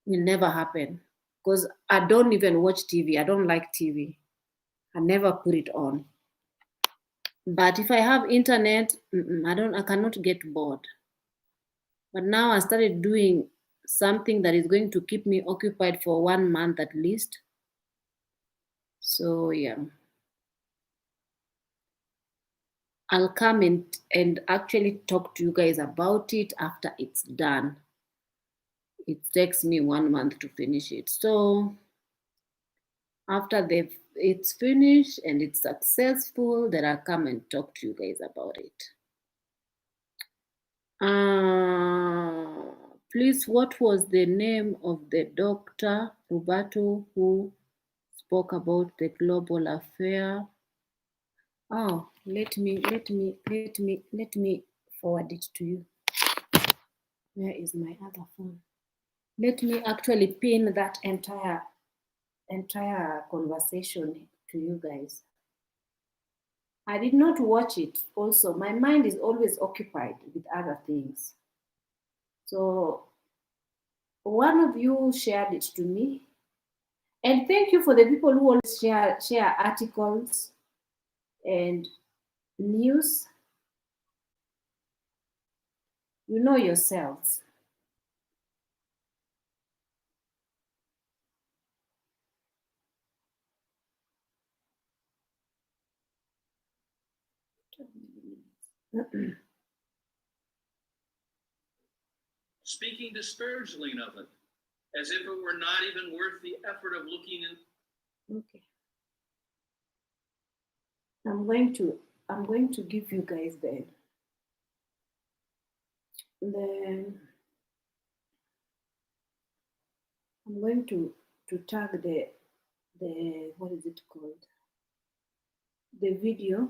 [SPEAKER 3] will never happen because I don't even watch TV. I don't like TV. I never put it on. But if I have internet, I cannot get bored. But now I started doing something that is going to keep me occupied for 1 month at least. So yeah. I'll come and actually talk to you guys about it after it's done. It takes me 1 month to finish it. So after it's finished and it's successful, then I'll come and talk to you guys about it. Please, what was the name of the doctor, Roberto, who spoke about the global affair? Oh, let me forward it to you. Where is my other phone? Let me actually pin that entire conversation to you guys. I did not watch it. Also, my mind is always occupied with other things. So one of you shared it to me. And thank you for the people who always share articles and news. You know yourselves.
[SPEAKER 5] Speaking disparagingly of it, as if it were not even worth the effort of looking in.
[SPEAKER 3] Okay. I'm going to give you guys the I'm going to tag the what is it called? The video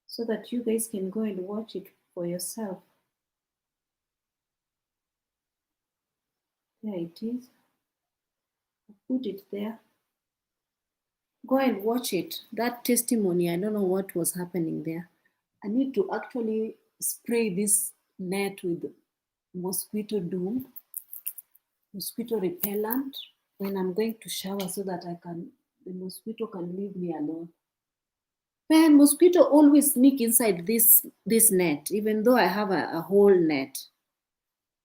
[SPEAKER 3] so that you guys can go and watch it for yourself. There it is. I put it there. Go and watch it. That testimony, I don't know what was happening there. I need to actually spray this net with mosquito doom, mosquito repellent when I'm going to shower so that the mosquito can leave me alone. Man, mosquito always sneak inside this net, even though I have a whole net.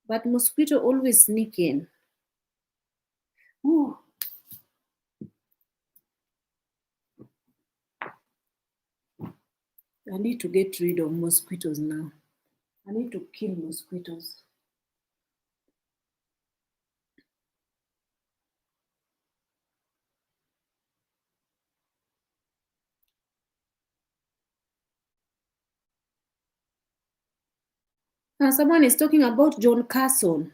[SPEAKER 3] But mosquito always sneak in. Ooh. I need to get rid of mosquitoes now. I need to kill mosquitoes. Now someone is talking about John Carson.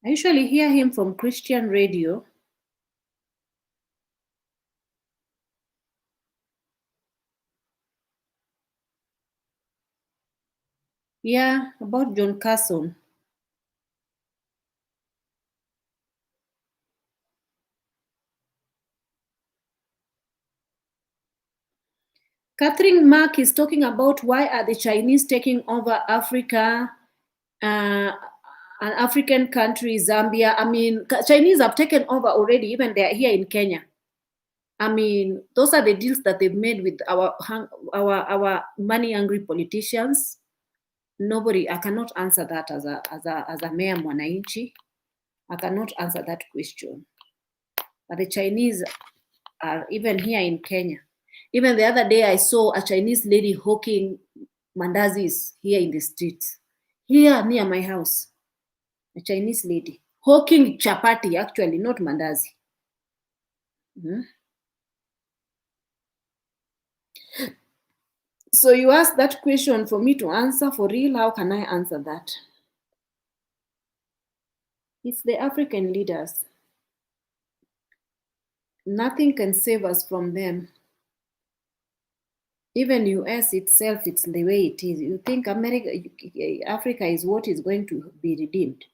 [SPEAKER 3] I usually hear him from Christian radio. Yeah, about John Carson. Catherine Mark is talking about why are the Chinese taking over Africa, an African country, Zambia. I mean, Chinese have taken over already, even they are here in Kenya. I mean, those are the deals that they've made with our money-hungry politicians. Nobody, I cannot answer that as a mere mwananchi. I cannot answer that question. But the Chinese are even here in Kenya. Even the other day, I saw a Chinese lady hawking mandazis here in the streets, here near my house. A Chinese lady hawking chapati, actually, not mandazi. Mm-hmm. So you asked that question for me to answer for real. How can I answer that? It's the African leaders. Nothing can save us from them. Even US itself, it's the way it is. You think Africa is what is going to be redeemed?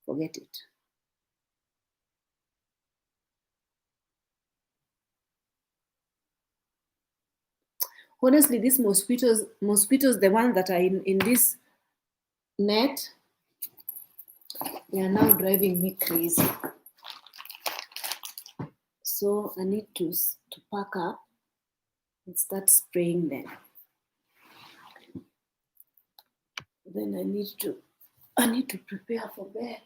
[SPEAKER 3] Forget it. Honestly, these mosquitoes, the ones that are in this net, they are now driving me crazy. So I need to pack up and start spraying them. Then I need to prepare for bed.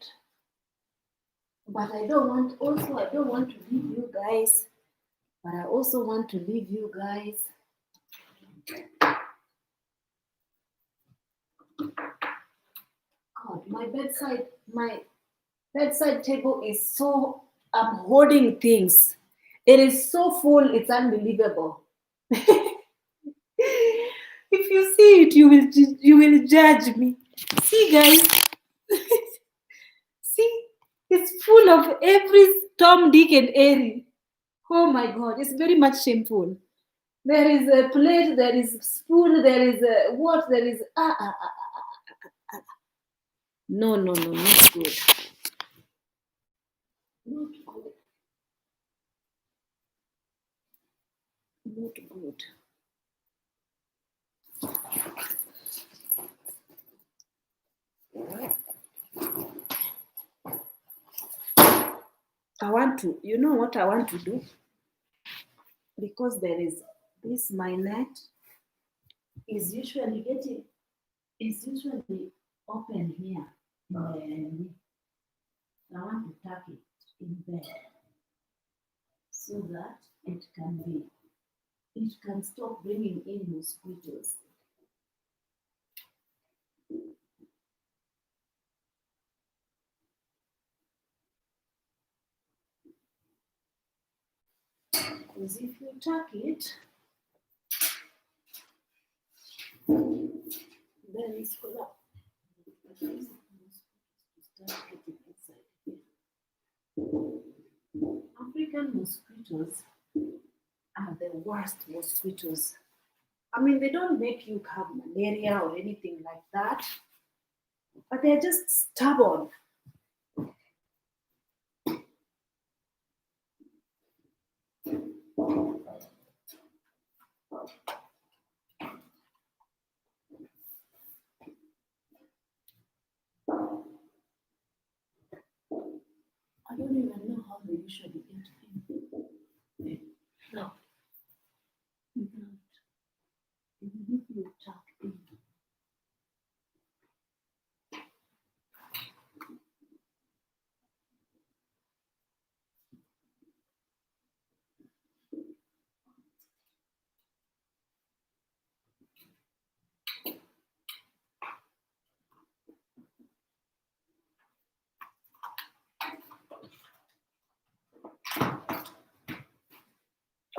[SPEAKER 3] But I don't want to leave you guys. But I also want to leave you guys. God, my bedside table is so, I'm hoarding things. It is so full, it's unbelievable. If you see it, you will judge me. See, guys. See, it's full of every Tom, Dick, and Harry. Oh my God, it's very much shameful. There is a plate, there is a spoon, there is a what, there is No, not good. Not good. Not good. I want to, you know what I want to do? Because there is this, my net is usually open here. And I want to tuck it in bed so that it can stop bringing in mosquitoes. Because if you tuck it, then it's gonna African mosquitoes are the worst mosquitoes. I mean, they don't make you have malaria or anything like that, but they're just stubborn. I don't even know how they usually get in. No. Even if you tuck in.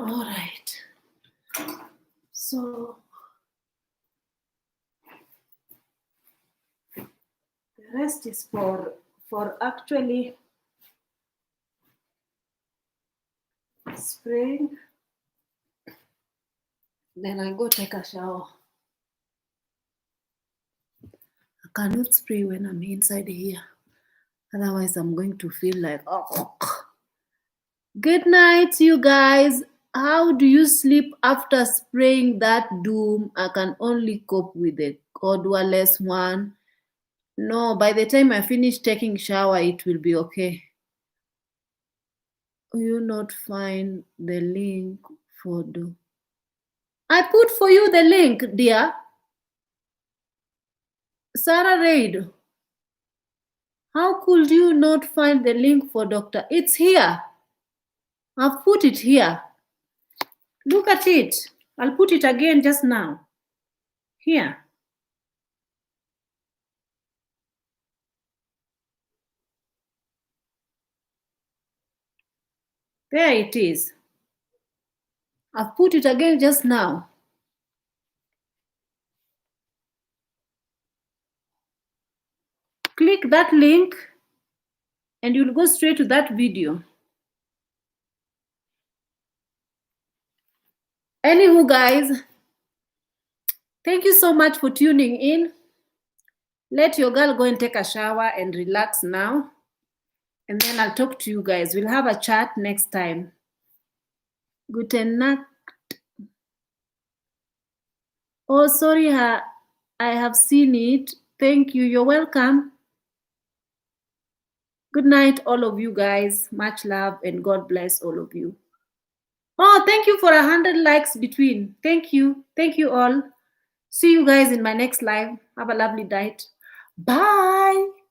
[SPEAKER 3] All right. So the rest is for actually spraying. Then I go take a shower. I cannot spray when I'm inside here. Otherwise, I'm going to feel like, oh. Good night, you guys. How do you sleep after spraying that doom? I can only cope with the odorless one. No, by the time I finish taking shower, it will be okay. Will you not find the link for the... I put for you the link, dear. Sarah Reid. How could you not find the link for Dr. It's here. I've put it here. Look at it. I'll put it again just now. Here. There it is. I've put it again just now. Click that link and you'll go straight to that video. Anywho, guys, thank you so much for tuning in. Let your girl go and take a shower and relax now. And then I'll talk to you guys. We'll have a chat next time. Guten Nacht. Oh, sorry, I have seen it. Thank you. You're welcome. Good night, all of you guys. Much love and God bless all of you. Oh, thank you for 100 likes between. Thank you. Thank you all. See you guys in my next live. Have a lovely night. Bye.